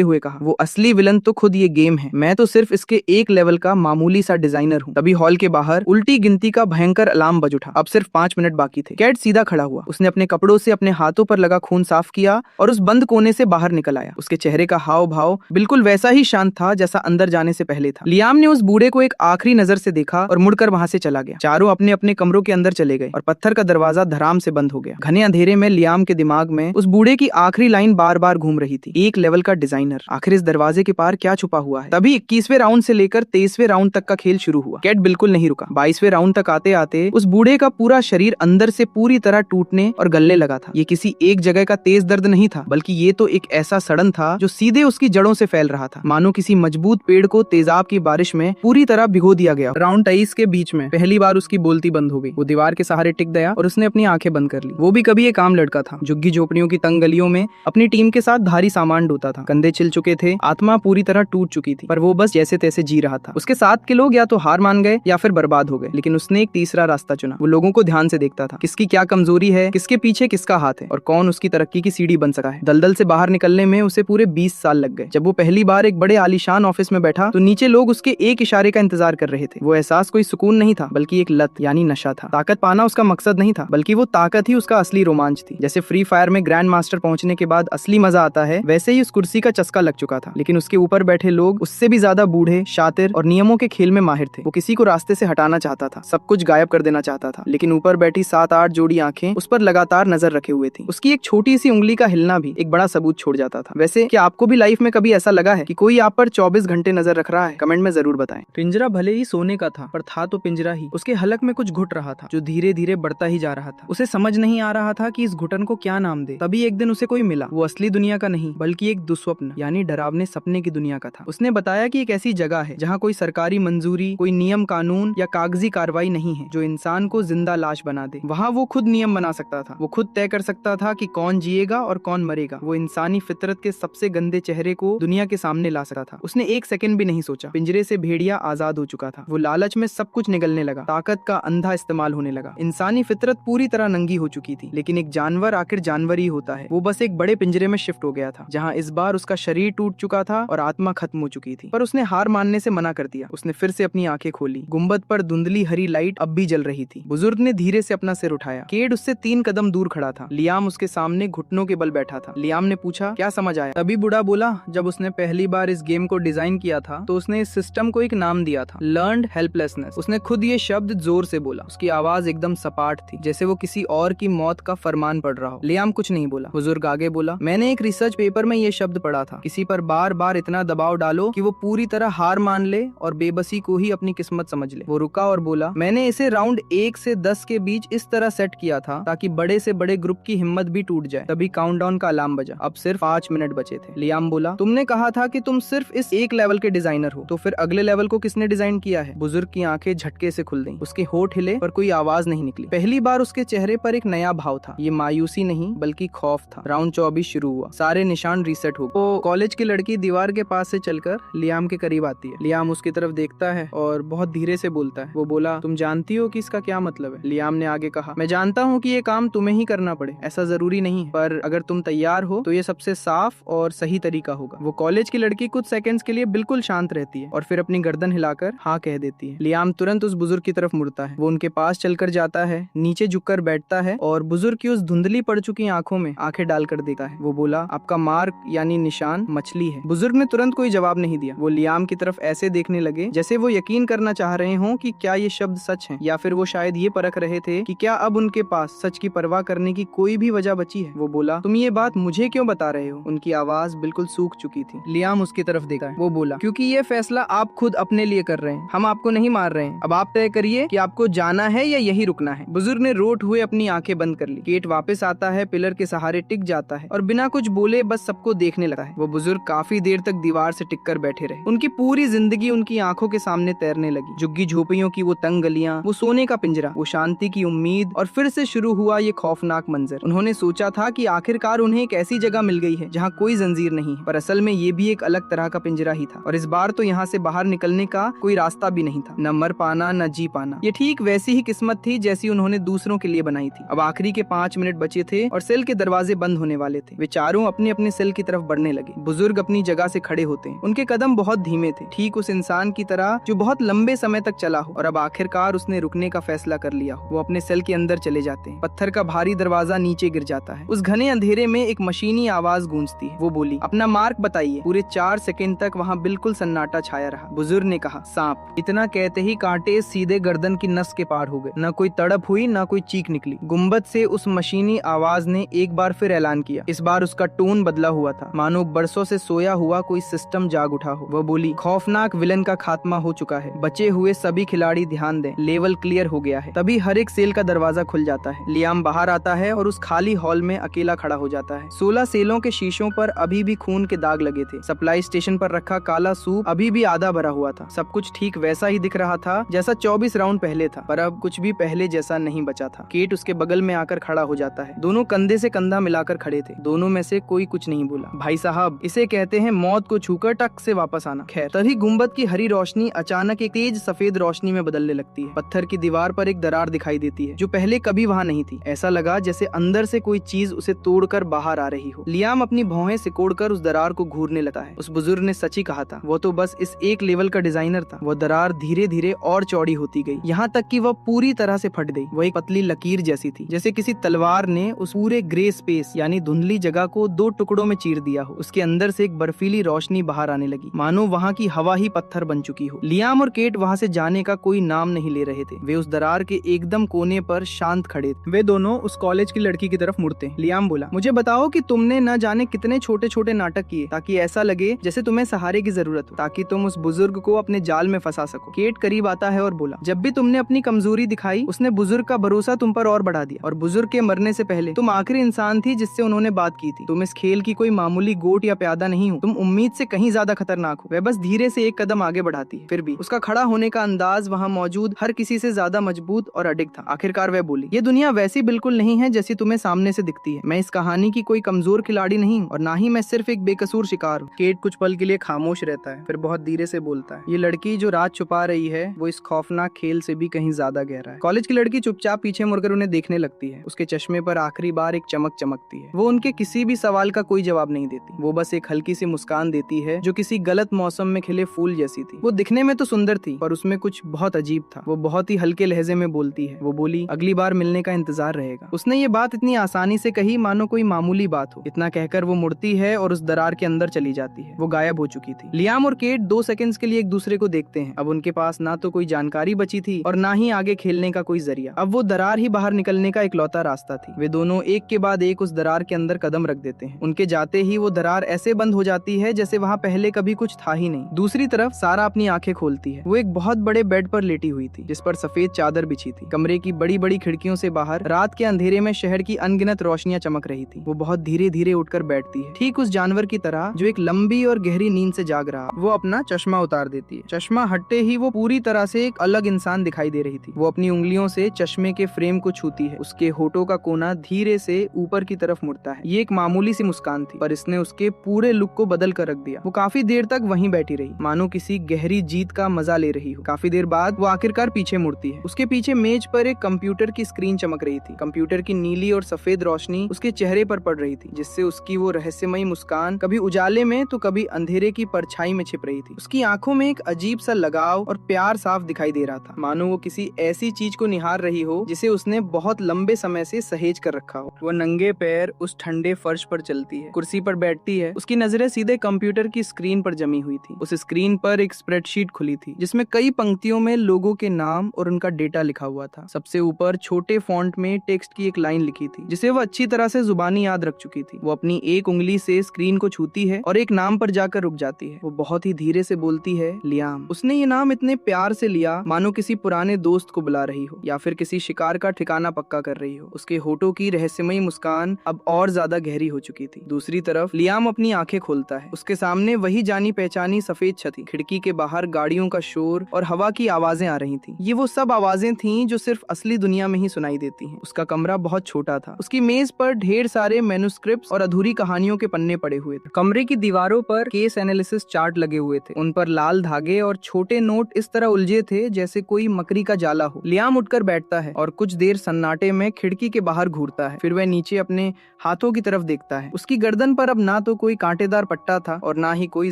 हुए कहा, वो असली विलन तो खुद ये गेम है, मैं तो सिर्फ इसके एक लेवल का मामूली सा डिजाइनर हूँ। तभी हॉल के बाहर उल्टी गिनती का भयंकर अलार्म बज उठा। अब सिर्फ 5 मिनट बाकी थे। कैड सीधा खड़ा हुआ, उसने अपने कपड़ों से अपने हाथों पर लगा खून साफ किया और उस बंद कोने से बाहर निकल आया। उसके चेहरे का हाव भाव बिल्कुल वैसा ही शांत था जैसा अंदर जाने से पहले था। लियाम ने उस बूढ़े को एक आखिरी नजर से देखा और मुड़कर वहां से चला गया। चारों अपने अपने कमरों के अंदर चले गए और पत्थर का दरवाजा धड़ाम से बंद हो गया। घने अंधेरे में लियाम के दिमाग में उस बूढ़े की आखिरी लाइन बार बार घूम रही थी, एक लेवल का डिजाइनर, आखिर इस दरवाजे के पार क्या छुपा हुआ है? तभी 21वें राउंड से लेकर 23वें राउंड तक का खेल शुरू हुआ। कैट बिल्कुल नहीं रुका। 22वें राउंड तक आते आते उस बूढ़े का पूरा शरीर अंदर से पूरी तरह टूटने और गलने लगा था। ये किसी एक जगह का तेज दर्द नहीं था, बल्कि ये तो एक ऐसा सड़न था जो सीधे उसकी जड़ों से फैल रहा था, मानो किसी मजबूत पेड़ को तेजाब की बारिश में पूरी तरह भिगो दिया गया। राउंड 23 के बीच में पहली बार उसकी बोलती बंद हो गई। वो दीवार के सहारे टिक गया और उसने अपनी आंखें बंद कर ली। वो भी कभी एक आम लड़का था, झुग्गी झोपड़ियों की तंग गलियों में अपनी टीम के साथ भारी सामान ढोता था। कंधे छिल चुके थे, आत्मा पूरी तरह टूट चुकी थी, पर वो बस जैसे तैसे जी रहा था। उसके साथ के लोग या तो हार मान गए या फिर बर्बाद हो गए, लेकिन उसने एक तीसरा रास्ता चुना। वो लोगों को ध्यान से देखता था, किसकी क्या कमजोरी है, किसके पीछे किसका हाथ है और कौन उसकी तरक्की की सीढ़ी बन सका है। दलदल से बाहर निकलने में उसे पूरे 20 साल लग गए। जब वो पहली बार एक बड़े आलीशान ऑफिस में बैठा तो नीचे लोग उसके एक इशारे का इंतजार कर रहे थे। वो एहसास कोई सुकून नहीं था, बल्कि एक लत यानी नशा था। ताकत पाना उसका मकसद नहीं था, बल्कि वो ताकत ही उसका असली रोमांच थी। जैसे फ्री फायर में ग्रैंड मास्टर पहुंचने के बाद असली मजा आता है, वैसे ही उस कुर्सी का चस्का लग चुका था। लेकिन उसके ऊपर बैठे लोग उससे भी ज्यादा बूढ़े, शातिर और नियमों के खेल में माहिर थे। वो किसी को रास्ते से हटाना चाहता था, सब कुछ गायब कर देना चाहता था, लेकिन ऊपर बैठी 7-8 जोड़ी आंखें उस पर लगातार नजर रखे हुए थी। उसकी एक छोटी सी उंगली का हिलना भी एक बड़ा सबूत छोड़ जाता था। वैसे क्या आपको भी लाइफ में कभी ऐसा लगा है कि कोई आप पर 24 घंटे नजर रख रहा है? कमेंट में जरूर बताएं। पिंजरा भले ही सोने का था, पर था तो पिंजरा ही। उसके हलक में कुछ घुट रहा था, जो धीरे धीरे बढ़ता ही जा रहा था। उसे समझ नहीं आ रहा था कि इस घुटन को क्या नाम दे। तभी एक दिन उसे कोई मिला। वो असली दुनिया का नहीं, बल्कि एक दुस्वप्न यानी डरावने सपने की दुनिया का था। उसने बताया कि एक ऐसी जगह है जहाँ कोई सरकारी मंजूरी, कोई नियम कानून या कागजी कार्रवाई नहीं है जो इंसान को जिंदा लाश बना दे। वहाँ वो खुद नियम बना सकता था, वो खुद तय कर सकता था कि कौन जिएगा और कौन मरेगा। वो इंसानी फितरत के सबसे गंदे चेहरे को दुनिया के सामने ला सकता था। उसने एक सेकंड भी नहीं सोचा। पिंजरे से भेड़िया आजाद हो चुका था। वो लालच में सब कुछ निगलने लगा, ताकत का अंधा इस्तेमाल होने लगा। इंसानी फितरत पूरी तरह नंगी हो चुकी थी। लेकिन एक जानवर आखिर जानवर ही होता है। वो बस एक बड़े पिंजरे में शिफ्ट हो गया था, जहाँ इस बार उसका शरीर टूट चुका था और आत्मा खत्म हो चुकी थी। पर उसने हार मानने से मना कर दिया। उसने फिर से अपनी आंखें खोली। गुंबद पर धुंधली हरी लाइट अब भी जल रही थी। बुजुर्ग ने धीरे से अपना सिर उठाया। केड उससे 3 कदम दूर खड़ा था। लियाम उसके सामने घुटनों के बल बैठा था। लियाम ने पूछा, क्या समझ आया? तभी बूढ़ा बोला, जब उसने पहली बार इस गेम को डिजाइन किया था तो उसने इस सिस्टम को एक नाम दिया था, लर्न्ड हेल्पलेसनेस। उसने खुद ये शब्द जोर से बोला। उसकी आवाज एकदम सपाट थी, जैसे वो किसी और की मौत का फरमान पढ़ रहा हो। लियाम कुछ नहीं बोला। बुजुर्ग आगे बोला, मैंने एक रिसर्च पेपर में ये शब्द पढ़ा था, किसी पर बार बार इतना दबाव डालो कि वो पूरी तरह हार मान ले और बेबसी को ही अपनी किस्मत समझ ले। वो रुका और बोला, मैंने इसे राउंड 1 से 10 के बीच इस तरह सेट किया था ताकि बड़े से बड़े ग्रुप की हिम्मत भी टूट जाए। तभी काउंटडाउन का अलार्म बजा। अब सिर्फ 5 मिनट बचे थे। लियाम बोला, तुमने कहा था कि तुम सिर्फ इस एक लेवल के डिजाइनर हो, तो फिर अगले लेवल को किसने डिजाइन किया है? बुजुर्ग की आंखें झटके से खुल गईं। उसके होठ हिले पर कोई आवाज नहीं निकली। पहली बार उसके चेहरे पर एक नया भाव था। ये मायूसी नहीं बल्कि खौफ था। राउंड 24 शुरू हुआ। सारे निशान रीसेट हो गए। तो कॉलेज की लड़की दीवार के पास से चलकर लियाम के करीब आती है। लियाम उसकी तरफ देखता है और बहुत धीरे से बोलता है। वो बोला, तुम जानती हो कि इसका क्या मतलब है? लियाम ने आगे कहा, मैं जानता हूँ कि ये काम तुम्हें ही करना पड़े, ऐसा जरूरी नहीं है, पर अगर तुम तैयार हो तो ये सबसे साफ और सही तरीका होगा। वो कॉलेज की लड़की कुछ सेकंड्स के लिए बिल्कुल शांत रहती है और फिर अपनी गर्दन हिलाकर हाँ कह देती है। लियाम तुरंत उस बुजुर्ग की तरफ मुड़ता है। वो उनके पास चलकर जाता है, नीचे झुककर बैठता है और बुजुर्ग की उस धुंधली पड़ चुकी आंखों में आंखें डालकर देता है। वो बोला, आपका मार्क यानी निशान मछली है। बुजुर्ग ने तुरंत कोई जवाब नहीं दिया। वो लियाम की तरफ ऐसे देखने लगे जैसे वो यकीन करना चाह रहे हों कि क्या ये शब्द सच हैं, या फिर वो शायद ये परख रहे थे कि क्या अब उनके पास सच की परवाह करने की कोई भी वजह बची है। वो बोला, तुम ये बात मुझे क्यों बता रहे हो? उनकी आवाज बिल्कुल सूख चुकी थी। लियाम उसकी तरफ देखा है। वो बोला, क्योंकि ये फैसला आप खुद अपने लिए कर रहे हैं, हम आपको नहीं मार रहे हैं। अब आप तय करिए कि आपको जाना है या यही रुकना है। बुजुर्ग ने रोट हुए अपनी आंखें बंद कर ली। केट वापस आता है, पिलर के सहारे टिक जाता है और बिना कुछ बोले बस सबको देखने लगता है। वो बुजुर्ग काफी देर तक दीवार से टिक कर बैठे रहे। उनकी पूरी जिंदगी उनकी आंखों के सामने तैरने लगी। झुग्गी झोपड़ियों की वो तंग गलियां, वो सोने का पिंजरा, वो शांति की उम्मीद, और फिर से शुरू हुआ ये खौफनाक मंजर। उन्होंने सोचा था कि आखिरकार उन्हें एक ऐसी जगह मिल गई है जहाँ कोई जंजीर नहीं है, पर असल में ये भी एक अलग तरह का पिंजरा ही था। और इस बार तो यहाँ से बाहर निकलने का कोई रास्ता भी नहीं था, न मर पाना न जी पाना। ये ठीक वैसी ही किस्मत थी जैसी उन्होंने दूसरों के लिए बनाई थी। अब आखिरी के 5 मिनट बचे थे और सेल के दरवाजे बंद होने वाले थे। वे चारों अपने अपने सेल की तरफ बढ़ने लगे। बुजुर्ग अपनी जगह से खड़े होते हैं। उनके कदम बहुत धीमे थे, ठीक उस इंसान की तरह जो बहुत लंबे समय तक चला हो और अब आखिरकार उसने रुकने का फैसला कर लिया हो। वो अपने सेल के अंदर चले जाते हैं। पत्थर का भारी दरवाजा नीचे गिर जाता है। उस घने अंधेरे में एक मशीनी आवाज गूंजती है। वो बोली, अपना मार्क बताइए। पूरे 4 सेकंड तक वहाँ बिल्कुल सन्नाटा छाया रहा। बुजुर्ग ने कहा, सांप। इतना कहते ही कांटे सीधे गर्दन की नस के पार हो गए। न कोई तड़प हुई, न कोई चीख निकली। गुंबद से उस मशीनी आवाज ने एक बार फिर ऐलान किया। इस बार उसका टोन बदला हुआ था, मानो बरसों से सोया हुआ कोई सिस्टम जाग उठा हो। वह बोली, खौफनाक विलन का खात्मा हो चुका है। बचे हुए सभी खिलाड़ी ध्यान दें, लेवल क्लियर हो गया है। तभी हर एक सेल का दरवाजा खुल जाता है। लियाम बाहर आता है और उस खाली हॉल में अकेला खड़ा हो जाता है। 16 सेलों के शीशों पर अभी भी खून के दाग लगे थे। सप्लाई स्टेशन पर रखा काला सूप अभी भी आधा भरा हुआ था। सब कुछ ठीक वैसा ही दिख रहा था जैसा 24 राउंड पहले था, पर अब कुछ भी पहले जैसा नहीं बचा। बचा था। केट उसके बगल में आकर खड़ा हो जाता है। दोनों कंधे से कंधा मिलाकर खड़े थे। दोनों में से कोई कुछ नहीं बोला। भाई साहब, इसे कहते हैं मौत को छूकर टक से वापस आना। खैर, तभी गुंबद की हरी रोशनी अचानक एक तेज सफेद रोशनी में बदलने लगती है। पत्थर की दीवार पर एक दरार दिखाई देती है जो पहले कभी वहाँ नहीं थी। ऐसा लगा जैसे अंदर से कोई चीज उसे तोड़कर बाहर आ रही हो। लियाम अपनी भौहें सिकोड़कर उस दरार को घूरने लगता है। उस बुजुर्ग ने सच ही कहा था, वो तो बस इस एक लेवल का डिजाइनर था। वो दरार धीरे धीरे और चौड़ी होती गई, यहाँ तक कि वह पूरी तरह से फट गई। वो एक पतली लकीर जैसी थी, जैसे किसी तलवार ने उस पूरे ग्रे स्पेस यानी धुंधली जगह को दो टुकड़ों में चीर दिया हो। उसके अंदर से एक बर्फीली रोशनी बाहर आने लगी, मानो वहाँ की हवा ही पत्थर बन चुकी हो। लियाम और केट वहाँ से जाने का कोई नाम नहीं ले रहे थे। वे उस दरार के एकदम कोने पर शांत खड़े थे। वे दोनों उस कॉलेज की लड़की की तरफ मुड़ते। लियाम बोला, मुझे बताओ कि तुमने न जाने कितने छोटे छोटे नाटक किए ताकि ऐसा लगे जैसे तुम्हें सहारे की जरूरत हो, ताकि तुम उस बुजुर्ग को अपने जाल में फंसा सको। केट करीब आता है और बोला, जब भी तुमने अपनी कमजोरी दिखाई उसने बुजुर्ग का भरोसा तुम पर और बढ़ा दिया, और बुजुर्ग के मरने से पहले तुम आखिरी इंसान थी जिससे उन्होंने बात की थी। तुम इस खेल की कोई मामूली गोट या प्यादा नहीं हो, तुम उम्मीद से कहीं ज्यादा खतरनाक हो। वह बस धीरे से एक कदम आगे बढ़ाती है, फिर भी उसका खड़ा होने का अंदाज वहाँ मौजूद हर किसी से ज्यादा मजबूत और अडिग था। आखिरकार वह बोली, ये दुनिया वैसी बिल्कुल नहीं है जैसी तुम्हें सामने से दिखती है। मैं इस कहानी की कोई कमजोर खिलाड़ी नहीं हूँ, और ना ही मैं सिर्फ एक बेकसूर शिकार हूँ। केट कुछ पल के लिए खामोश रहता है, फिर बहुत धीरे से बोलता है, ये लड़की जो राज छुपा रही है वो इस खौफनाक खेल से भी कहीं ज्यादा गहरा है। कॉलेज की लड़की चुपचाप पीछे मुड़कर उन्हें देखने लगती है। उसके चश्मे पर आखिरी बार एक चमक चमकती है। वो उनके किसी भी सवाल का कोई जवाब नहीं देती। वो बस एक हल्की सी मुस्कान देती है जो किसी गलत मौसम में खिले फूल जैसी थी। वो दिखने में तो सुंदर थी, पर उसमें कुछ बहुत अजीब था। वो बहुत ही हल्के लहजे में बोलती है। वो बोली, अगली बार मिलने का इंतजार रहेगा। उसने ये बात इतनी आसानी से कही मानो कोई मामूली बात हो। इतना कहकर वो मुड़ती है और उस दरार के अंदर चली जाती है। वो गायब हो चुकी थी। लियाम और केट 2 सेकंड्स के लिए एक दूसरे को देखते हैं। अब उनके पास ना तो कोई जानकारी बची थी और ना ही आगे खेलने का कोई जरिया। अब वो दरार ही बाहर निकलने का इकलौता रास्ता थी। वे दोनों एक के बाद एक उस दरार के अंदर कदम रख देते हैं। उनके जाते ही वो दरार ऐसे बंद हो जाती है जैसे वहाँ पहले कभी कुछ था ही नहीं। दूसरी तरफ सारा अपनी आंखें खोलती है। वो एक बहुत बड़े बेड पर लेटी हुई थी जिस पर सफेद चादर बिछी थी। कमरे की बड़ी बड़ी खिड़कियों से बाहर रात के अंधेरे में शहर की अनगिनत रोशनियां चमक रही थी। वो बहुत धीरे धीरे उठकर बैठती है, ठीक उस जानवर की तरह जो एक लंबी और गहरी नींद से जाग रहा। वो अपना चश्मा उतार देती है। चश्मा हटते ही वो पूरी तरह से एक अलग इंसान दिखाई दे रही थी। वो अपनी उंगलियों से चश्मे के फ्रेम को छूती है। उसके होठों का कोना धीरे से ऊपर की तरफ मुड़ता है। ये एक मामूली सी मुस्कान थी, पर इसने उसके पूरे लुक को बदल कर रख दिया। वो काफी देर तक वहीं बैठी रही, मानो किसी गहरी जीत का मजा ले रही हो। काफी देर बाद वो आखिरकार पीछे मुड़ती है। उसके पीछे मेज पर एक कंप्यूटर की स्क्रीन चमक रही थी। कंप्यूटर की नीली और सफेद रोशनी उसके चेहरे पर पड़ रही थी, जिससे उसकी वो रहस्यमयी मुस्कान कभी उजाले में तो कभी अंधेरे की परछाई में छिप रही थी। उसकी आंखों में एक अजीब सा लगाव और प्यार साफ दिखाई दे रहा था, मानो वो किसी ऐसी चीज को निहार रही हो जिसे उसने बहुत लंबे समय से सहेज कर रखा हो। वो नंगे पैर उस ठंडे फर्श पर चलती है, कुर्सी पर बैठती है। उसकी नजरें सीधे कंप्यूटर की स्क्रीन पर जमी हुई थी। उस स्क्रीन पर एक स्प्रेडशीट खुली थी जिसमें कई पंक्तियों में लोगों के नाम और उनका डेटा लिखा हुआ था। सबसे ऊपर छोटे फॉन्ट में टेक्स्ट की एक लाइन लिखी थी जिसे वो अच्छी तरह से जुबानी याद रख चुकी थी। वो अपनी एक उंगली से स्क्रीन को छूती है और एक नाम पर जाकर रुक जाती है। वो बहुत ही धीरे से बोलती है, लियाम। उसने ये नाम इतने प्यार से लिया मानो किसी पुराने दोस्त को बुला रही हो या फिर किसी शिकार का ठिकाना पक्का कर रही हो। उसके होठों की रहस्यमयी मुस्कान अब और ज्यादा गहरी हो चुकी थी। दूसरी तरफ लियाम अपनी आंखें खोलता है। उसके सामने वही जानी पहचानी सफेद छत थी। खिड़की के बाहर गाड़ियों का शोर और हवा की आवाजें आ रही थी। ये वो सब आवाजें थीं जो सिर्फ असली दुनिया में ही सुनाई देती हैं। उसका कमरा बहुत छोटा था। उसकी मेज पर ढेर सारे मैन्युस्क्रिप्ट्स और अधूरी कहानियों के पन्ने पड़े हुए थे। कमरे की दीवारों पर केस एनालिसिस चार्ट लगे हुए थे। उन पर लाल धागे और छोटे नोट इस तरह उलझे थे जैसे कोई मकड़ी का जाला हो। लियाम उठकर बैठता है और कुछ देर सन्नाटे में खिड़की के बाहर घूरता है। फिर वह नीचे अपने हाथों की तरफ देखता है। उसकी गर्दन पर अब ना तो कोई कांटेदार पट्टा था और ना ही कोई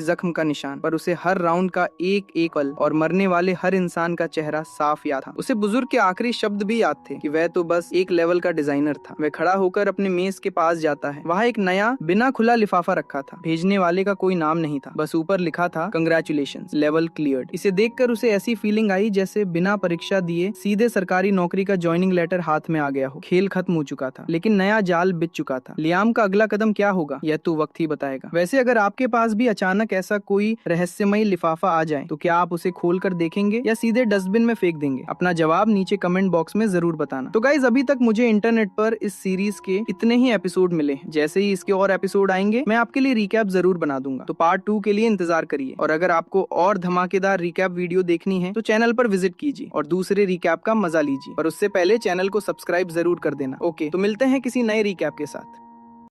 जख्म का निशान, पर उसे हर राउंड का एक एक पल और मरने वाले हर इंसान का चेहरा साफ याद था। उसे बुजुर्ग के आखिरी शब्द भी याद थे कि वह तो बस एक लेवल का डिजाइनर था। वह खड़ा होकर अपने मेज के पास जाता है। वहाँ एक नया बिना खुला लिफाफा रखा था। भेजने वाले का कोई नाम नहीं था, बस ऊपर लिखा था, कंग्रेचुलेशंस, लेवल क्लियर्ड। इसे देखकर उसे ऐसी फीलिंग आई जैसे बिना परीक्षा दिए सीधे सरकारी नौकरी का ज्वाइनिंग लेटर हाथ में आ गया हो। खेल खत्म हो चुका था, लेकिन नया जाल बिछ चुका था। लियाम का अगला कदम क्या होगा यह तो वक्त ही बताएगा। वैसे अगर आपके पास भी अचानक ऐसा कोई रहस्यमयी लिफाफा आ जाए तो क्या आप उसे खोल कर देखेंगे या सीधे डस्टबिन में फेंक देंगे? अपना जवाब नीचे कमेंट बॉक्स में जरूर बताना। तो गाइज, अभी तक मुझे इंटरनेट पर इस सीरीज के इतने ही एपिसोड मिले हैं। जैसे ही इसके और एपिसोड आएंगे मैं आपके लिए रिकैप जरूर बना दूंगा, तो पार्ट 2 के लिए इंतजार करिए। और अगर आपको और धमाकेदार रिकैप वीडियो देखनी है तो चैनल पर विजिट कीजिए और दूसरे रिकैप का मजा लीजिए। और उससे पहले चैनल को सब्सक्राइब जरूर कर देना। ओके, तो मिलते हैं किसी नए रिकैप के साथ।